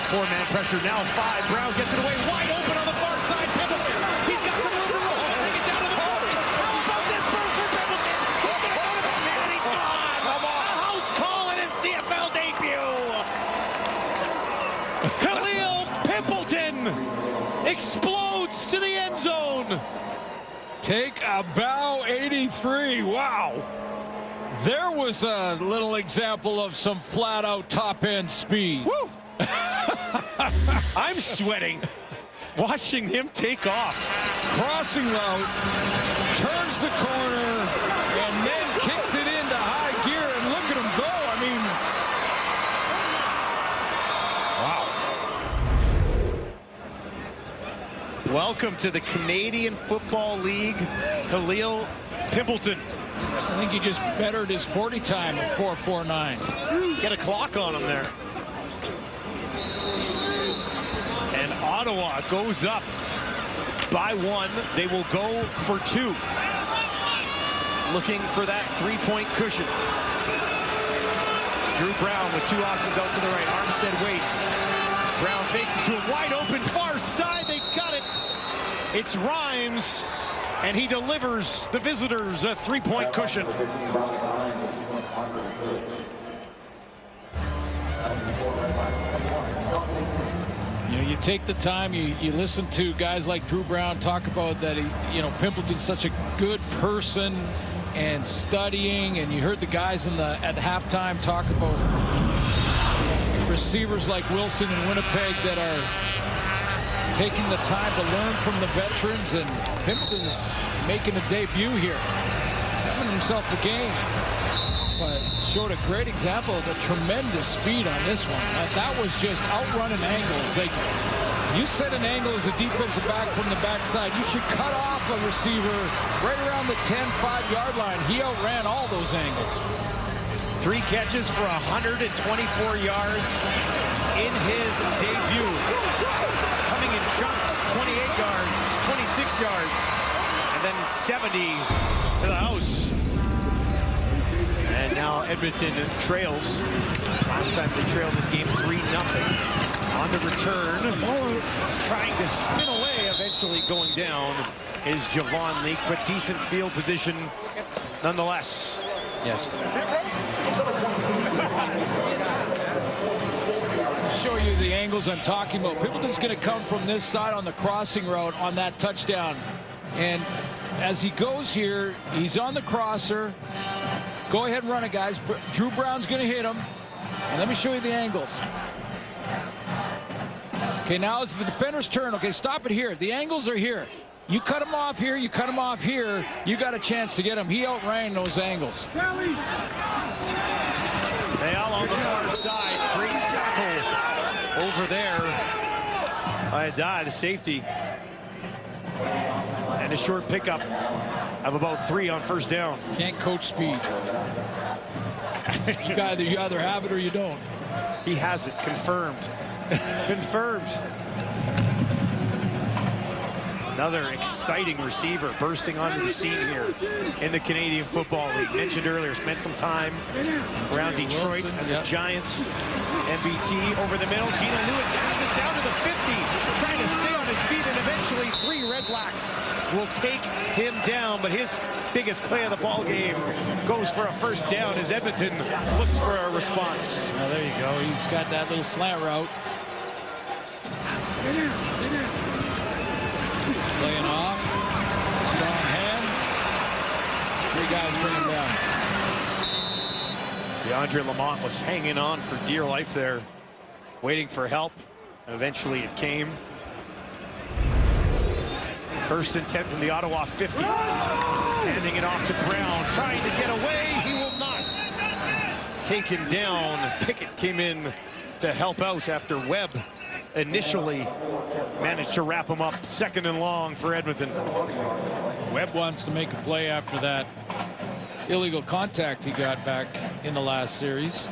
4-man pressure now, 5. Brown gets it away, wide open on the far side. Pimpleton, he's got some room to roll. He'll take it down to the 40. How about this burst for Pimpleton? He's going to go to the 10, and he's gone. A house call in his CFL debut. Khalil Pimpleton explodes to the end zone. Take a bow, 83. Wow. There was a little example of some flat-out top-end speed. Woo! I'm sweating watching him take off. Crossing route, turns the corner, and then kicks it into high gear, and look at him go. Wow. Welcome to the Canadian Football League, Khalil Pimpleton. I think he just bettered his 40 time at 4.49. Get a clock on him there. And Ottawa goes up by 1. They will go for 2. Looking for that 3-point cushion. Drew Brown with 2 options out to the right. Armstead waits. Brown fakes it to a wide open far side. They got it. It's Rhymes. And he delivers the visitors a 3-point cushion. You take the time, you listen to guys like Drew Brown talk about that, Pimpleton's such a good person and studying, and you heard the guys at halftime talk about receivers like Wilson and Winnipeg that are taking the time to learn from the veterans, and Pimpleton's making a debut here, having himself a game, but showed a great example of the tremendous speed on this one. That was just outrunning angles. You set an angle as a defensive back from the backside, you should cut off a receiver right around the 10, 5-yard line. He outran all those angles. 3 catches for 124 yards in his debut. Coming in chunks, 28 yards, 26 yards, and then 70 to the house. And now Edmonton trails. Last time they trailed this game 3-0. On the return, he's trying to spin away, eventually going down is Javon Leake, but decent field position nonetheless. Yes. Show you the angles I'm talking about. Pimpleton's going to come from this side on the crossing route on that touchdown. And as he goes here, he's on the crosser. Go ahead and run it, guys. Drew Brown's going to hit him. And let me show you the angles. Okay, now it's the defender's turn. Okay, stop it here. The angles are here. You cut him off here, you cut him off here, you got a chance to get him. He outran those angles. Bale on the far side. Great tackle over there by the safety. And a short pickup of about 3 on first down. Can't coach speed. You either have it or you don't. He has it, confirmed. Confirmed. Another exciting receiver bursting onto the scene here in the Canadian Football League. Mentioned earlier, spent some time around Detroit Wilson, and the Giants. MBT over the middle. Gino Lewis has it down to the 50, trying to stay on his feet, and eventually 3 RedBlacks will take him down. But his biggest play of the ball game goes for a first down as Edmonton looks for a response. Well, there you go. He's got that little slant route. Laying off. Strong hands. 3 guys bring him down. DeAndre Lamont was hanging on for dear life there, waiting for help. And eventually it came. 1st and 10 from the Ottawa 50. Handing it off to Brown, trying to get away. He will not. Taken down. Pickett came in to help out after Webb initially managed to wrap him up 2nd and long for Edmonton. Webb wants to make a play after that illegal contact he got back in the last series.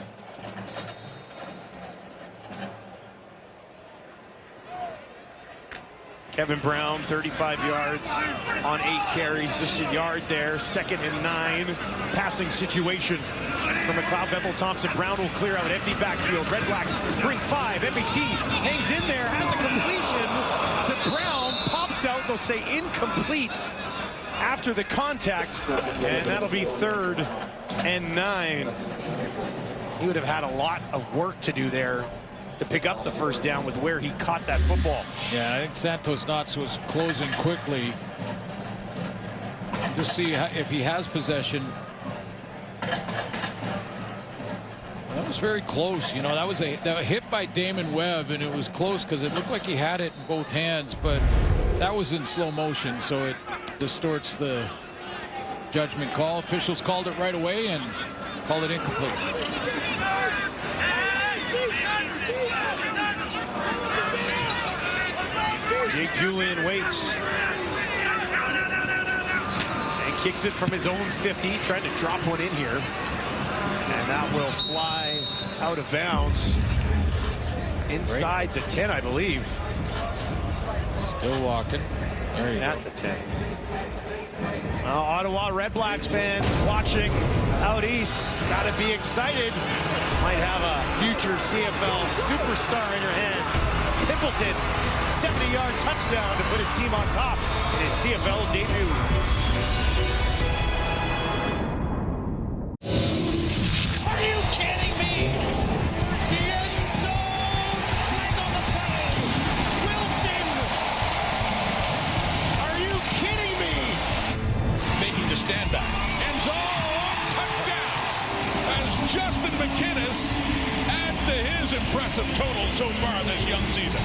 Kevin Brown, 35 yards on 8 carries, just a yard there. 2nd and 9. Passing situation for McLeod. Bethel Thompson. Brown will clear out empty backfield. RedBlacks bring 5. MBT hangs in there, has a completion to Brown. Pops out. They'll say incomplete after the contact, and that'll be 3rd and 9. He would have had a lot of work to do there to pick up the first down with where he caught that football. Yeah, I think Santos Knots was closing quickly. Just see if he has possession. That was very close. You know, that was a hit by Damon Webb, and it was close because it looked like he had it in both hands, but that was in slow motion, so it distorts the judgment call. Officials called it right away and called it incomplete. Jake Julian waits and kicks it from his own 50, trying to drop one in here, and that will fly out of bounds inside the 10, I believe. Still walking. There you go. At the 10. Ottawa RedBlacks fans watching out east, got to be excited. Might have a future CFL superstar in your hands. Pimpleton, 70-yard touchdown to put his team on top in his CFL debut. Are you kidding me? The end zone is on the play. Wilson! Are you kidding me? Making the stand back. End zone touchdown as Justin McInnes adds to his impressive total so far this young season.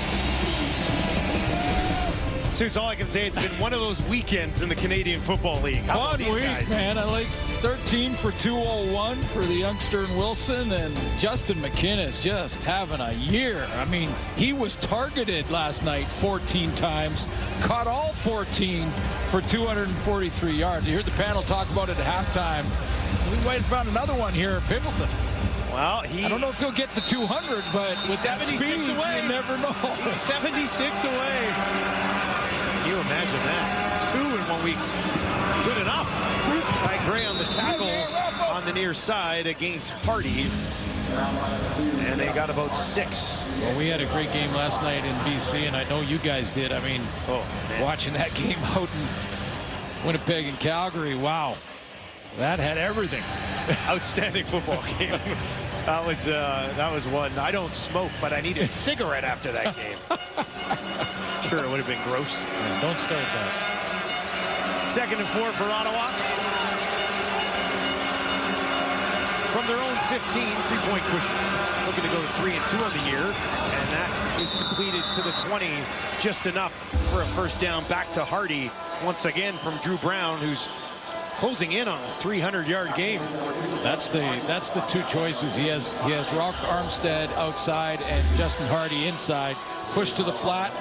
Suits, all I can say, it's been one of those weekends in the Canadian Football League. How about these guys? Man. I like 13 for 201 for the youngster in Wilson, and Justin McInnes just having a year. I mean, he was targeted last night 14 times, caught all 14 for 243 yards. You heard the panel talk about it at halftime. We might have found another one here at Pimpleton. Well, I don't know if he'll get to 200, but with that 76 speed, away. you never know. He's 76 away. Can you imagine that? 2 in 1 week. Good enough by Gray on the tackle on the near side against Hardy. And they got about 6. Well, we had a great game last night in BC, and I know you guys did. I mean, watching that game out in Winnipeg and Calgary, wow. That had everything. Outstanding football game. That was one. I don't smoke, but I needed a cigarette after that game. Sure, it would have been gross. Yeah, don't start that. 2nd and 4 for Ottawa. From their own 15, 3-point cushion. Looking to go to 3 and 2 on the year. And that is completed to the 20. Just enough for a first down back to Hardy. Once again from Drew Brown, who's closing in on a 300-yard game. That's the two choices. He has Rock Armstead outside and Justin Hardy inside. Push to the flat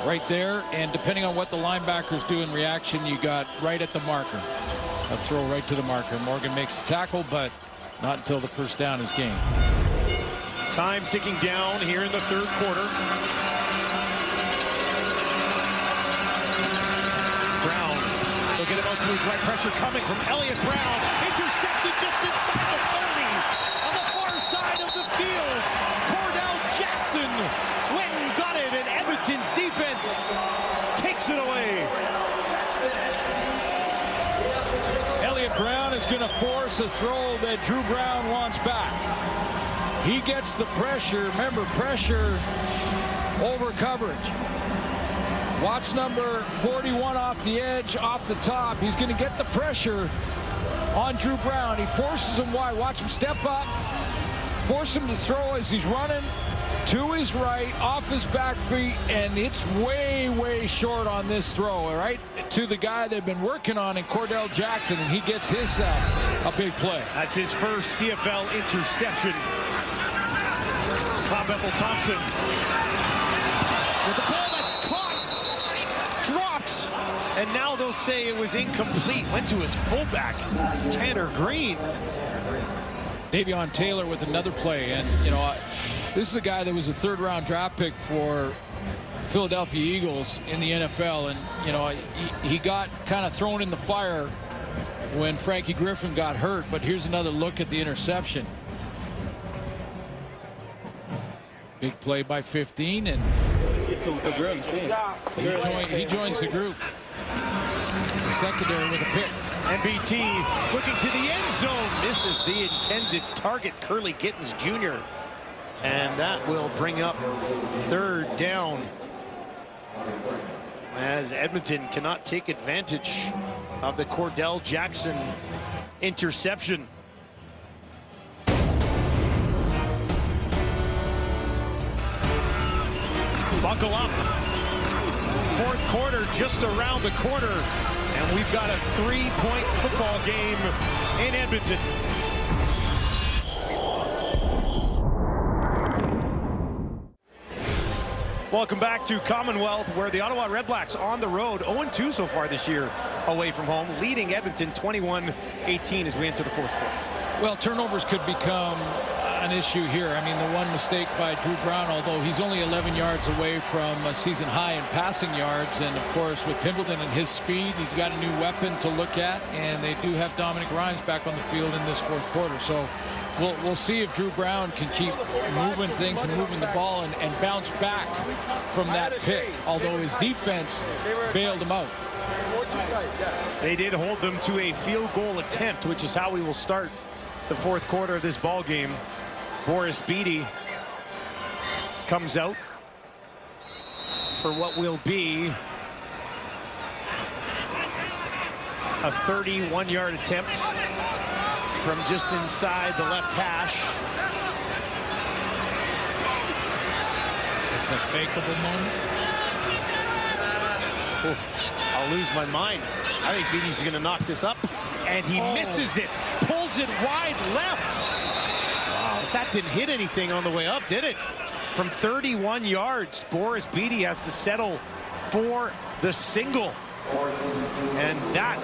right there, and depending on what the linebackers do in reaction, you got right at the marker. A throw right to the marker. Morgan makes the tackle, but not until the first down is gained. Time ticking down here in the 3rd quarter. Brown will get him out to his right. Pressure coming from Elliott Brown. Intercepted just inside the 30. On the far side of the field. Cordell Jackson went and got it, and Edmonton's defense takes it away. Elliott Brown is going to force a throw that Drew Brown wants back. He gets the pressure. Remember, pressure over coverage. Watch number 41 off the edge, off the top. He's going to get the pressure on Drew Brown. He forces him wide. Watch him step up. Force him to throw as he's running to his right, off his back feet, and it's way, way short on this throw, all right, to the guy they've been working on in Cordell Jackson, and he gets himself a big play. That's his first CFL interception. Bob Bethel Thompson with the ball that's caught, dropped, and now they'll say it was incomplete. Went to his fullback, Tanner Green. Davion Taylor with another play, and this is a guy that was a third-round draft pick for Philadelphia Eagles in the NFL, and he got kind of thrown in the fire when Frankie Griffin got hurt. But here's another look at the interception. Big play by 15, and he joins the group. The secondary with a pick. NBT looking to the end zone. This is the intended target, Curly Gittens Jr. And that will bring up third down, as Edmonton cannot take advantage of the Cordell Jackson interception. Buckle up. Fourth quarter just around the corner, and we've got a 3-point football game in Edmonton. Welcome back to Commonwealth, where the Ottawa RedBlacks on the road 0-2 so far this year away from home, leading Edmonton 21-18 as we enter the fourth quarter. Well, turnovers could become an issue here. I mean, the one mistake by Drew Brown, although he's only 11 yards away from a season high in passing yards, and of course with Pimpleton and his speed, he's got a new weapon to look at, and they do have Dominic Rhymes back on the field in this fourth quarter. So we'll see if Drew Brown can keep moving things and moving the ball and bounce back from that pick, although his defense bailed him out. They did hold them to a field goal attempt, which is how we will start the fourth quarter of this ball game. Boris Beatty comes out for what will be a 31-yard attempt from just inside the left hash. It's a fakeable moment. Oof, I'll lose my mind. I think Beatty's going to knock this up, and he misses it, pulls it wide left. Wow, that didn't hit anything on the way up, did it? From 31 yards, Boris Beatty has to settle for the single, and that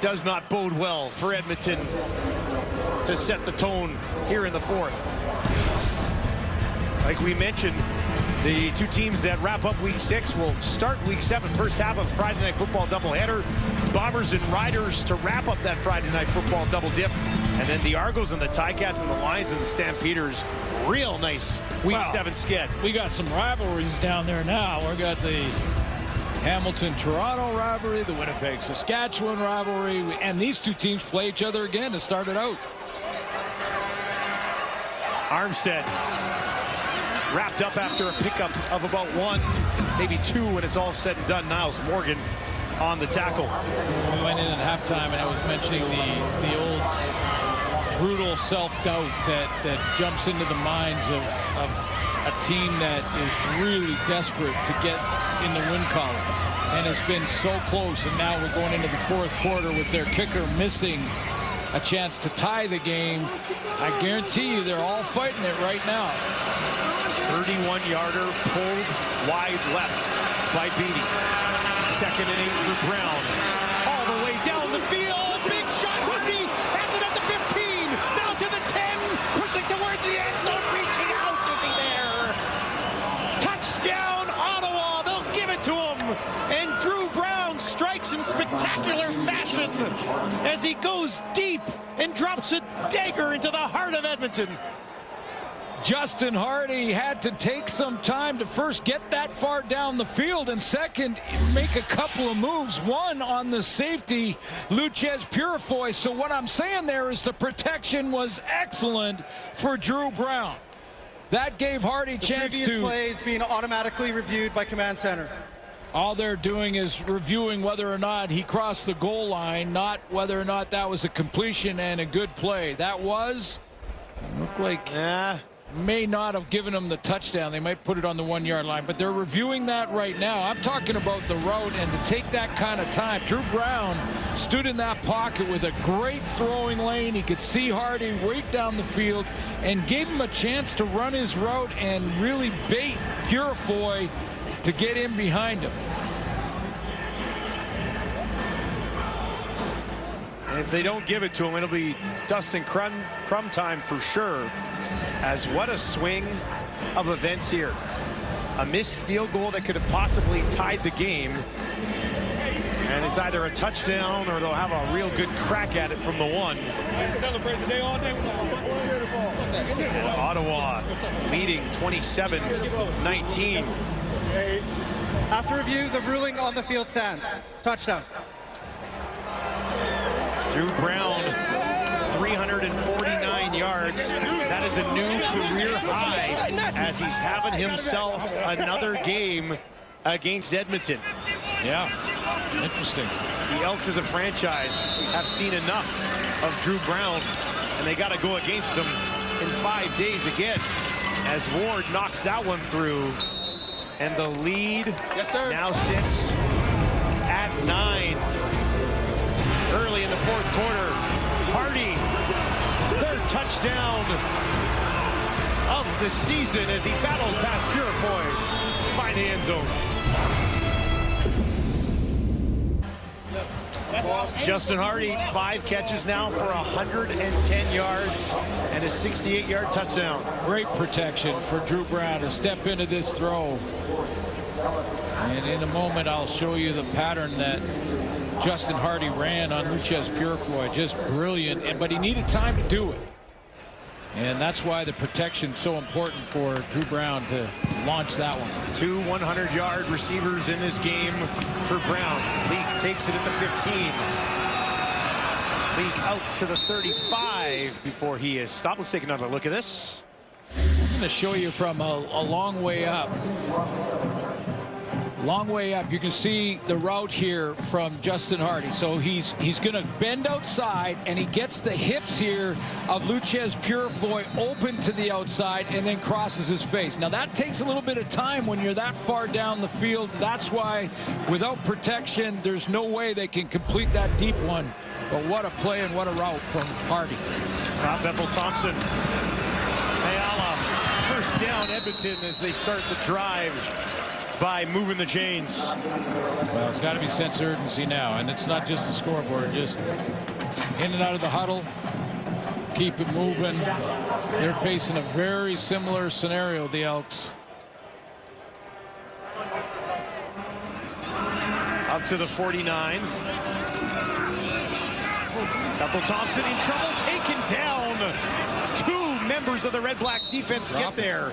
does not bode well for Edmonton to set the tone here in the fourth. Like we mentioned, the two teams that wrap up Week 6 will start Week 7, first half of Friday Night Football doubleheader. Bombers and Riders to wrap up that Friday Night Football double dip. And then the Argos and the Ticats and the Lions and the Stampeders. Real nice Week 7 sked. We got some rivalries down there now. We got the Hamilton-Toronto rivalry, the Winnipeg-Saskatchewan rivalry, and these two teams play each other again to start it out. Armstead wrapped up after a pickup of about 1, maybe 2 when it's all said and done. Niles Morgan on the tackle. We went in at halftime, and I was mentioning the old brutal self-doubt that jumps into the minds of a team that is really desperate to get in the win column and has been so close. And now we're going into the fourth quarter with their kicker missing a chance to tie the game. I guarantee you they're all fighting it right now. 31-yarder pulled wide left by Beatty. 2nd and 8 for Brown. All the way down the field. Big shot. Rookie has it at the 15. Now to the 10. Pushing towards the end zone. Reaching out. Is he there? Touchdown, Ottawa. They'll give it to him. And Drew Brown strikes in spectacular fashion as he goes deep and drops a dagger into the heart of Edmonton. Justin Hardy had to take some time to first get that far down the field, and second, make a couple of moves. One on the safety, Luchez Purifoy. So what I'm saying there is the protection was excellent for Drew Brown. That gave Hardy a chance to... The previous plays being automatically reviewed by command center. All they're doing is reviewing whether or not he crossed the goal line, not whether or not that was a completion and a good play. That was... Looked like... may not have given them the touchdown. They might put it on the 1-yard line, but they're reviewing that right now. I'm talking about the route, and to take that kind of time. Drew Brown stood in that pocket with a great throwing lane. He could see Hardy right down the field and gave him a chance to run his route and really bait Purifoy to get in behind him. And if they don't give it to him, it'll be Dustin Crum time for sure. As what a swing of events here. A missed field goal that could have possibly tied the game. And it's either a touchdown or they'll have a real good crack at it from the one. And Ottawa leading 27-19. After review, the ruling on the field stands. Touchdown. Drew Brown, 349 yards. That is a new career high as he's having himself another game against Edmonton. Yeah, interesting. The Elks as a franchise have seen enough of Drew Brown, and they got to go against him in 5 days again as Ward knocks that one through. And the lead now sits at 9. Early in the fourth quarter, Hardy, third touchdown of the season as he battles past Purifoy, find the end zone. Justin Hardy, 5 catches now for 110 yards and a 68-yard touchdown. Great protection for Drew Brown to step into this throw. And in a moment, I'll show you the pattern that Justin Hardy ran on Luchez Purifoy. Just brilliant, but he needed time to do it. And that's why the protection's so important for Drew Brown to launch that one. 2 100-yard receivers in this game for Brown. Leak takes it at the 15. Leak out to the 35 before he is stopped. Let's take another look at this. I'm going to show you from a long way up. Long way up. You can see the route here from Justin Hardy. So he's going to bend outside, and he gets the hips here of Luchez Purifoy open to the outside and then crosses his face. Now that takes a little bit of time when you're that far down the field. That's why without protection, there's no way they can complete that deep one. But what a play and what a route from Hardy. Bethel Thompson. Ayala, first down Edmonton as they start the drive by moving the chains. Well, it's got to be sense of urgency now, and it's not just the scoreboard, just in and out of the huddle, keep it moving. They're facing a very similar scenario, the Elks. Up to the 49. Bethel Thompson in trouble, taken down. 2 members of the RedBlacks defense get there.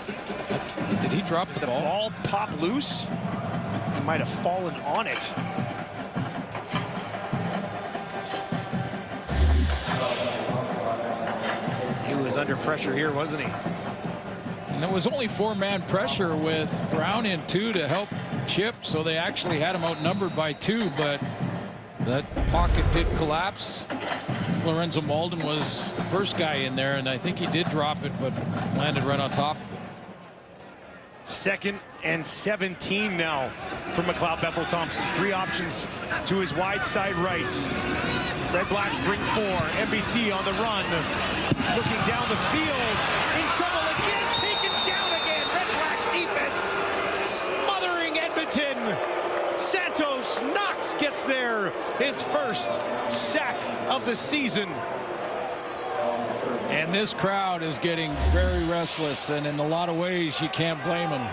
Did he drop the ball? The ball popped loose. He might have fallen on it. He was under pressure here, wasn't he? And it was only 4-man pressure with Brown in 2 to help Chip, so they actually had him outnumbered by 2, but that pocket did collapse. Lorenzo Malden was the first guy in there, and I think he did drop it, but landed right on top of it. 2nd and 17 now for McLeod Bethel Thompson. 3 options to his wide side right. RedBlacks bring 4. MBT on the run. Looking down the field. In trouble again. Taken down again. RedBlacks defense smothering Edmonton. Santos Knox gets there. His first sack of the season. And this crowd is getting very restless, and in a lot of ways you can't blame them.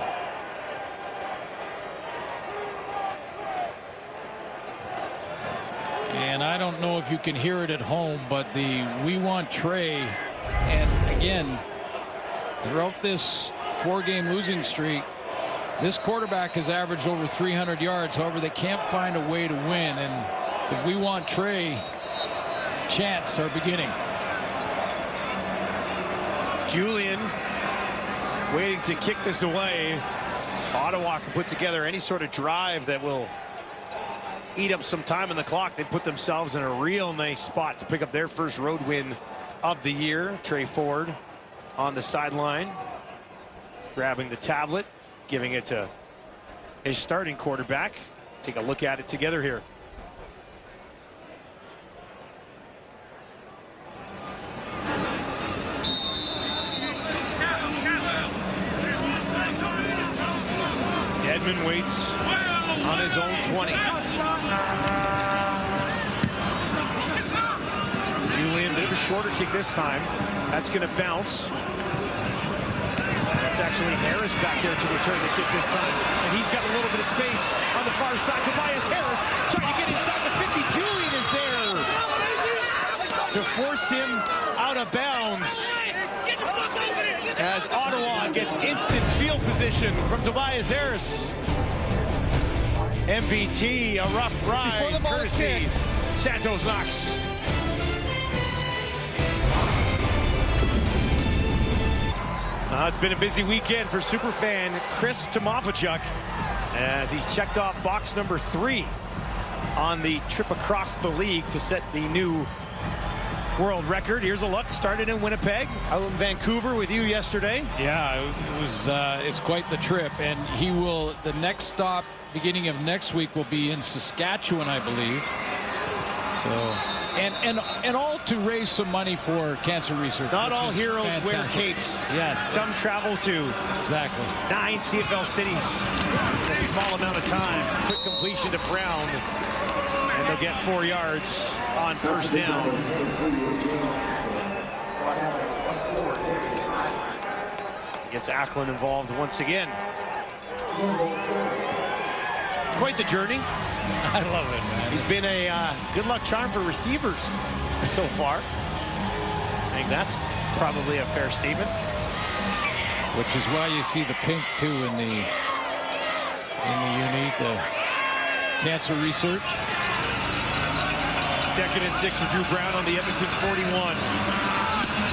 And I don't know if you can hear it at home, but the "We Want Trey," and again, throughout this 4-game losing streak, this quarterback has averaged over 300 yards. However, they can't find a way to win, and the "We Want Trey" chants are beginning. Julian waiting to kick this away. Ottawa can put together any sort of drive that will eat up some time on the clock. They put themselves in a real nice spot to pick up their first road win of the year. Trey Ford on the sideline, grabbing the tablet, giving it to his starting quarterback. Take a look at it together here. Goodman waits on his own 20. Julian, bit of a shorter kick this time. That's going to bounce. That's actually Harris back there to return the kick this time. And he's got a little bit of space on the far side. Tobias Harris trying to get inside the 50. Julian is there to force him out of bounds. As Ottawa gets instant field position from Tobias Harris. MBT, a rough ride, courtesy Santos Knox. It's been a busy weekend for superfan Chris Tomofachuk as he's checked off box number 3 on the trip across the league to set the new world record. Here's a look. Started in Winnipeg, out in Vancouver with you yesterday. Yeah, it was. It's quite the trip, and he will. The next stop, beginning of next week, will be in Saskatchewan, I believe. So, and all to raise some money for cancer research. Not all heroes fantastic. wear capes. Yes, some travel to exactly 9 CFL cities in a small amount of time. Quick completion to Brown. And they'll get 4 yards on first down. Gets Ackland involved once again. Quite the journey. I love it, man. He's been a good luck charm for receivers so far. I think that's probably a fair statement. Which is why you see the pink too in the uni, the cancer research. 2nd and 6 for Drew Brown on the Edmonton 41.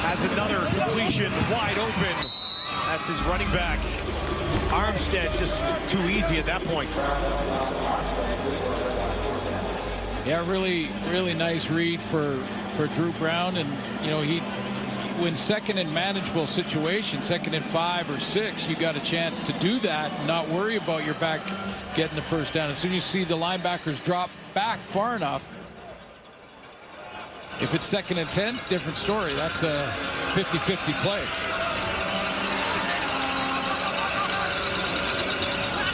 Has another completion wide open. That's his running back. Armstead just too easy at that point. Yeah, really nice read for Drew Brown, and you know when second in manageable situation, 2nd and 5 or 6, you got a chance to do that and not worry about your back getting the first down. As soon as you see the linebackers drop back far enough, if it's 2nd and 10, different story. That's a 50-50 play.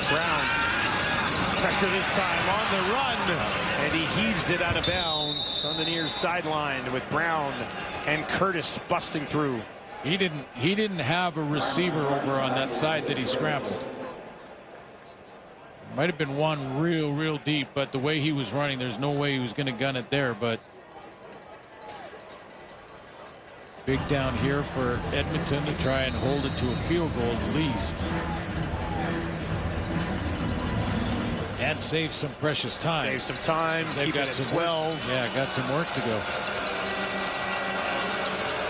Brown, pressure this time on the run, and he heaves it out of bounds on the near sideline with Brown and Curtis busting through. He didn't have a receiver over on that side that he scrambled. Might have been one real deep, but the way he was running, there's no way he was going to gun it there. But big down here for Edmonton to try and hold it to a field goal at least. And save some precious time. Save some time. They've got some 12. Yeah, got some work to go.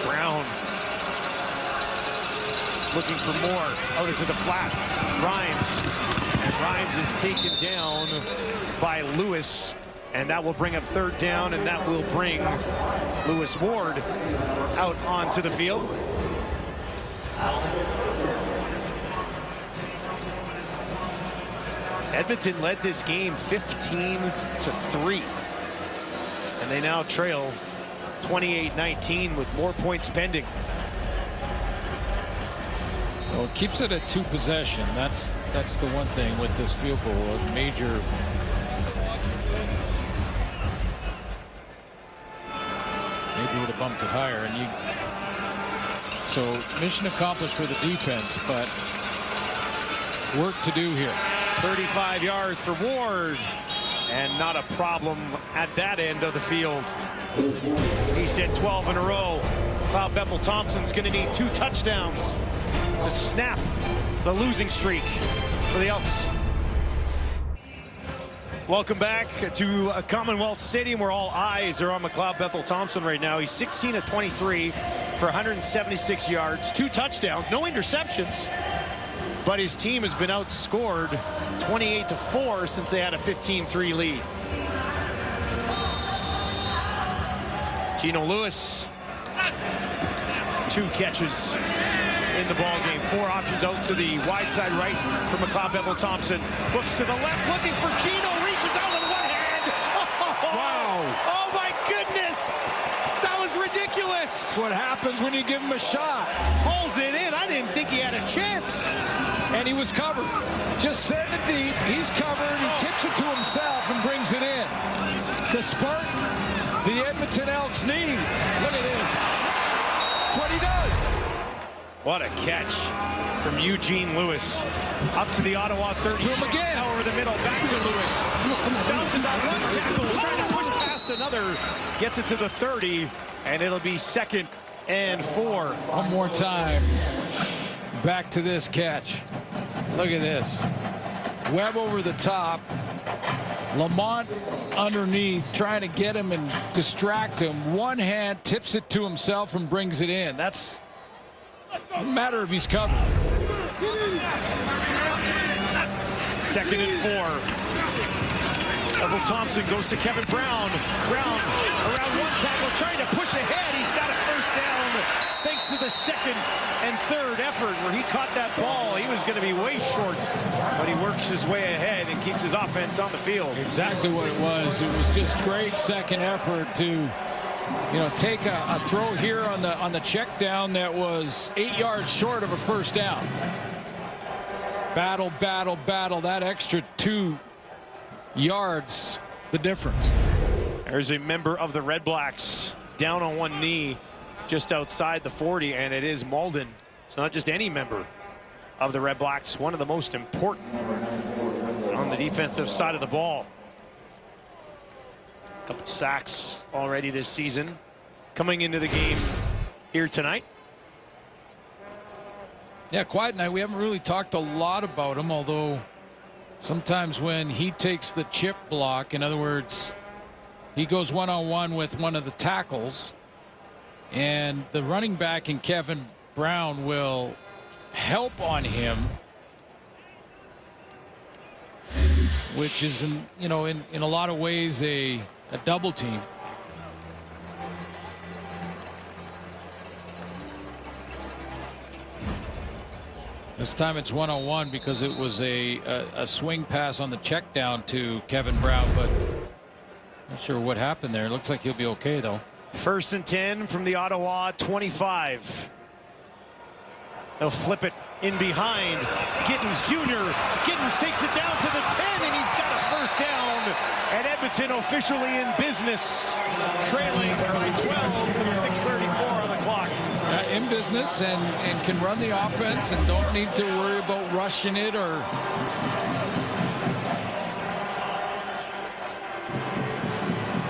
Brown looking for more. Out into the flat. Rhymes. And Rhymes is taken down by Lewis. And that will bring up 3rd down, and that will bring Lewis Ward out onto the field. Edmonton led this game 15-3. And they now trail 28-19 with more points pending. Well, it keeps it at 2 possession. That's the one thing with this field goal. A major maybe would have bumped it higher, and so mission accomplished for the defense, but work to do here. 35 yards for Ward, and not a problem at that end of the field. He's hit 12 in a row. Cloud Bethel Thompson's going to need 2 touchdowns to snap the losing streak for the Elks. Welcome back to Commonwealth Stadium, where all eyes are on McLeod Bethel Thompson right now. He's 16 of 23 for 176 yards, 2 touchdowns, no interceptions. But his team has been outscored 28-4 since they had a 15-3 lead. Gino Lewis, 2 catches in the ball game. 4 options out to the wide side right for McLeod Bethel Thompson. Looks to the left, looking for Gino, reaches out with one hand. Oh, wow. Oh my goodness. That was ridiculous. That's what happens when you give him a shot. Pulls it in. I didn't think he had a chance. And he was covered. Just setting it deep. He's covered. He tips it to himself and brings it in. To spark the Edmonton Elks need. Look at this. That's what he does. What a catch from Eugene Lewis. Up to the Ottawa 30. To him again. Now over the middle. Back to Lewis. Bounces on one tackle. Trying to push past another. Gets it to the 30. And it'll be 2nd and 4. One more time. Back to this catch. Look at this. Webb over the top. Lamont underneath, trying to get him and distract him. One hand, tips it to himself and brings it in. That's a matter if he's covered. 2nd and 4. Neville Thompson goes to Kevin Brown. Brown around one tackle, trying to push ahead. He's got a first down thanks to the 2nd and 3rd effort where he caught that ball. He was going to be way short, but he works his way ahead and keeps his offense on the field. Exactly what it was. It was just great second effort to, take a throw here on the check down that was 8 yards short of a first down. Battle, battle, battle. That extra 2 yards, the difference. There's a member of the RedBlacks down on one knee just outside the 40, and it is Malden. So not just any member of the RedBlacks, one of the most important on the defensive side of the ball. A couple sacks already this season coming into the game here tonight. Yeah, quiet night. We haven't really talked a lot about him, although sometimes when he takes the chip block, in other words, he goes one-on-one with one of the tackles, and the running back in Kevin Brown will help on him, which is, in a lot of ways a double team. This time it's one-on-one because it was a swing pass on the check down to Kevin Brown, but not sure what happened there. Looks like he'll be okay, though. 1st and 10 from the Ottawa 25. They'll flip it in behind. Gittens Jr. Gittens takes it down to the 10, and he's got a first down. And Edmonton officially in business, trailing by 12 with 6:34 on the clock. In business and can run the offense and don't need to worry about rushing it or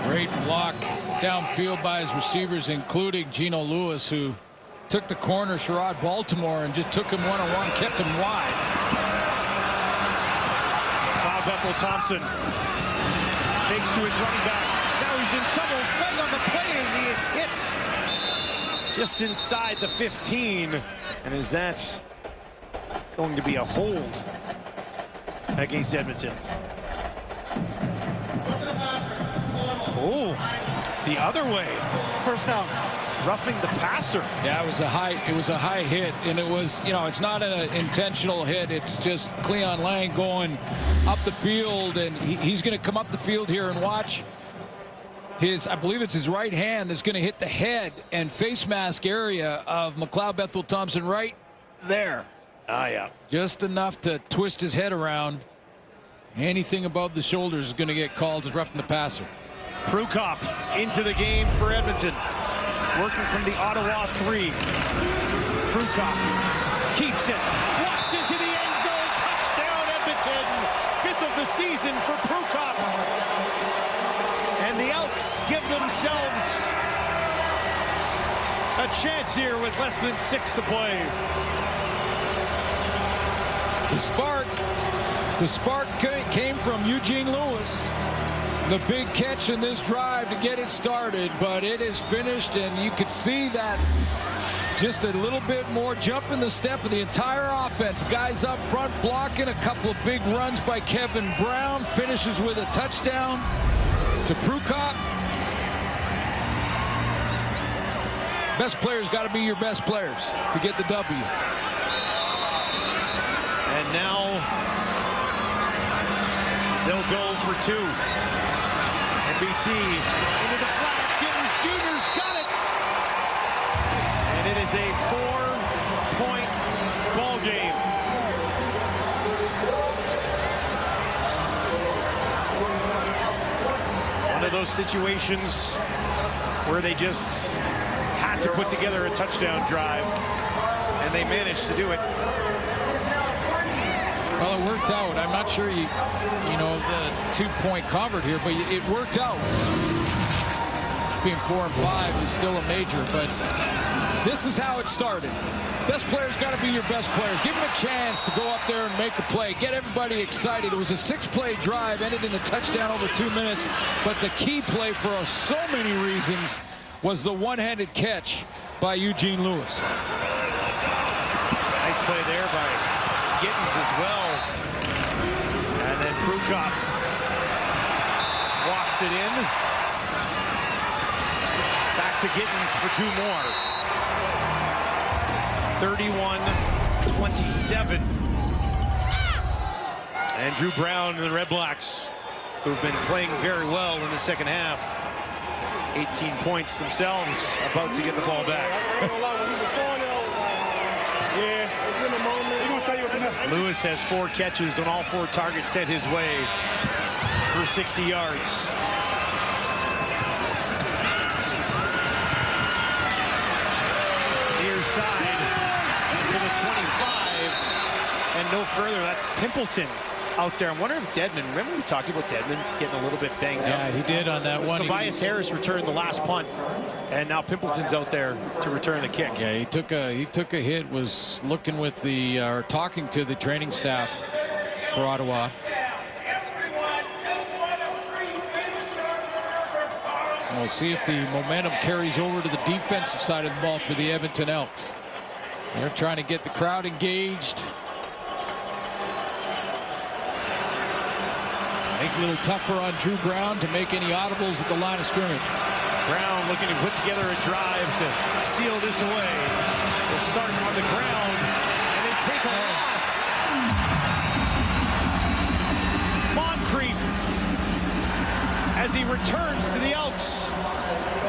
great block downfield by his receivers, including Geno Lewis, who took the corner, Sherrod Baltimore, and just took him one-on-one, kept him wide. Kyle Bethel-Thompson takes to his running back. Now he's in trouble. Flag on the play as he is hit just inside the 15. And is that going to be a hold against Edmonton? Oh, the other way. First down. Roughing the passer. Yeah, it was a high hit, and it was, it's not an intentional hit. It's just Cleon Lang going up the field, and he's going to come up the field here and watch his, I believe it's his right hand that's going to hit the head and face mask area of McLeod Bethel-Thompson right there. Ah, yeah. Just enough to twist his head around. Anything above the shoulders is going to get called as roughing the passer. Prukop into the game for Edmonton. Working from the Ottawa 3. Prukop keeps it. Walks into the end zone. Touchdown, Edmonton. 5th of the season for Prukop. And the Elks give themselves a chance here with less than 6 to play. The spark came from Eugene Lewis. The big catch in this drive to get it started, but it is finished, and you could see that just a little bit more jump in the step of the entire offense. Guys up front blocking, a couple of big runs by Kevin Brown, finishes with a touchdown to Prukop. Best players got to be your best players to get the W. And now they'll go for 2. BT into the flat. Gittens Jr.'s got it. is a 4-point ball game. One of those situations where they just had to put together a touchdown drive, and they managed to do it. Well, it worked out. I'm not sure you know, the 2-point convert here, but it worked out. Just being 4 and 5 is still a major, but this is how it started. Best players got to be your best players. Give them a chance to go up there and make a play. Get everybody excited. It was a 6-play drive, ended in a touchdown over 2 minutes. But the key play for so many reasons was the one-handed catch by Eugene Lewis. Nice play there by Gittins as well. And then Prukop walks it in. Back to Gittins for 2 more. 31-27. And Drew Brown and the RedBlacks, who've been playing very well in the second half. 18 points themselves, about to get the ball back. Lewis has 4 catches on all 4 targets set his way for 60 yards. Near side to the 25 and no further. That's Pimpleton out there. I'm wondering if Dedman, remember we talked about Dedman getting a little bit banged up? Yeah, he did on that one. Tobias Harris returned the last punt, and now Pimpleton's out there to return the kick. Yeah, he took a hit, was looking with the, or talking to the training staff for Ottawa. We'll see if the momentum carries over to the defensive side of the ball for the Edmonton Elks. They're trying to get the crowd engaged. Make it a little tougher on Drew Brown to make any audibles at the line of scrimmage. Brown looking to put together a drive to seal this away. They'll start on the ground, and they take a loss. Moncrief, as he returns to the Elks,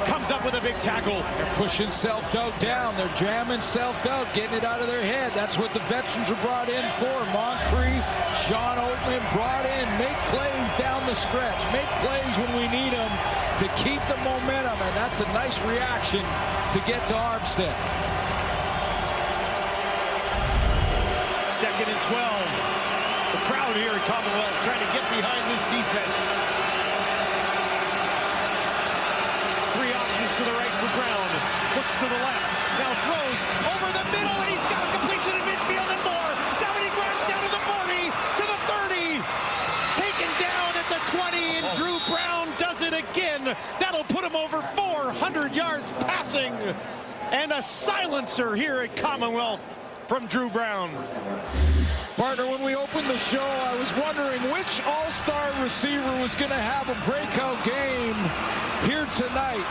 comes up with a big tackle. They're pushing self-doubt down. They're jamming self-doubt, getting it out of their head. That's what the veterans are brought in for. Moncrief, Sean Oatman brought in. Make plays down the stretch. Make plays when we need them to keep the momentum. And that's a nice reaction to get to Armstead. 2nd and 12. The crowd here at Commonwealth trying to get behind this defense. 3 options to the right for Brown. Looks to the left. Now throws over the middle, and he's got a completion in midfield and more. Dominic Grimes down to the 40, to the 30. Taken down at the 20, and Drew Brown does it again. That'll put him over 400 yards passing. And a silencer here at Commonwealth from Drew Brown. Partner, when we opened the show, I was wondering which all-star receiver was going to have a breakout game here tonight.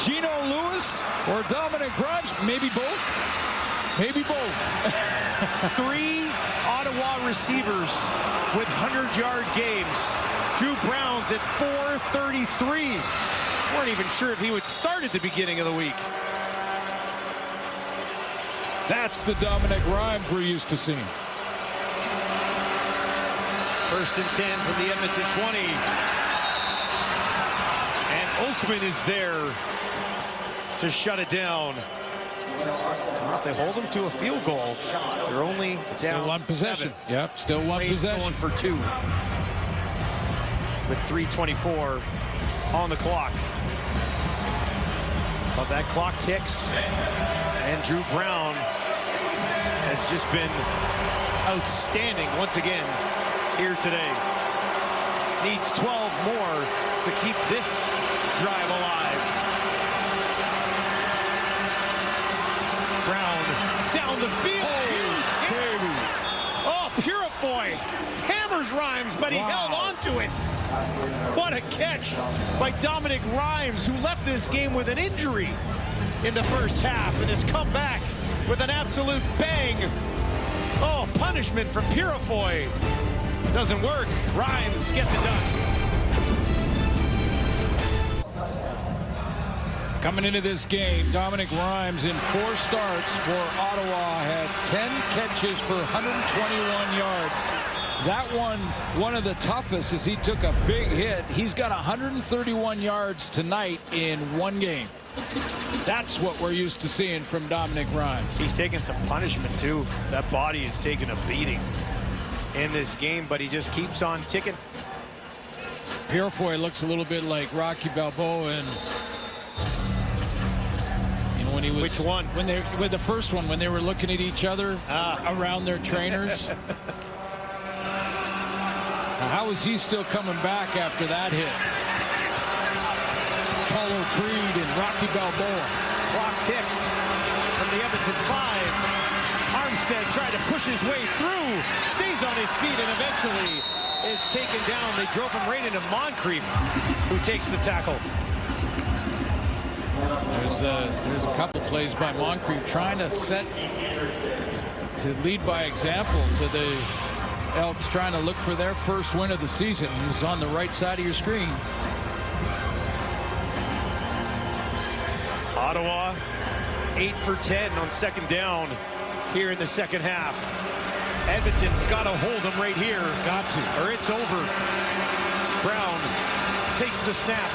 Geno Lewis or Dominic Grimes? Maybe both. Maybe both. 3 Ottawa receivers with 100-yard games. Drew Brown's at 433. Weren't even sure if he would start at the beginning of the week. That's the Dominic Grimes we're used to seeing. 1st and 10 from the Edmonton 20. And Oakman is there to shut it down. Well, if they hold them to a field goal, they're only down 1 possession. 7. Yep, still 1 possession. Going for 2. With 3:24 on the clock. But that clock ticks. And Drew Brown has just been outstanding once again here today. Needs 12 more to keep this drive alive. Brown down the field. Huge hit. Oh, Purifoy hammers Rhymes, but he held on to it. What a catch by Dominic Rhymes, who left this game with an injury in the first half and has come back with an absolute bang. Oh, punishment from Purifoy. Doesn't work. Rhymes gets it done. Coming into this game, Dominic Rhymes in 4 starts for Ottawa had 10 catches for 121 yards. That one of the toughest as he took a big hit. He's got 131 yards tonight in 1 game. That's what we're used to seeing from Dominic Rhymes. He's taking some punishment too. That body is taking a beating in this game, but he just keeps on ticking. Purefoy looks a little bit like Rocky Balboa, and when he was, which one? When they with the first one, when they were looking at each other around their trainers. Now, how is he still coming back after that hit? Apollo Creed and Rocky Balboa. Clock ticks from the Edmonton 5. Armstead tried to push his way through, stays on his feet, and eventually is taken down. They drove him right into Moncrief, who takes the tackle. There's a couple plays by Moncrief trying to lead by example to the Elks, trying to look for their first win of the season. He's on the right side of your screen. Ottawa 8 for 10 on 2nd down here in the second half. Edmonton's got to hold them right here. Got to, or it's over. Brown takes the snap,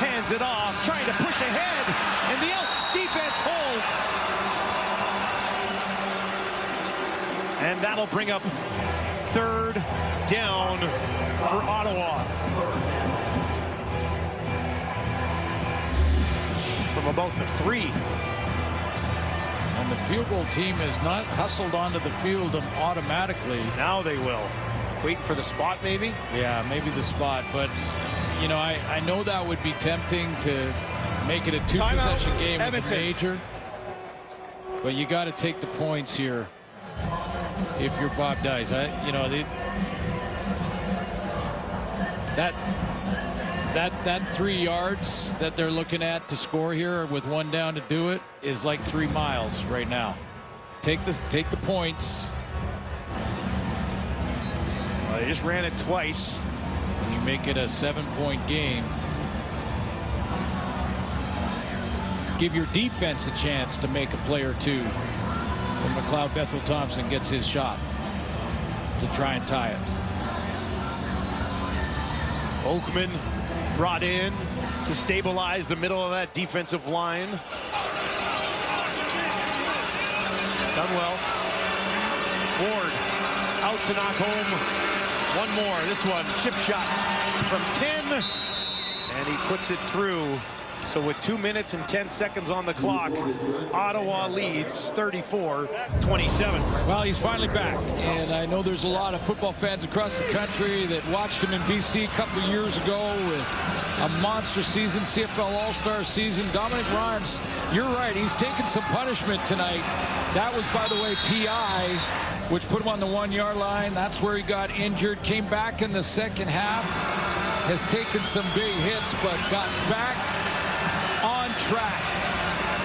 hands it off, trying to push ahead, and the Elks defense holds. And that'll bring up 3rd down for Ottawa. From about the 3. And the field goal team is not hustled onto the field automatically. Now they will. Waiting for the spot, maybe? Yeah, maybe the spot. But, you know, I know that would be tempting to make it a 2-possession game with a major. But you got to take the points here if you're Bob Dice. That 3 yards that they're looking at to score here with 1 down to do it is like 3 miles right now. Take the points. Well, they just ran it twice. And you make it a 7-point game. Give your defense a chance to make a play or two when McLeod Bethel-Thompson gets his shot to try and tie it. Oakman brought in to stabilize the middle of that defensive line. Done well. Ward out to knock home one more. This one, chip shot from 10, and he puts it through. So with 2 minutes and 10 seconds on the clock, Ottawa leads 34-27. Well, he's finally back, and I know there's a lot of football fans across the country that watched him in BC a couple of years ago with a monster season, CFL All-Star season. Dominic Rhymes, you're right, he's taken some punishment tonight. That was, by the way, PI, which put him on the 1-yard line. That's where he got injured, came back in the second half, has taken some big hits, but got back on track.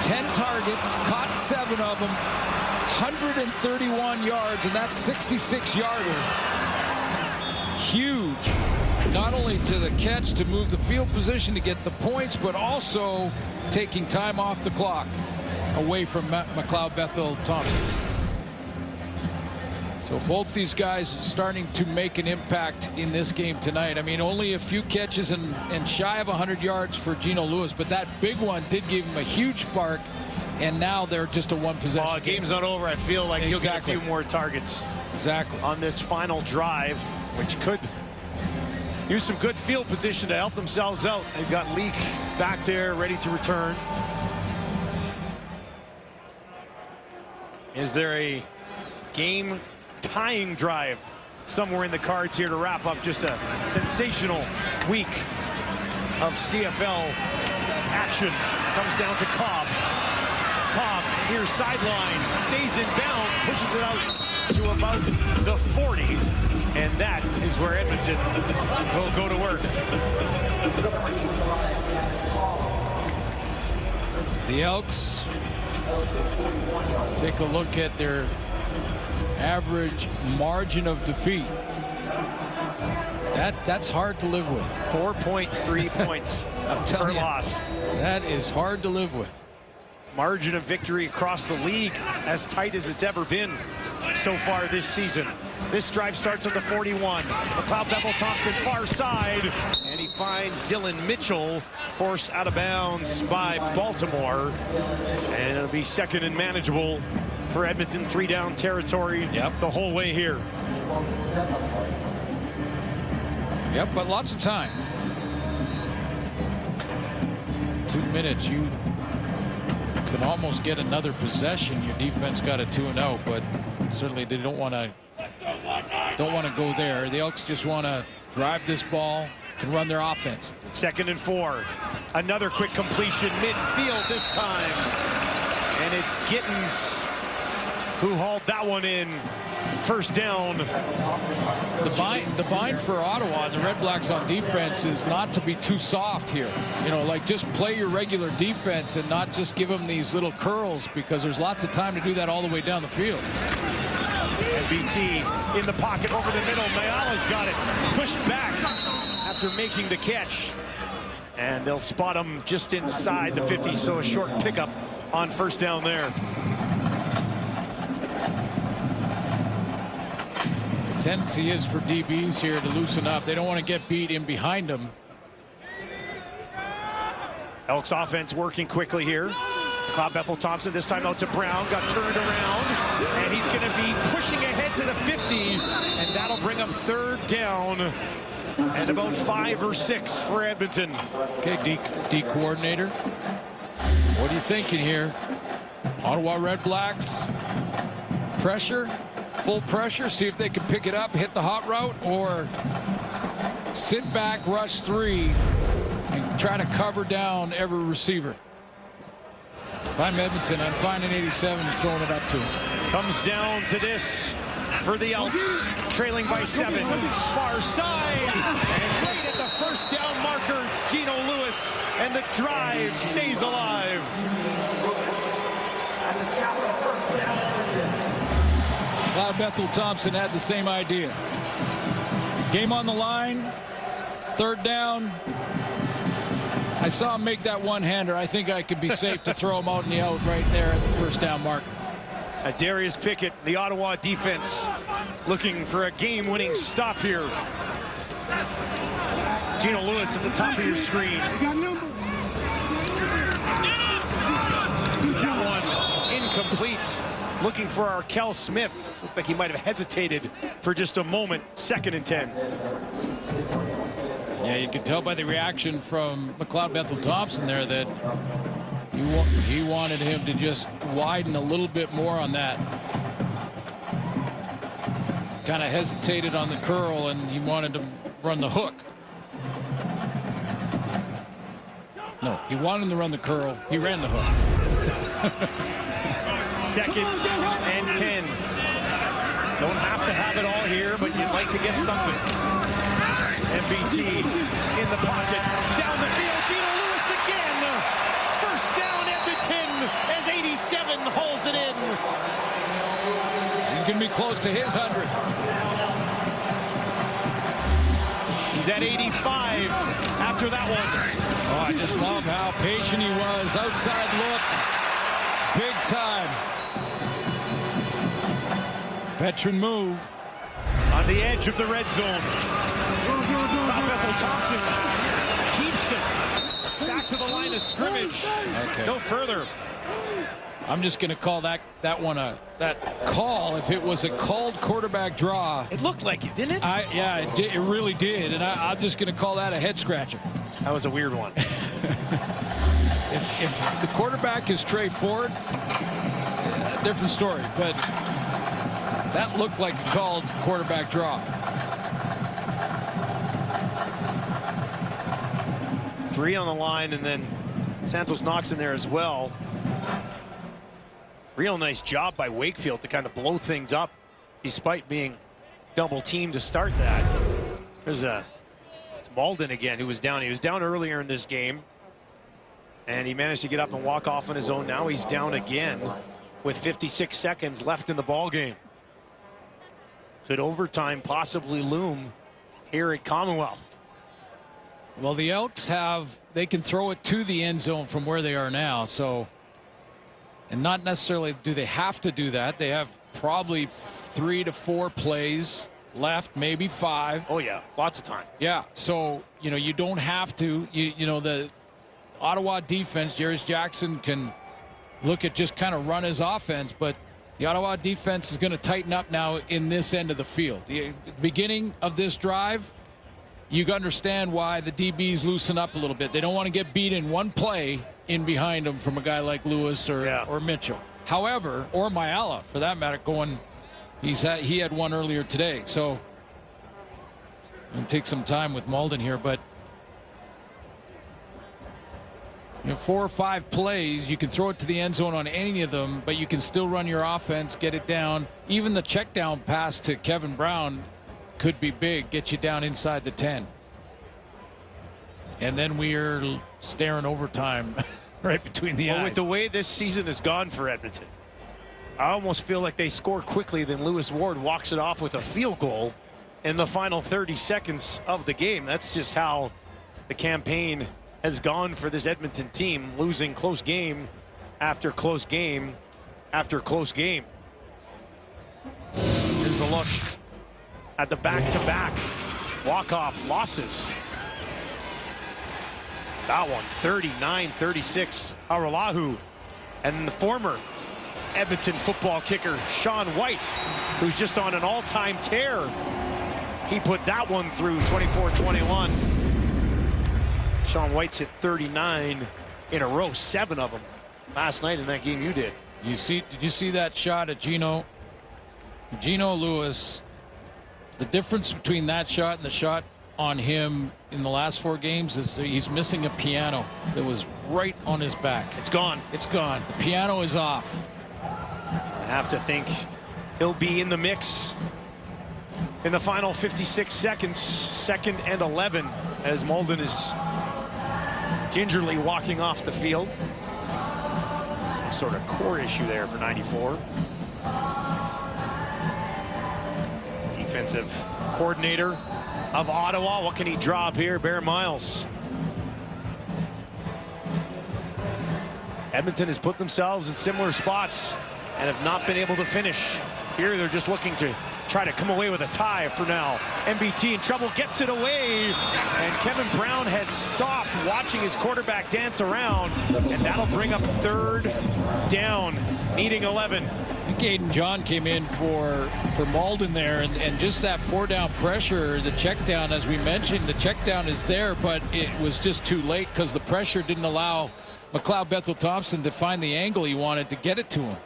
10 targets, caught 7 of them, 131 yards, and that's 66-yarder. Huge. Not only to the catch to move the field position to get the points, but also taking time off the clock away from McLeod Bethel-Thompson. So both these guys starting to make an impact in this game tonight. I mean, only a few catches and shy of 100 yards for Geno Lewis, but that big one did give him a huge spark, and now they're just a 1-possession game. Game's not over. I feel like he'll get a few more targets on this final drive, which could use some good field position to help themselves out. They've got Leak back there ready to return. Is there a game tying drive somewhere in the cards here to wrap up just a sensational week of CFL action? Comes down to Cobb. Cobb near sideline, stays in bounds, pushes it out to about the 40, and that is where Edmonton will go to work. The Elks take a look at their average margin of defeat. That's hard to live with. 4.3 points per loss. That is hard to live with. Margin of victory across the league as tight as it's ever been so far this season. This drive starts at the 41. McLeod Thompson far side, and he finds Dylan Mitchell, forced out of bounds by Baltimore, and it'll be second and manageable for Edmonton. 3 down territory the whole way here. Yep, but lots of time. 2 minutes, you can almost get another possession. Your defense got a 2-0, but certainly they don't want to go there. The Elks just want to drive this ball and run their offense. 2nd and 4. Another quick completion midfield this time, and it's Gittins who hauled that one in. First down. The bind for Ottawa and the RedBlacks on defense is not to be too soft here. You know, like just play your regular defense and not just give them these little curls, because there's lots of time to do that all the way down the field. MBT in the pocket over the middle. Mayala's got it. Pushed back after making the catch. And they'll spot him just inside the 50, so a short pickup on first down there. Tendency is for DBs here to loosen up. They don't want to get beat in behind them. Elks offense working quickly here. McLeod Thompson this time out to Brown, got turned around, and he's going to be pushing ahead to the 50, and that'll bring him 3rd down and about 5 or 6 for Edmonton. Okay, D coordinator, what are you thinking here? Ottawa RedBlacks pressure. Full pressure, see if they can pick it up, hit the hot route, or sit back, rush 3, and try to cover down every receiver. If I'm Edmonton, I'm finding 87 and throwing it up to him. Comes down to this for the Elks, trailing by 7. Far side, and right at the first down marker, it's Gino Lewis, and the drive stays alive. McLeod Thompson had the same idea. Game on the line, 3rd down. I saw him make that one-hander. I think I could be safe to throw him out in the out right there at the first down marker. Darius Pickett, the Ottawa defense, looking for a game-winning stop here. Gino Lewis at the top of your screen. That one incomplete. Looking for Arkell Smith. Looked like he might have hesitated for just a moment. 2nd and 10. Yeah, you could tell by the reaction from McLeod Thompson there that he wanted him to just widen a little bit more on that. Kind of hesitated on the curl, and he wanted to run the hook. No, he wanted him to run the curl. He ran the hook. 2nd and 10. Don't have to have it all here, but you'd like to get something. MBT in the pocket, down the field, Gino Lewis again. First down, Edmonton, as 87 hauls it in. He's going to be close to his 100. He's at 85 after that one. Oh, I just love how patient he was. Outside look, big time. Veteran move. On the edge of the red zone. Thompson keeps it back to the line of scrimmage. Okay. No further. I'm just going to call that one that call. If it was a called quarterback draw, it looked like it, didn't it? Yeah, it really did, and I'm just going to call that a head scratcher. That was a weird one. If the quarterback is Trey Ford, different story, but that looked like a called quarterback draw. 3 on the line, and then Santos Knox in there as well. Real nice job by Wakefield to kind of blow things up despite being double teamed to start that. It's Malden again, who was down. He was down earlier in this game, and he managed to get up and walk off on his own. Now he's down again with 56 seconds left in the ball game. Could overtime possibly loom here at Commonwealth? Well, the Elks they can throw it to the end zone from where they are now. So, and not necessarily do they have to do that. They have probably 3 to 4 plays left, maybe 5. Oh, yeah. Lots of time. Yeah. So, you don't have to. The Ottawa defense, Jarius Jackson can look at just kind of run his offense, but the Ottawa defense is going to tighten up now in this end of the field. The beginning of this drive, you understand why the DBs loosen up a little bit. They don't want to get beat in one play in behind them from a guy like Lewis or Mitchell. However, or Mayala for that matter, he had one earlier today. So it'll take some time with Malden here, but 4 or 5 plays, you can throw it to the end zone on any of them, but you can still run your offense, get it down. Even the check down pass to Kevin Brown could be big, get you down inside the 10. And then we're staring overtime right between the eyes. With the way this season has gone for Edmonton, I almost feel like they score quickly, then Lewis Ward walks it off with a field goal in the final 30 seconds of the game. That's just how the campaign has gone for this Edmonton team, losing close game after close game after close game. Here's a look at the back-to-back walk-off losses. That one, 39-36. Aralahu, and the former Edmonton football kicker, Sean White, who's just on an all-time tear. He put that one through, 24-21. Sean White's hit 39 in a row, 7 of them last night in that game you did. Did you see that shot at Gino Lewis? The difference between that shot and the shot on him in the last 4 games is that he's missing a piano that was right on his back. It's gone. It's gone. The piano is off. I have to think he'll be in the mix in the final 56 seconds, 2nd and 11, as Malden is gingerly walking off the field. Some sort of core issue there for 94. Defensive coordinator of Ottawa. What can he draw up here? Bear Miles. Edmonton has put themselves in similar spots and have not been able to finish. Here they're just looking to try to come away with a tie for now. MBT in trouble, gets it away, and Kevin Brown had stopped watching his quarterback dance around, and that'll bring up 3rd down, needing 11. I think Aiden John came in for Malden there, and just that 4-down pressure, the check down, as we mentioned, the check down is there, but it was just too late because the pressure didn't allow McLeod Bethel-Thompson to find the angle he wanted to get it to him.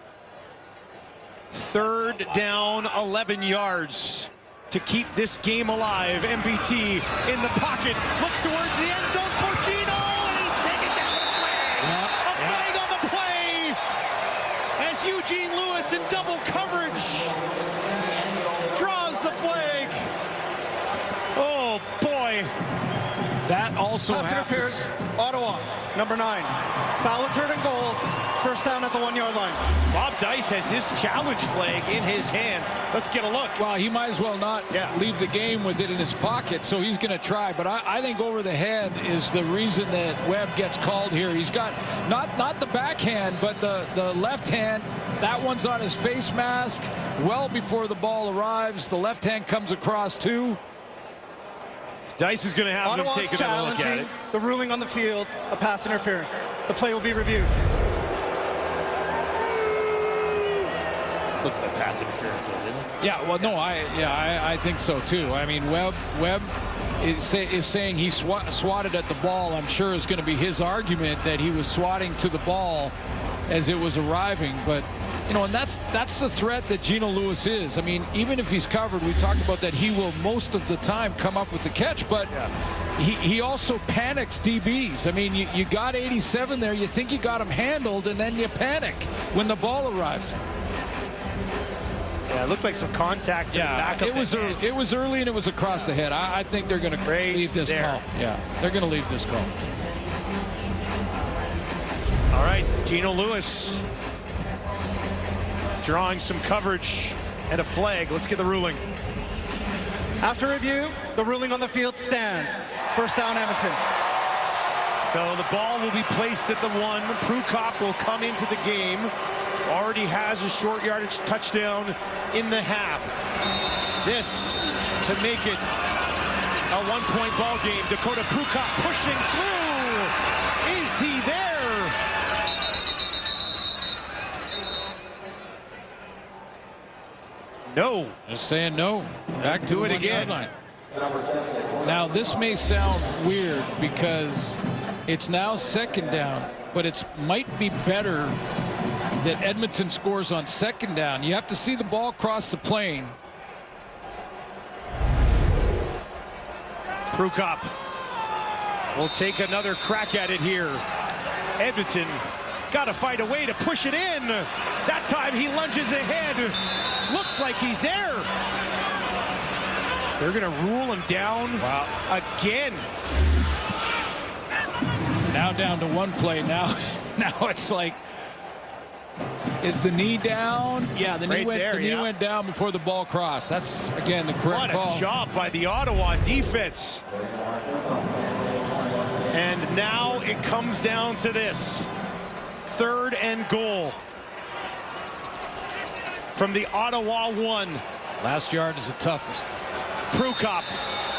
3rd down, 11 yards to keep this game alive. MBT in the pocket, looks towards the end zone for Gino, and he's taken down a flag. A flag on the play as Eugene Lewis in double coverage draws the flag. Oh boy. That also Pass happens. interference, Ottawa, number 9. Foul occurred and goal. 1st down at the 1-yard line. Bob Dice has his challenge flag in his hand. Let's get a look. Well, he might as well not leave the game with it in his pocket, so he's going to try. But I think over the head is the reason that Webb gets called here. He's got not the backhand, but the left hand. That one's on his face mask well before the ball arrives. The left hand comes across too. Dice is going to have Ottawa's them take another look at it. The ruling on the field, a pass interference. The play will be reviewed. Looked like pass interference, though, didn't it? Yeah, well, no, I think so too. I mean, Webb is saying he swatted at the ball. I'm sure is going to be his argument that he was swatting to the ball as it was arriving. But and that's the threat that Gino Lewis is. I mean, even if he's covered, we talked about that he will most of the time come up with the catch, but he also panics DBs. I mean, you got 87 there, you think you got him handled, and then you panic when the ball arrives. Yeah, it looked like some contact to the back of the head. It was early and it was across the head. I think they're going to leave this call. Yeah, they're going to leave this call. All right, Gino Lewis drawing some coverage and a flag. Let's get the ruling. After review, the ruling on the field stands. First down, Edmonton. So the ball will be placed at the 1. Prukop will come into the game. Already has a short yardage touchdown in the half. This to make it a 1-point ball game. Dakota Prukop pushing through. Is he there? No. Just saying no. Back to Do the it again. line. Now this may sound weird because it's now second down, but it might be better that Edmonton scores on second down. You have to see the ball cross the plane. Prukop will take another crack at it here. Edmonton got to find a way to push it in. That time he lunges ahead. Looks like he's there. They're going to rule him down again. Now down to one play. Now it's like, is the knee down? Yeah, the knee went down before the ball crossed. That's, again, the correct call. What a job by the Ottawa defense. And now it comes down to this. 3rd and goal. From the Ottawa 1. Last yard is the toughest. Prukop,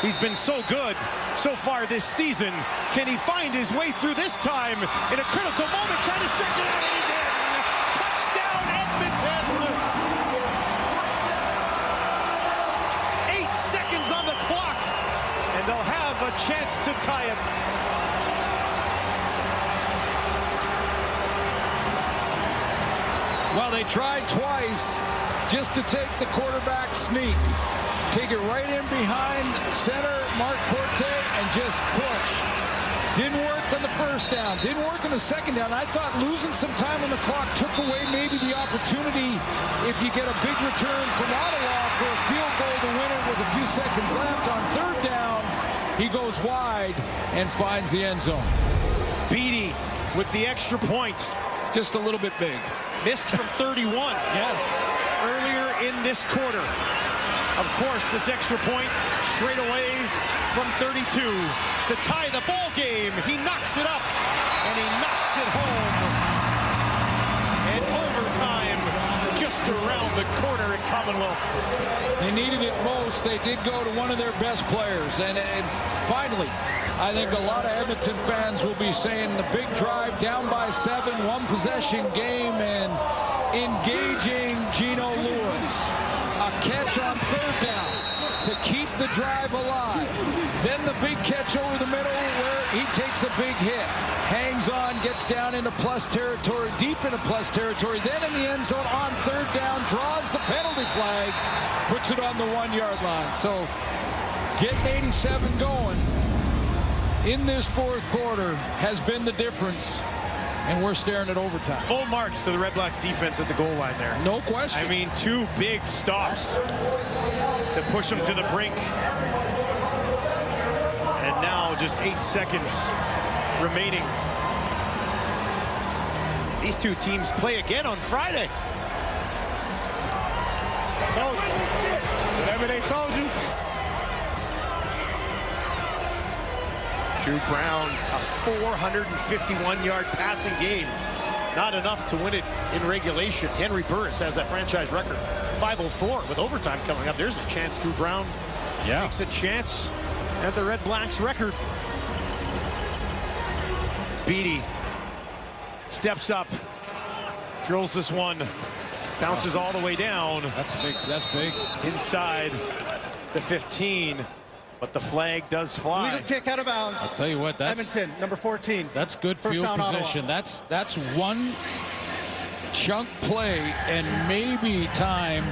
he's been so good so far this season. Can he find his way through this time in a critical moment, trying to stretch it out, and he's in. Touchdown, Edmonton. 8 seconds on the clock, and they'll have a chance to tie it. Well, they tried twice just to take the quarterback sneak. Take it right in behind center, Mark Corte, and just push. Didn't work on the first down. Didn't work on the second down. I thought losing some time on the clock took away maybe the opportunity if you get a big return from Ottawa for a field goal to win it with a few seconds left. On 3rd down, he goes wide and finds the end zone. Beatty with the extra point. Just a little bit big. Missed from 31. Yes. Earlier in this quarter. Of course, this extra point straight away from 32 to tie the ball game. He knocks it up, and he knocks it home. And overtime just around the corner at Commonwealth. They needed it most. They did go to one of their best players. And finally, I think a lot of Edmonton fans will be saying the big drive down by 7, 1-possession game, and engaging Gino Lewis. A catch on 3rd down to keep the drive alive. Then the big catch over the middle where he takes a big hit. Hangs on, gets down into plus territory, deep into plus territory. Then in the end zone on 3rd down, draws the penalty flag, puts it on the 1-yard line. So getting 87 going in this 4th quarter has been the difference. And we're staring at overtime. Full marks to the RedBlacks defense at the goal line there. No question. I mean, 2 big stops to push them to the brink. And now just 8 seconds remaining. These 2 teams play again on Friday. I told you. Whatever they told you. Drew Brown, a 451-yard passing game. Not enough to win it in regulation. Henry Burris has that franchise record. 504 with overtime coming up. There's a chance Drew Brown makes a chance at the RedBlacks record. Beatty steps up, drills this one, bounces all the way down. That's big. That's big. Inside the 15. But the flag does fly. Legal kick out of bounds. I'll tell you what, that's Edmonton, number 14. That's good First field down, position. Ottawa. That's one chunk play and maybe time.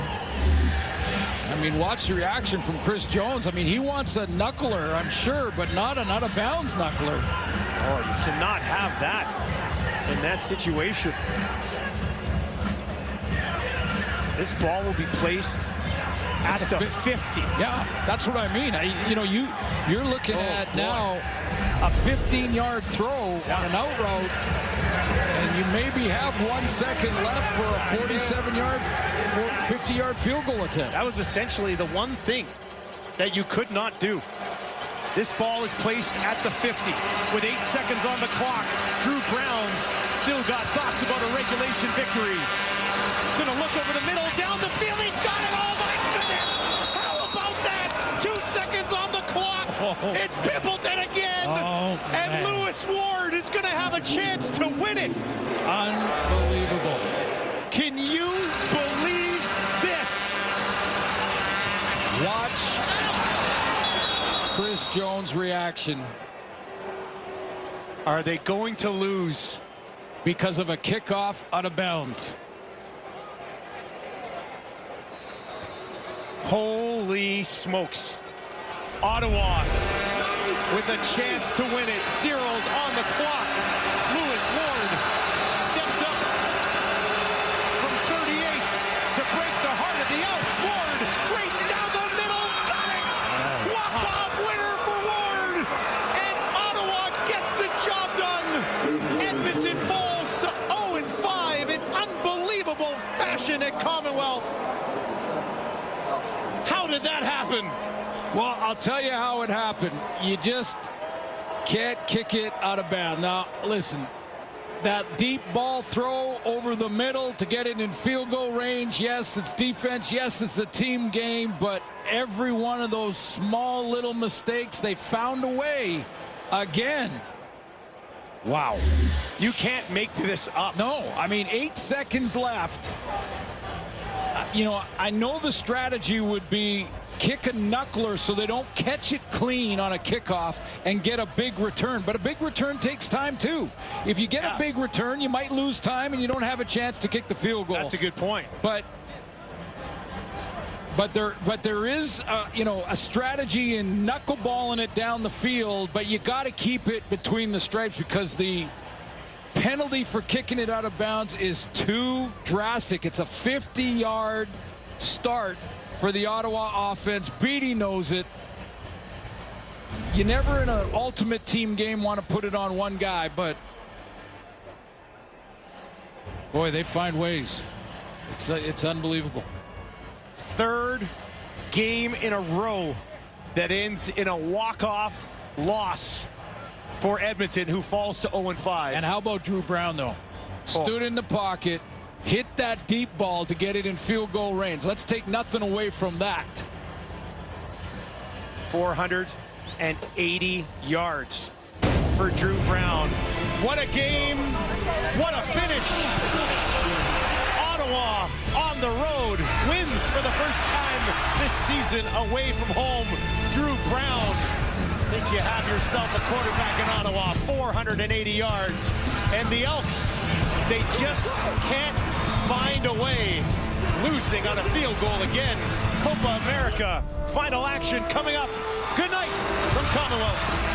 I mean, watch the reaction from Chris Jones. I mean, he wants a knuckler, I'm sure, but not an out-of-bounds knuckler. Oh, you cannot have that in that situation. This ball will be placed at the 50. Yeah, that's what I mean. You're looking at now a 15-yard throw on an out route, and you maybe have 1 second left for a 47-yard, 50-yard field goal attempt. That was essentially the one thing that you could not do. This ball is placed at the 50 with 8 seconds on the clock. Drew Brown's still got thoughts about a regulation victory. Gonna look over the middle, down the field, he's got it, oh my goodness! How about that? 2 seconds on the clock, It's Pimpleton again! And Lewis Ward is gonna have a chance to win it! Unbelievable. Can you believe this? Watch Chris Jones' reaction. Are they going to lose? Because of a kickoff out of bounds. Holy smokes. Ottawa with a chance to win it. Zero's on the clock. Lewis Ward steps up from 38 to break the heart of the Elks. Ward right down the middle. Got it! Walk-off winner for Ward. And Ottawa gets the job done. Edmonton falls to 0-5 in unbelievable fashion at Commonwealth. How did that happen? Well, I'll tell you how it happened. You just can't kick it out of bounds. Now, listen, that deep ball throw over the middle to get it in field goal range, yes, it's defense, yes, it's a team game, but every one of those small little mistakes, they found a way again. Wow. You can't make this up. No, I mean, 8 seconds left. You know, I know the strategy would be kick a knuckler so they don't catch it clean on a kickoff and get a big return. But a big return takes time, too. If you get a big return, you might lose time and you don't have a chance to kick the field goal. That's a good point. But there is, you know, a strategy in knuckleballing it down the field, but you got to keep it between the stripes because the penalty for kicking it out of bounds is too drastic. It's a 50-yard start for the Ottawa offense. Beatty knows it. You never in an ultimate team game want to put it on one guy, but boy, they find ways. It's unbelievable. Third game in a row that ends in a walk-off loss for Edmonton, who falls to 0-5. And how about Drew Brown, though? Stood in the pocket, hit that deep ball to get it in field goal range. Let's take nothing away from that. 480 yards for Drew Brown. What a game. What a finish. Ottawa on the road wins for the first time this season away from home. Drew Brown. I think you have yourself a quarterback in Ottawa. 480 yards. And the Elks, they just can't find a way. Losing on a field goal again. Copa America final action coming up. Good night from Commonwealth.